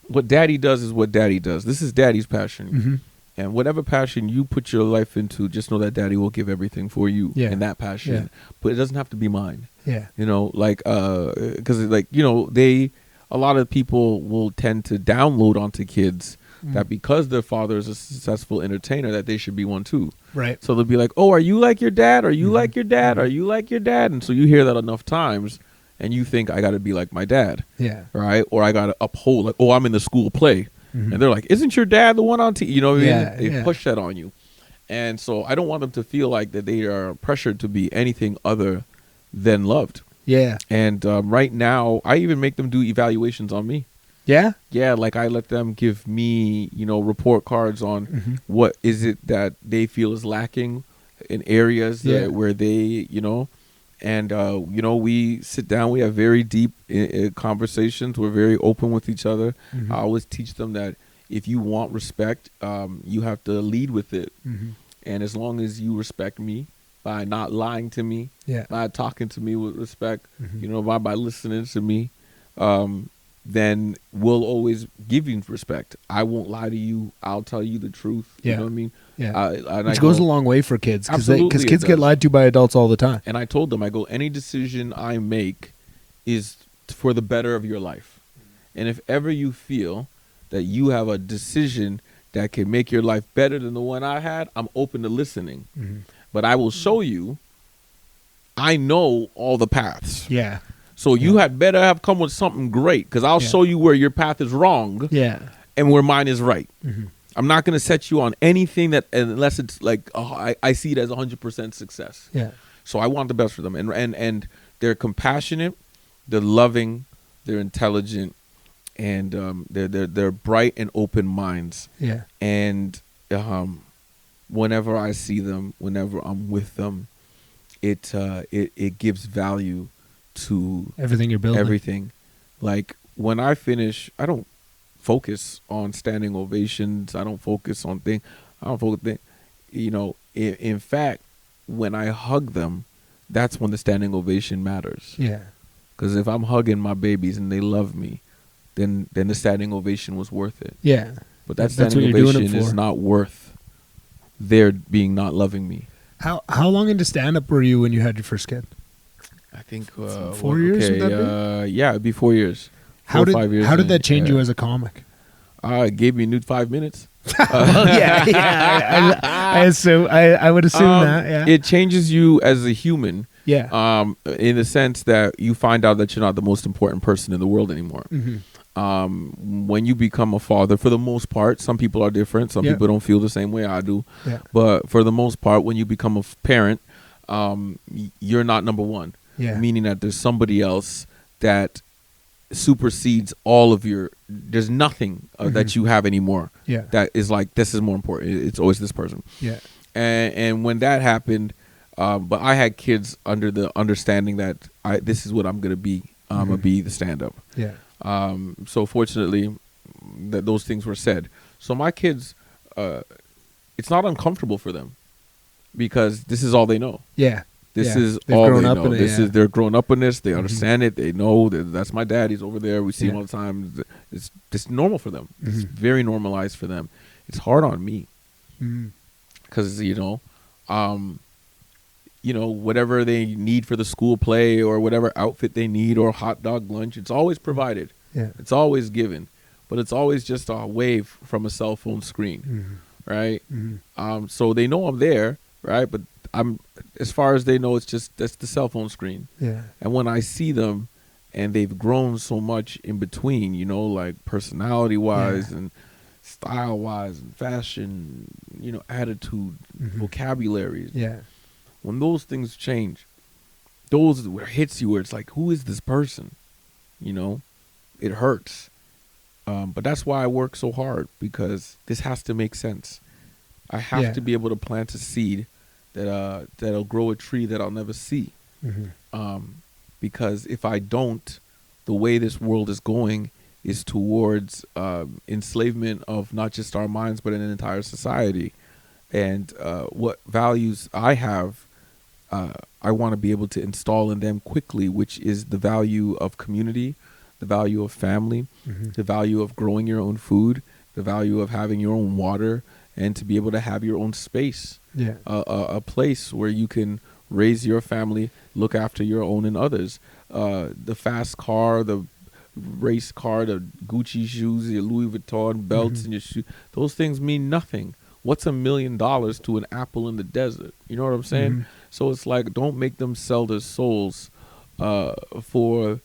what Daddy does is what Daddy does. This is Daddy's passion. And whatever passion you put your life into, just know that Daddy will give everything for you in that passion. But it doesn't have to be mine. Yeah. You know, like, because, like, you know, a lot of people will tend to download onto kids that because their father is a successful entertainer, that they should be one too. Right. So they'll be like, "Oh, are you like your dad? Are you like your dad? Are you like your dad?" And so you hear that enough times, and you think, I got to be like my dad. Yeah. Right? Or I got to uphold, like, oh, I'm in the school play. And they're like, isn't your dad the one on TV? You know what I mean? They push that on you. And so I don't want them to feel like that they are pressured to be anything other than loved. Yeah. And right now, I even make them do evaluations on me. Yeah? Yeah, like I let them give me, you know, report cards on what is it that they feel is lacking in areas where they, you know, and, you know, we sit down, we have very deep conversations. We're very open with each other. I always teach them that if you want respect, you have to lead with it. And as long as you respect me by not lying to me, by talking to me with respect, you know, by listening to me, then we'll always give you respect. I won't lie to you. I'll tell you the truth. You know what I mean? Yeah. Which goes a long way for kids. Because kids get lied to by adults all the time. And I told them, I go, any decision I make is for the better of your life. And if ever you feel that you have a decision that can make your life better than the one I had, I'm open to listening. But I will show you, I know all the paths. Yeah. So you had better have come with something great, because I'll show you where your path is wrong and where mine is right. I'm not going to set you on anything that, unless it's like, I see it as 100% success. Yeah. So I want the best for them. And they're compassionate, they're loving, they're intelligent, and they're bright and open minds. Yeah. And whenever I see them, whenever I'm with them, it gives value to everything you're building. Everything. Like when I finish, I don't focus on standing ovations. I don't focus on things. I don't focus. You know, in fact, when I hug them, that's when the standing ovation matters. Yeah. Because if I'm hugging my babies and they love me, then the standing ovation was worth it. Yeah. But that standing ovation is not worth their being not loving me. How long into stand-up were you when you had your first kid? I think 4 years. Would that be? Yeah, it'd be 4 years. 5 years. How did that change you as a comic? It gave me a new 5 minutes. I assume. I would assume that. Yeah. It changes you as a human. Yeah. In the sense that you find out that you're not the most important person in the world anymore. When you become a father, for the most part, some people are different. Some people don't feel the same way I do. Yeah. But for the most part, when you become a parent, you're not number one. Yeah. Meaning that there's somebody else that supersedes all of your, there's nothing that you have anymore that is like, this is more important. It's always this person. Yeah. And when that happened, but I had kids under the understanding that this is what I'm going to be. I'm going to be the stand-up. Yeah. So fortunately, that those things were said. So my kids, it's not uncomfortable for them because this is all they know. Yeah. This is all they know. They're grown up in this. They understand it. They know that that's my dad. He's over there. We see him all the time. It's normal for them. It's very normalized for them. It's hard on me because you know, whatever they need for the school play or whatever outfit they need or hot dog lunch. It's always provided. Yeah. It's always given. But it's always just a wave from a cell phone screen, right? So they know I'm there, right? But as far as they know, that's the cell phone screen. Yeah. And when I see them and they've grown so much in between, like personality-wise and style-wise and fashion, attitude, vocabularies. Yeah. When those things change, those where it hits you where it's like, who is this person? It hurts. But that's why I work so hard, because this has to make sense. I have to be able to plant a seed that'll grow a tree that I'll never see. Because if I don't, the way this world is going is towards enslavement of not just our minds, but an entire society. And what values I have, I want to be able to install in them quickly, which is the value of community, the value of family, the value of growing your own food, the value of having your own water, and to be able to have your own space, a place where you can raise your family, look after your own and others. The fast car, the race car, the Gucci shoes, your Louis Vuitton belts, and your shoes, those things mean nothing. What's $1 million to an apple in the desert? You know what I'm saying? So it's like, don't make them sell their souls for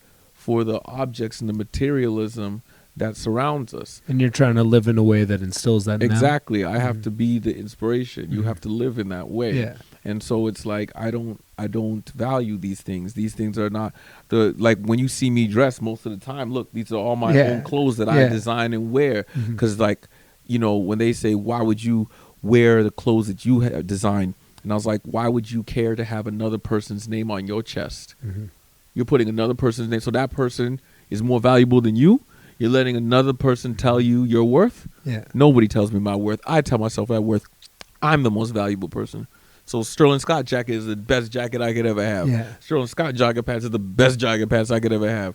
the objects and the materialism that surrounds us. And you're trying to live in a way that instills that. Exactly. Now? I have to be the inspiration. You have to live in that way. Yeah. And so it's like, I don't value these things. These things are not like when you see me dress most of the time, look, these are all my own clothes that I design and wear. Because when they say, why would you wear the clothes that you have designed? And I was like, why would you care to have another person's name on your chest? You're putting another person's name. So that person is more valuable than you. You're letting another person tell you your worth. Yeah. Nobody tells me my worth. I tell myself my worth. I'm the most valuable person. So Sterling Scott jacket is the best jacket I could ever have. Yeah. Sterling Scott jogging pants is the best jogging pants I could ever have.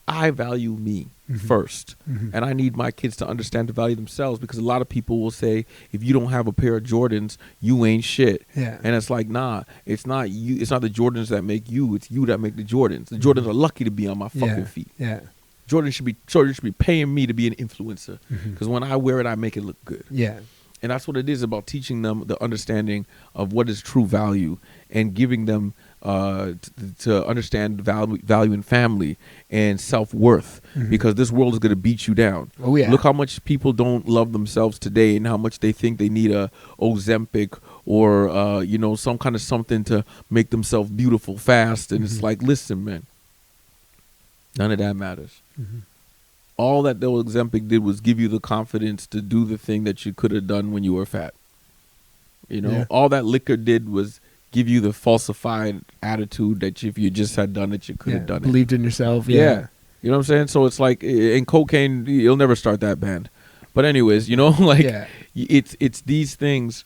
I value me first. And I need my kids to understand to value themselves, because a lot of people will say, if you don't have a pair of Jordans, you ain't shit. Yeah. And it's like, nah, it's not you. It's not the Jordans that make you. It's you that make the Jordans. The Jordans are lucky to be on my fucking feet. Yeah. Jordan should be paying me to be an influencer, because when I wear it, I make it look good. Yeah. And that's what it is about, teaching them the understanding of what is true value and giving them to understand value in family and self-worth, because this world is going to beat you down. Oh, yeah. Look how much people don't love themselves today, and how much they think they need a Ozempic or some kind of something to make themselves beautiful fast. And it's like, listen, man, none of that matters. All that the Ozempic did was give you the confidence to do the thing that you could have done when you were fat. All that liquor did was give you the falsified attitude that if you just had done it, you could have done it. Believed in yourself. Yeah. You know what I'm saying? So it's like, in cocaine, you'll never start that band. But anyways, it's these things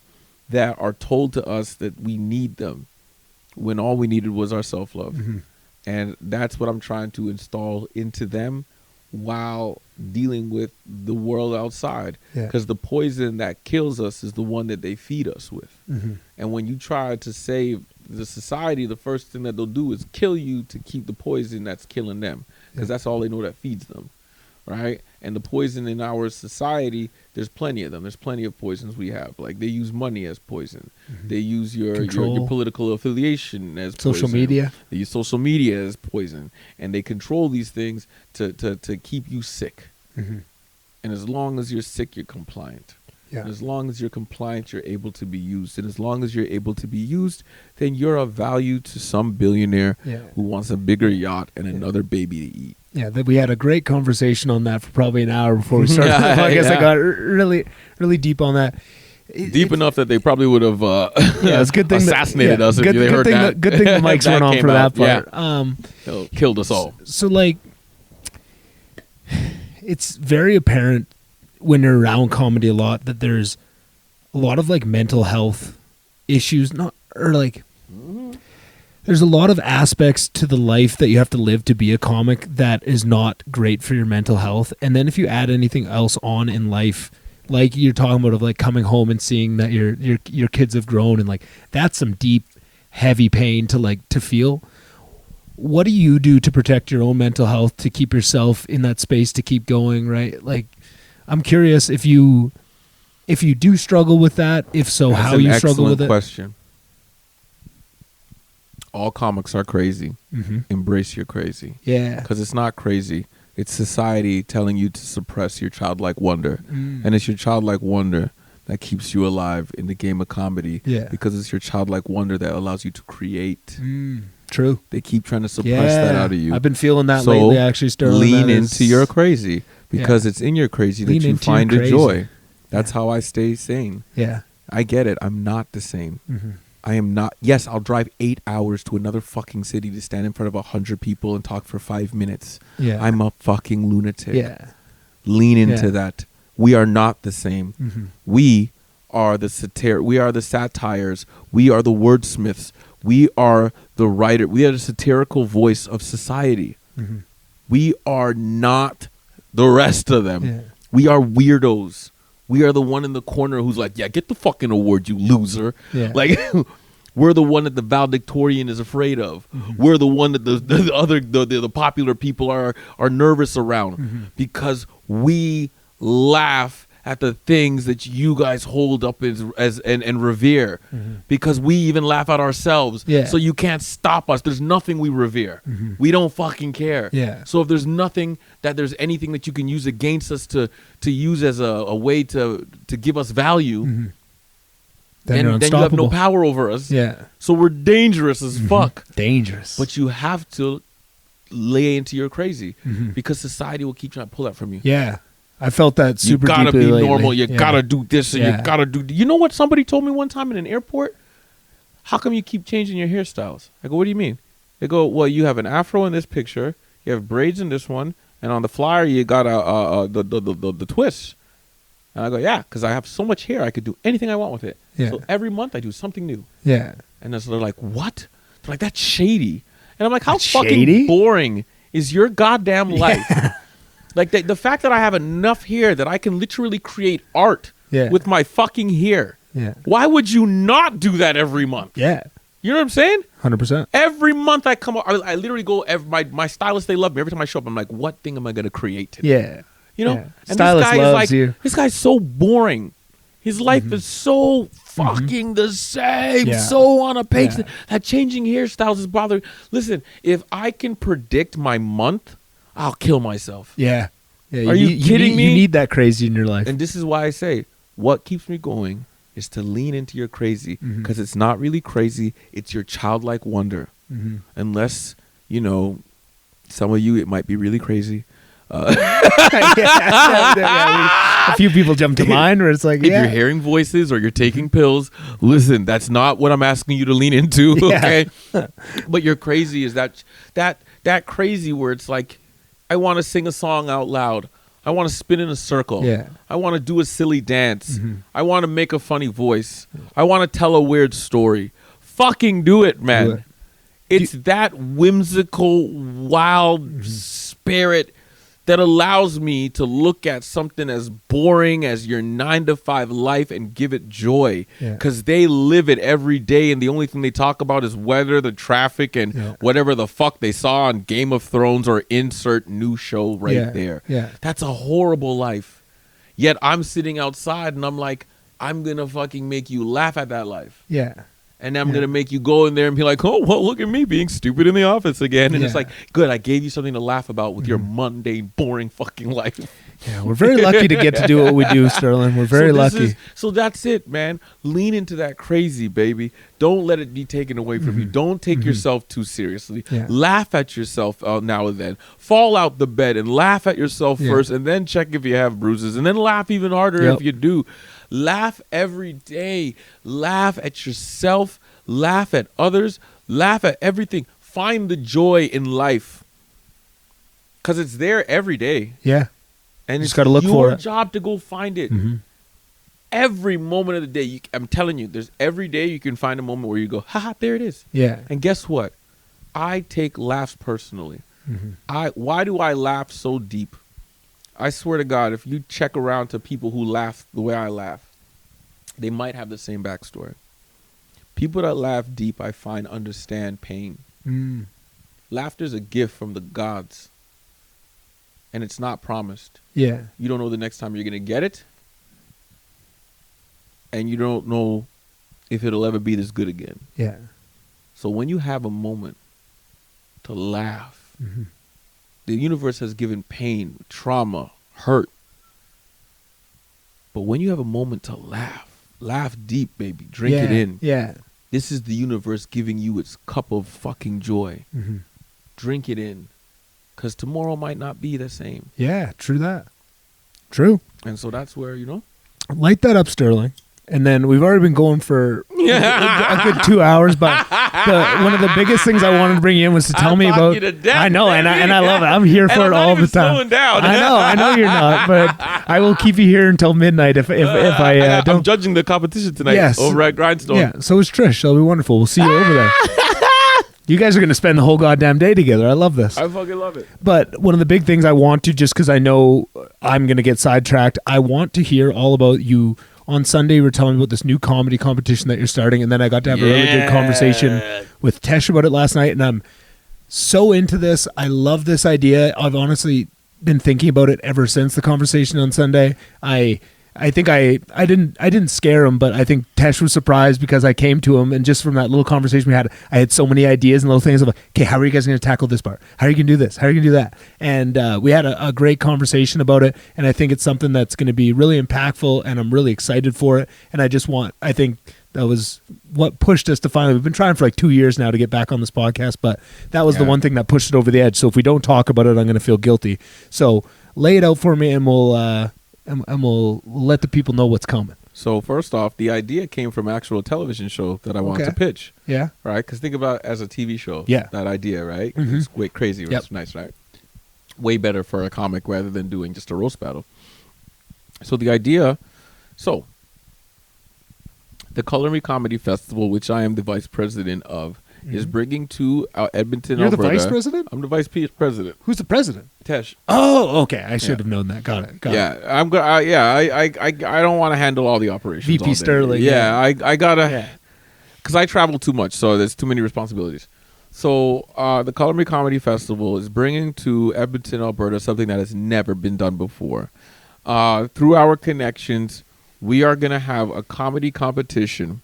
that are told to us that we need them, when all we needed was our self-love. And that's what I'm trying to install into them, while dealing with the world outside, because the poison that kills us is the one that they feed us with. And when you try to save the society, the first thing that they'll do is kill you to keep the poison that's killing them, because that's all they know that feeds them, right? And the poison in our society, there's plenty of them. There's plenty of poisons we have. Like, they use money as poison. They use your political affiliation as poison. Social media. They use social media as poison. And they control these things to keep you sick. And as long as you're sick, you're compliant. Yeah. And as long as you're compliant, you're able to be used. And as long as you're able to be used, then you're of value to some billionaire who wants a bigger yacht and another baby to eat. Yeah, we had a great conversation on that for probably an hour before we started the podcast. I got really, really deep on that. Deep enough that they probably would have it's good thing assassinated us if they heard that. Good thing the mics went on for that part. Yeah. Killed us all. So, it's very apparent when you're around comedy a lot that there's a lot of mental health issues, there's a lot of aspects to the life that you have to live to be a comic that is not great for your mental health. And then if you add anything else on in life, like you're talking about, of coming home and seeing that your kids have grown, and that's some deep, heavy pain to feel. What do you do to protect your own mental health, to keep yourself in that space to keep going, right? Like, I'm curious if you do struggle with that. If so, That's how you struggle with it. Question. All comics are crazy. Mm-hmm. Embrace your crazy. Yeah. Because it's not crazy. It's society telling you to suppress your childlike wonder. And it's your childlike wonder that keeps you alive in the game of comedy. Yeah. Because it's your childlike wonder that allows you to create. True. They keep trying to suppress that out of you. I've been feeling that so lately, actually, Sterling. Lean into your crazy. Because it's in your crazy that you find a joy. That's how I stay sane. Yeah. I get it. I'm not the same. Mm-hmm. I am not. Yes, I'll drive 8 hours to another fucking city to stand in front of 100 people and talk for 5 minutes. Yeah. I'm a fucking lunatic. Yeah. Lean into that. We are not the same. Mm-hmm. We are the we are the satires. We are the wordsmiths. We are the writer. We are the satirical voice of society. Mm-hmm. We are not the rest of them. Yeah. We are weirdos. We are the one in the corner who's like, yeah, get the fucking award, you loser. Yeah. Like, we're the one that the valedictorian is afraid of. Mm-hmm. We're the one that the popular people are nervous around because we laugh at the things that you guys hold up as and revere, because we even laugh at ourselves. Yeah. So you can't stop us. There's nothing we revere. We don't fucking care. Yeah. So if there's anything that you can use against us to use as a way to give us value, then you have no power over us. Yeah. So we're dangerous as fuck. Dangerous. But you have to lay into your crazy because society will keep trying to pull that from you. Yeah. I felt that super deeply. You gotta deeply be lately. normal. You gotta do this and you gotta do. You know what somebody told me one time in an airport? How come you keep changing your hairstyles? I go, what do you mean? They go, well, you have an afro in this picture, you have braids in this one, and on the flyer you got the twist. And I go, yeah, because I have so much hair, I could do anything I want with it. Yeah. So every month I do something new. Yeah. And so they're like, what? They're like, that's shady. And I'm like, how That's fucking shady? boring is your goddamn life? Like the fact that I have enough hair that I can literally create art with my fucking hair. Yeah. Why would you not do that every month? Yeah. You know what I'm saying? 100%. Every month I come up, I literally go, my stylists, they love me. Every time I show up, I'm like, what thing am I going to create today? Yeah. You know? Yeah. And Stylist this guy loves is like, you. this guy's so boring. His life is so fucking the same, so on a page. That changing hairstyles is bothering. Listen, if I can predict my month, I'll kill myself. Yeah. Yeah. Are you kidding me? You need that crazy in your life. And this is why I say, what keeps me going is to lean into your crazy, because it's not really crazy. It's your childlike wonder. Unless, some of you, it might be really crazy. A few people jump to mind where it's like, if you're hearing voices or you're taking pills, listen, that's not what I'm asking you to lean into. Okay. But your crazy is that crazy where it's like, I want to sing a song out loud. I want to spin in a circle. Yeah. I want to do a silly dance. I want to make a funny voice. I want to tell a weird story. Fucking do it, man. Do it. It's that whimsical, wild spirit that allows me to look at something as boring as your 9-to-5 life and give it joy, because they live it every day, and the only thing they talk about is weather, the traffic, and whatever the fuck they saw on Game of Thrones or insert new show there. Yeah. That's a horrible life. Yet I'm sitting outside and I'm like, I'm going to fucking make you laugh at that life. Yeah. And I'm going to make you go in there and be like, oh, well, look at me being stupid in the office again. And it's like, good, I gave you something to laugh about with your mundane, boring fucking life. Yeah, we're very lucky to get to do what we do, Sterling. We're very lucky. So that's it, man. Lean into that crazy, baby. Don't let it be taken away from you. Don't take yourself too seriously. Yeah. Laugh at yourself now and then. Fall out the bed and laugh at yourself first, and then check if you have bruises, and then laugh even harder if you do. Laugh every day. Laugh at yourself. Laugh at others. Laugh at everything. Find the joy in life, because it's there every day. Yeah. And Just it's gotta look for your it. job to go find it. Every moment of the day, I'm telling you, there's every day you can find a moment where you go, haha, there it is. Yeah. And guess what? I take laughs personally. Why do I laugh so deep? I swear to God, if you check around to people who laugh the way I laugh, they might have the same backstory. People that laugh deep, I find, understand pain. Laughter is a gift from the gods, and it's not promised. Yeah. You don't know the next time you're going to get it, and you don't know if it'll ever be this good again. Yeah. So when you have a moment to laugh, the universe has given pain, trauma, hurt. But when you have a moment to laugh deep, baby. Drink it in. Yeah. This is the universe giving you its cup of fucking joy. Drink it in. Because tomorrow might not be the same. Yeah, true that. True. And so that's where, Light that up, Sterling. And then we've already been going for a good 2 hours, but one of the biggest things I wanted to bring you in was to tell me about. I know, and I love it. I'm here for it all the time. Slowing down. I know you're not, but I will keep you here until midnight if I don't. I'm judging the competition tonight. Yes. Over at Grindstone. Yeah, so is Trish. That'll be wonderful. We'll see you over there. You guys are going to spend the whole goddamn day together. I love this. I fucking love it. But one of the big things I want to, just because I know I'm going to get sidetracked, I want to hear all about you. On Sunday, you were telling me about this new comedy competition that you're starting, and then I got to have a really good conversation with Tesh about it last night, and I'm so into this. I love this idea. I've honestly been thinking about it ever since the conversation on Sunday. I think I didn't scare him, but I think Tesh was surprised because I came to him, and just from that little conversation we had, I had so many ideas and little things of, okay, how are you guys going to tackle this part? How are you going to do this? How are you going to do that? And we had a great conversation about it, and I think it's something that's going to be really impactful, and I'm really excited for it. And I think that was what pushed us to finally, we've been trying for like 2 years now to get back on this podcast, but that was the one thing that pushed it over the edge. So if we don't talk about it, I'm going to feel guilty. So lay it out for me, and we'll let the people know what's coming. So first off, the idea came from an actual television show that I wanted to pitch. Yeah. Right? Because think about it as a TV show. Yeah. That idea, right? It's way crazy. It's nice, right? Way better for a comic rather than doing just a roast battle. So the idea, the Culinary Comedy Festival, which I am the vice president of, is bringing to Edmonton, You're Alberta. the vice president? I'm the vice president. Who's the president? Tesh. Oh, okay. I should have known that. Got it. I'm going. I don't want to handle all the operations. VP all day. Sterling. Yeah, I gotta, because I travel too much, so there's too many responsibilities. So the Culinary Comedy Festival is bringing to Edmonton, Alberta, something that has never been done before. Through our connections, we are gonna have a comedy competition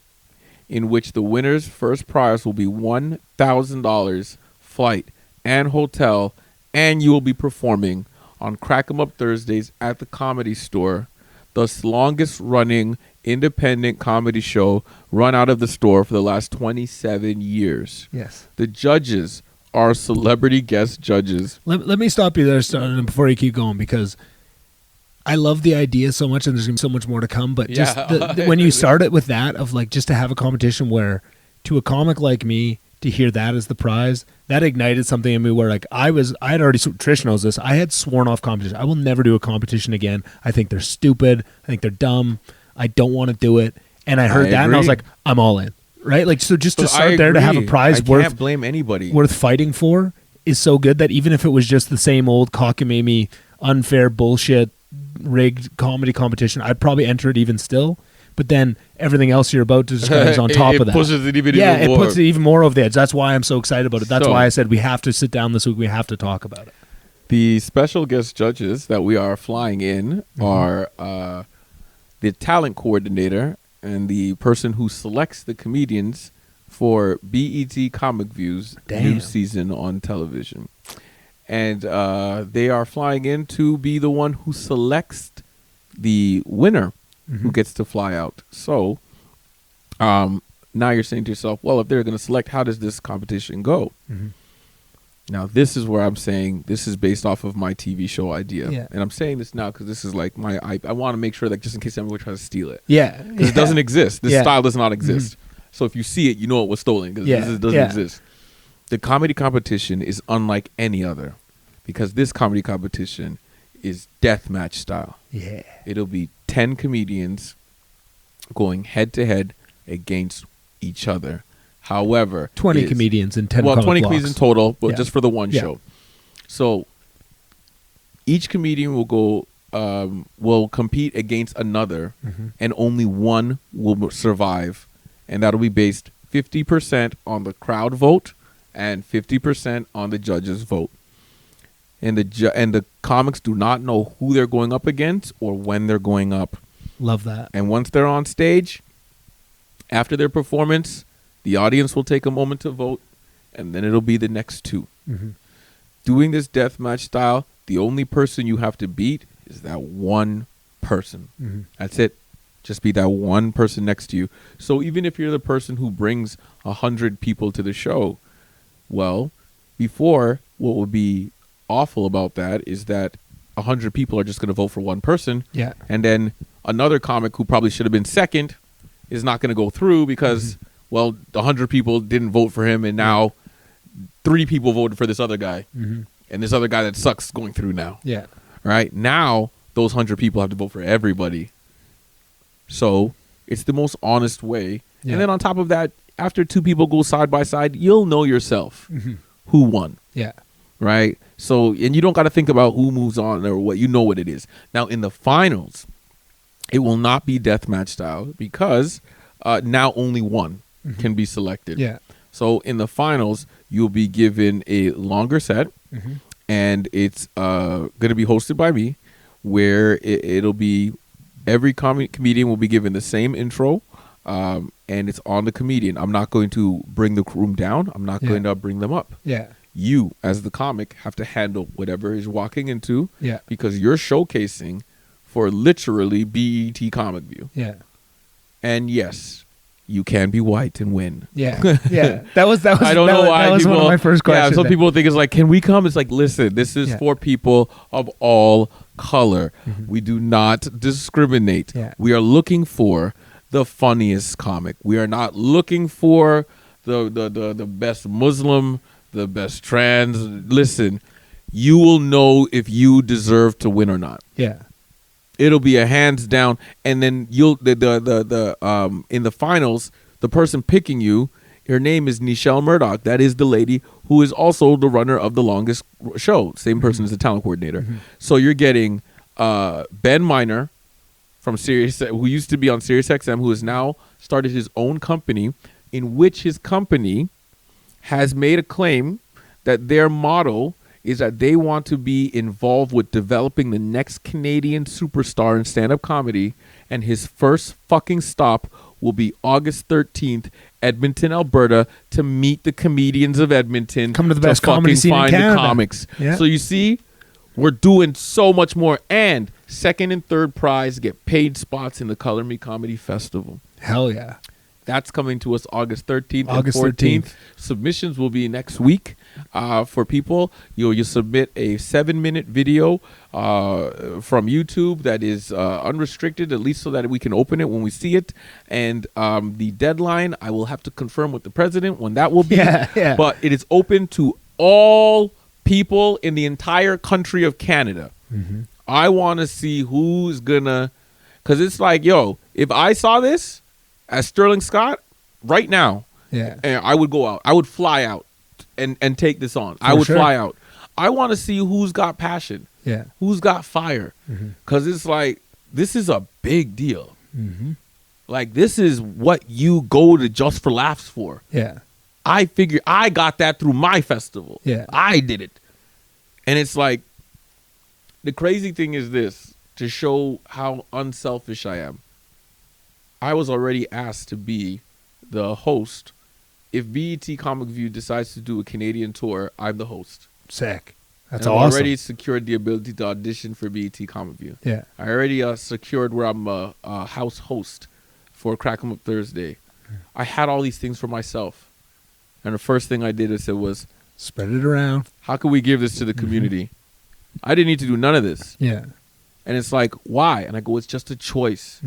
in which the winner's first prize will be $1,000 flight and hotel, and you will be performing on Crack 'em Up Thursdays at the Comedy Store, the longest running independent comedy show run out of the store for the last 27 years. Yes. The judges are celebrity guest judges. Let me stop you there, Sterling, before you keep going, because I love the idea so much, and there's going to be so much more to come. But just when you start it with that, of like just to have a competition where, to a comic like me, to hear that as the prize, that ignited something in me where like I had already, Trish knows this, I had sworn off competition. I will never do a competition again. I think they're stupid. I think they're dumb. I don't want to do it. And I heard that, and I was like, I'm all in. Right? Like, so just to start there, to have a prize can't blame anybody. worth fighting for is so good that even if it was just the same old cockamamie, unfair bullshit, rigged comedy competition, I'd probably enter it even still. But then everything else you're about to describe is on top of that. It pushes it even more. It puts it even more over the edge. That's why I'm so excited about it. That's why I said we have to sit down this week. We have to talk about it. The special guest judges that we are flying in are the talent coordinator and the person who selects the comedians for BET Comic Views new season on television. And they are flying in to be the one who selects the winner who gets to fly out. So now you're saying to yourself, well, if they're going to select, how does this competition go? Now, this is where I'm saying this is based off of my TV show idea. Yeah. And I'm saying this now because this is like I want to make sure that just in case anyone tries to steal it. Yeah. Because it doesn't exist. This style does not exist. So if you see it, you know it was stolen because this doesn't exist. The comedy competition is unlike any other because this comedy competition is deathmatch style. Yeah. It'll be 10 comedians going head to head against each other. However, 20 comedians in 10 20 blocks. comedians in total, but just for the one show. So each comedian will go will compete against another and only one will survive, and that'll be based 50% on the crowd vote and 50% on the judges vote. And the comics do not know who they're going up against or when they're going up. Love that. And once they're on stage, after their performance, the audience will take a moment to vote, and then it'll be the next two. Mm-hmm. Doing this deathmatch style, the only person you have to beat is that one person. Mm-hmm. That's it. Just be that one person next to you. So even if you're the person who brings 100 people to the show, well, before, what would be awful about that is that 100 people are just going to vote for one person. Yeah. And then another comic who probably should have been second is not going to go through because, well, 100 people didn't vote for him, and now 3 people voted for this other guy. Mm-hmm. And this other guy that sucks is going through now. Yeah. Right? Now, those 100 people have to vote for everybody. So it's the most honest way. Yeah. And then on top of that, after 2 people go side by side, you'll know yourself who won. Yeah. Right? So, and you don't got to think about who moves on or what. You know what it is. Now, in the finals, it will not be deathmatch style because now only one can be selected. Yeah. So in the finals, you'll be given a longer set, and it's going to be hosted by me, where it'll be every comedian will be given the same intro, and it's on the comedian. I'm not going to bring the room down. I'm not going to bring them up. Yeah. You, as the comic, have to handle whatever is walking into, because you're showcasing for literally BET Comic View. Yeah. And yes, you can be white and win. Yeah. Yeah. That was I don't know why that was people, one of my first questions. Yeah, some people think it's like, can we come? It's like, listen, this is for people of all color. We do not discriminate. Yeah. We are looking for the funniest comic. We are not looking for the best Muslim, the best trans. Listen, you will know if you deserve to win or not. Yeah. It'll be a hands down, and then you'll in the finals, the person picking you, her name is Nichelle Murdoch. That is the lady who is also the runner of the longest show. Same person as the talent coordinator. So you're getting Ben Miner from Sirius, who used to be on Sirius XM, who has now started his own company, in which his company has made a claim that their motto is that they want to be involved with developing the next Canadian superstar in stand-up comedy, and his first fucking stop will be August 13th, Edmonton, Alberta, to meet the comedians of Edmonton. Come to the best comedy scene in Canada. The comics. Yeah. So you see, we're doing so much more, and second and third prize get paid spots in the Color Me Comedy Festival. Hell yeah. That's coming to us August 13th August and 14th. 13th. Submissions will be next week for people. You submit a 7-minute video from YouTube that is unrestricted, at least so that we can open it when we see it. And the deadline, I will have to confirm with the president when that will be. Yeah. But it is open to all people in the entire country of Canada. I want to see who's going to, because it's like, yo, if I saw this as Sterling Scott right now, and I would go out. I would fly out and take this on. I would fly out. I want to see who's got passion, who's got fire, because it's like, this is a big deal. Like, this is what you go to Just for Laughs for. I figure I got that through my festival. I did it. And it's like, the crazy thing is this, to show how unselfish I am. I was already asked to be the host. If BET Comic View decides to do a Canadian tour, I'm the host. Sick. That's and awesome. I've already secured the ability to audition for BET Comic View. Yeah. I already secured where I'm a house host for Crack 'em Up Thursday. I had all these things for myself. And the first thing I did was spread it around. How can we give this to the community? I didn't need to do none of this. Yeah. And it's like, why? And I go, it's just a choice.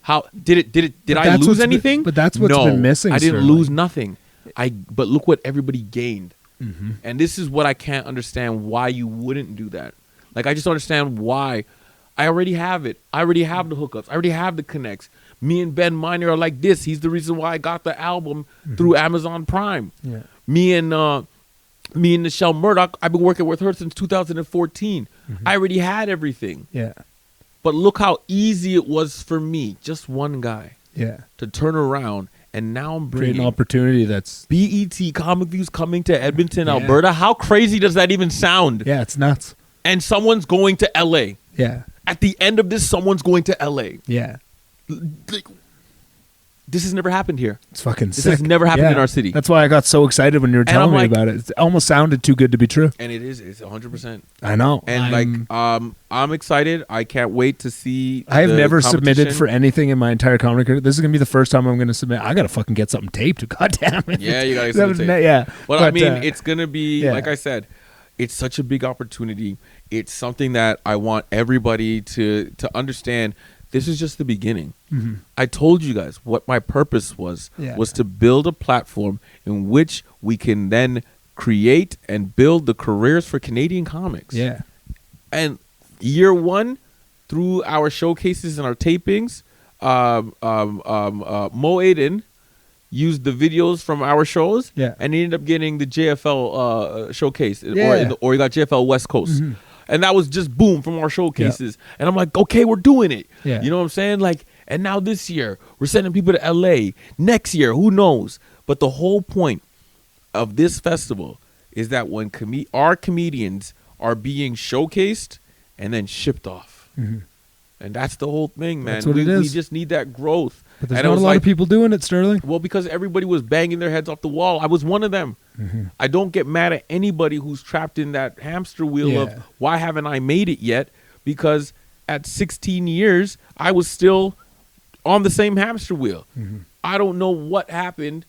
How did I lose anything? But that's what's been missing. I didn't lose nothing. But look what everybody gained. And this is what I can't understand, why you wouldn't do that. Like, I just understand why. I already have it. I already have the hookups. I already have the connects. Me and Ben Miner are like this. He's the reason why I got the album through Amazon Prime. Yeah. Me and Nichelle Murdoch, I've been working with her since 2014. I already had everything. Yeah. But look how easy it was for me, just one guy, to turn around And now I'm Create an bringing opportunity that's BET Comic Views coming to Edmonton, Alberta. How crazy does that even sound? Yeah, it's nuts. And someone's going to LA. Yeah. At the end of this, someone's going to LA. Yeah. Like, this has never happened here. It's fucking sick. This has never happened in our city. That's why I got so excited when you were telling me about it. It almost sounded too good to be true. And it is. It's 100%. I know. And I'm excited. I can't wait to see. I have never submitted for anything in my entire comedy career. This is going to be the first time I'm going to submit. I got to fucking get something taped. God damn it. Yeah, you got to get something taped. Yeah. But I mean, it's going to be, like I said, it's such a big opportunity. It's something that I want everybody to understand. This is just the beginning. Mm-hmm. I told you guys what my purpose was to build a platform in which we can then create and build the careers for Canadian comics. Yeah. And year one, through our showcases and our tapings, Mo Aiden used the videos from our shows, and he ended up getting the JFL showcase, or he got JFL West Coast. Mm-hmm. And that was just boom from our showcases. Yeah. And I'm like, okay, we're doing it. Yeah. You know what I'm saying? Like, and now this year, we're sending people to LA. Next year, who knows? But the whole point of this festival is that when our comedians are being showcased and then shipped off. Mm-hmm. And that's the whole thing, man. That's what it is. We just need that growth. But there's not a lot of people doing it, Sterling. Well, because everybody was banging their heads off the wall. I was one of them. Mm-hmm. I don't get mad at anybody who's trapped in that hamster wheel of why haven't I made it yet? Because at 16 years, I was still on the same hamster wheel. Mm-hmm. I don't know what happened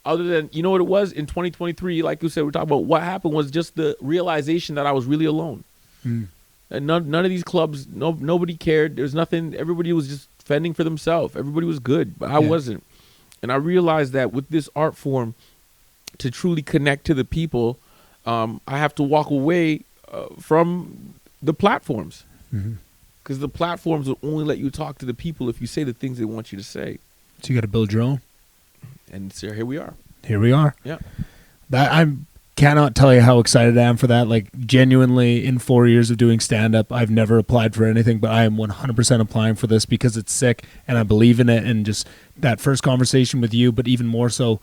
other than, you know what it was? In 2023, like you said, we're talking about what happened was just the realization that I was really alone. Mm. And none of these clubs, nobody cared. There's nothing. Everybody was just fending for themselves. Everybody was good, but I wasn't. And I realized that with this art form, to truly connect to the people, I have to walk away from the platforms. Because the platforms will only let you talk to the people if you say the things they want you to say. So you got to build your own. And so here we are. Here we are. Yeah. I cannot tell you how excited I am for that. Like, genuinely, in 4 years of doing stand-up, I've never applied for anything, but I am 100% applying for this because it's sick, and I believe in it. And just that first conversation with you, but even more so,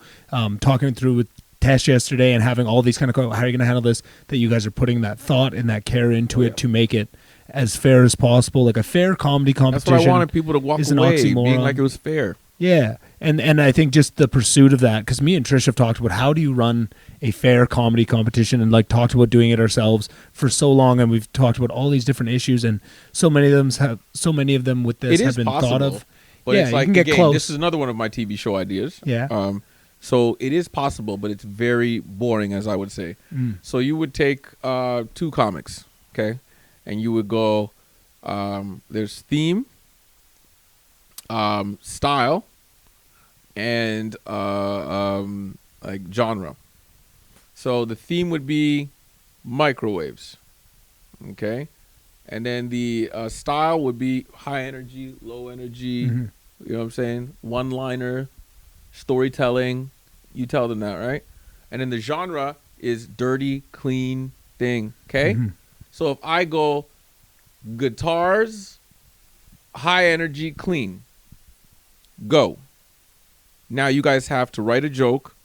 talking through with Tesh yesterday and having all these kind of, how are you going to handle this, that you guys are putting that thought and that care into it to make it as fair as possible. Like a fair comedy competition. That's what I wanted people to walk away, being like it was fair. Yeah, and I think just the pursuit of that, because me and Trish have talked about how do you run a fair comedy competition, and like talked about doing it ourselves for so long, and we've talked about all these different issues, and so many of them with this have been thought of. But it's like, again, this is another one of my TV show ideas. Yeah. So it is possible, but it's very boring, as I would say. So you would take two comics, okay, and you would go, there's theme, style, and like genre. So the theme would be microwaves, okay, and then the style would be high energy, low energy. Mm-hmm. You know what I'm saying? One-liner, storytelling. You tell them that, right? And then the genre is dirty, clean thing. Okay. Mm-hmm. So if I go guitars, high energy, clean. Go. Now you guys have to write a joke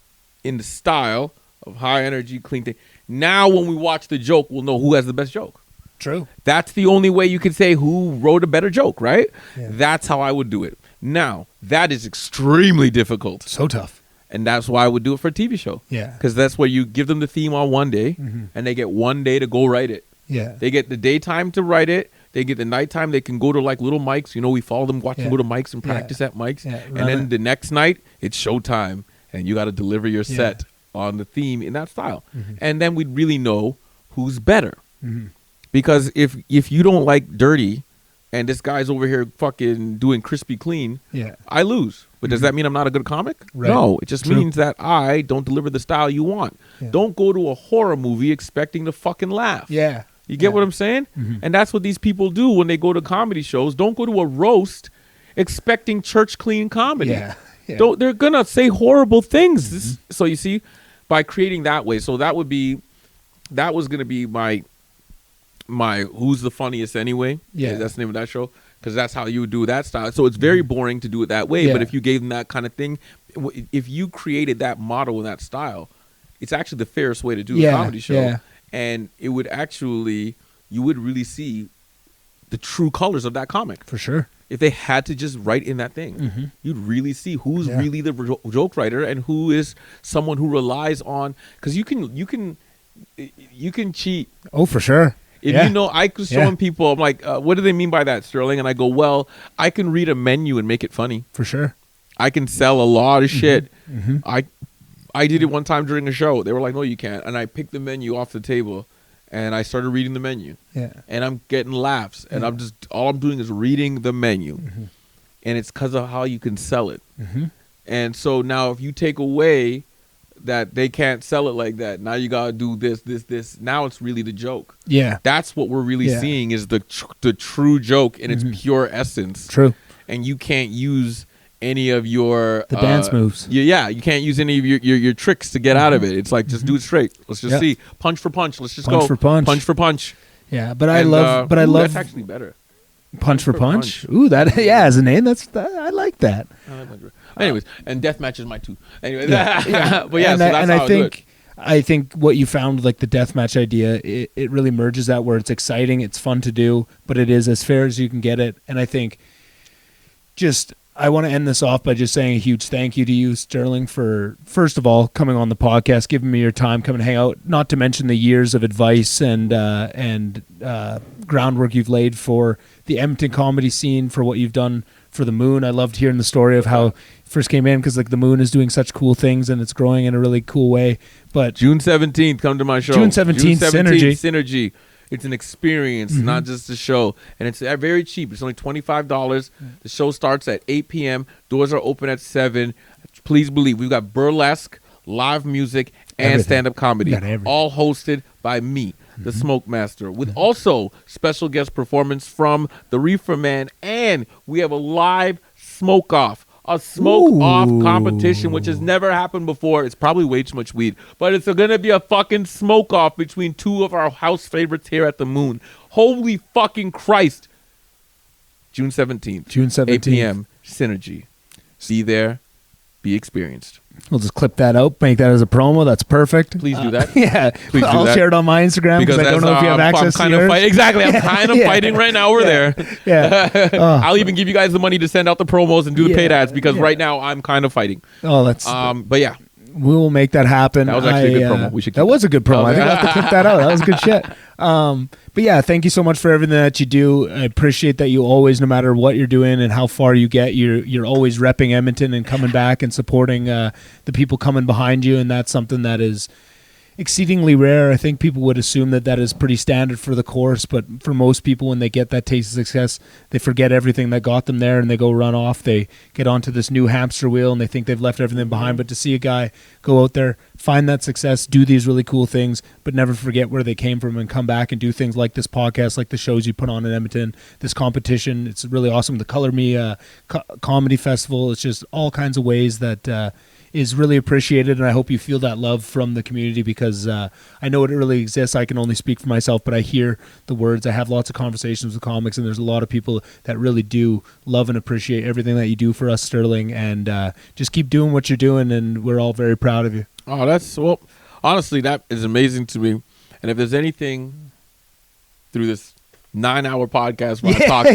in the style of high energy, clean thing. Now when we watch the joke, we'll know who has the best joke. True. That's the only way you can say who wrote a better joke, right? Yeah. That's how I would do it. Now, that is extremely difficult. So tough. And that's why I would do it for a TV show. Yeah. Because that's where you give them the theme on one day, and they get 1 day to go write it. Yeah. They get the daytime to write it. They get the nighttime. They can go to like little mics. You know, we follow them, watch them go to mics and practice at mics. Yeah. And then the next night, it's showtime, and you got to deliver your set on the theme in that style. And then we'd really know who's better. Because if you don't like dirty, and this guy's over here fucking doing crispy clean, I lose. But does that mean I'm not a good comic? Right. No, it just means that I don't deliver the style you want. Yeah. Don't go to a horror movie expecting to fucking laugh. Yeah. You get what I'm saying? And that's what these people do when they go to comedy shows. Don't go to a roast expecting church clean comedy. Yeah. They're going to say horrible things. So you see, by creating that way, so that was going to be my Who's the Funniest Anyway? Yeah. That's the name of that show. Because that's how you would do that style. So it's very boring to do it that way. Yeah. But if you gave them that kind of thing, if you created that model and that style, it's actually the fairest way to do Yeah, a comedy show. yeah. And it would actually, you would really see the true colors of that comic. For sure. If they had to just write in that thing, you'd really see who's really the joke writer and who is someone who relies on, because you can cheat. Oh, for sure. If you know, I was showing people, I'm like, what do they mean by that, Sterling? And I go, well, I can read a menu and make it funny. For sure. I can sell a lot of shit. I did it one time during a show. They were like, no, you can't. And I picked the menu off the table and I started reading the menu. Yeah. And I'm getting laughs. And I'm just, all I'm doing is reading the menu. And it's because of how you can sell it. And so now if you take away that they can't sell it like that, now you got to do this. Now it's really the joke. Yeah. That's what we're really seeing is the true joke in its pure essence. True. And you can't use any of your the dance moves. Yeah, you can't use any of your tricks to get out of it. It's like just do it straight. Let's just see punch for punch. Let's just punch go for punch. Punch for punch. Yeah, but I love that's actually better. Punch for punch. Ooh, that as a name, I like that. Anyways, and deathmatch is my two. Anyways, but yeah, so that's how I think what you found, like the deathmatch idea, it really merges that where it's exciting, it's fun to do, but it is as fair as you can get it. And I think I want to end this off by just saying a huge thank you to you, Sterling, for, first of all, coming on the podcast, giving me your time, coming to hang out, not to mention the years of advice and groundwork you've laid for the Edmonton comedy scene, for what you've done for the Moon. I loved hearing the story of how you first came in, because like the Moon is doing such cool things and it's growing in a really cool way. But June 17th, come to my show. June 17th, Synergy. It's an experience, not just a show. And it's very cheap. It's only $25. The show starts at 8 p.m. Doors are open at 7. Please believe we've got burlesque, live music, and stand-up comedy. All hosted by me, the Smoke Master, with also special guest performance from the Reefer Man. And we have a live smoke-off. A smoke-off competition, which has never happened before. It's probably way too much weed. But it's going to be a fucking smoke-off between two of our house favorites here at the Moon. Holy fucking Christ. June 17th. 8 p.m. Synergy. Be there. Be experienced. We'll just clip that out, make that as a promo. That's perfect. Please do that. Yeah. Please do I'll that. share it on my Instagram because I don't know if you have access to yours. Exactly. I'm kind of fighting right now over there. Yeah. I'll even give you guys the money to send out the promos and do the paid ads because right now I'm kind of fighting. Oh, that's... but yeah. We will make that happen. That was actually a good promo. We should. That was a good promo. I think I'll have to clip that out. That was good shit. But yeah, thank you so much for everything that you do. I appreciate that you always, no matter what you're doing and how far you get, you're always repping Edmonton and coming back and supporting the people coming behind you. And that's something that is exceedingly rare. I think people would assume that is pretty standard for the course, but for most people, when they get that taste of success, they forget everything that got them there and they go run off. They get onto this new hamster wheel and they think they've left everything behind. But to see a guy go out there, find that success, do these really cool things, but never forget where they came from and come back and do things like this podcast, like the shows you put on in Edmonton, this competition. It's really awesome. The Color Me Comedy Festival. It's just all kinds of ways that is really appreciated, and I hope you feel that love from the community because I know it really exists. I can only speak for myself, but I hear the words. I have lots of conversations with comics, and there's a lot of people that really do love and appreciate everything that you do for us, Sterling, and just keep doing what you're doing, and we're all very proud of you. Oh, honestly, that is amazing to me. And if there's anything through this 9-hour podcast where I talk,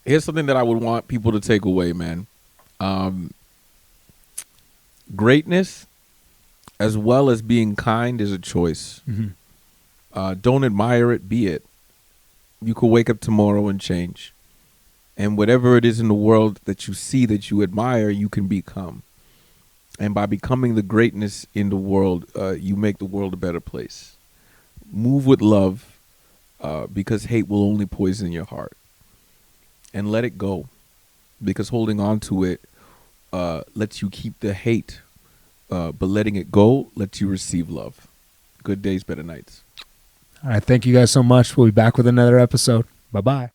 here's something that I would want people to take away, man. Greatness, as well as being kind, is a choice. Don't admire it, be it. You could wake up tomorrow and change. And whatever it is in the world that you see that you admire, you can become. And by becoming the greatness in the world, you make the world a better place. Move with love, because hate will only poison your heart. And let it go, because holding on to it lets you keep the hate, but letting it go lets you receive love. Good days, better nights. All right, thank you guys so much. We'll be back with another episode. Bye-bye.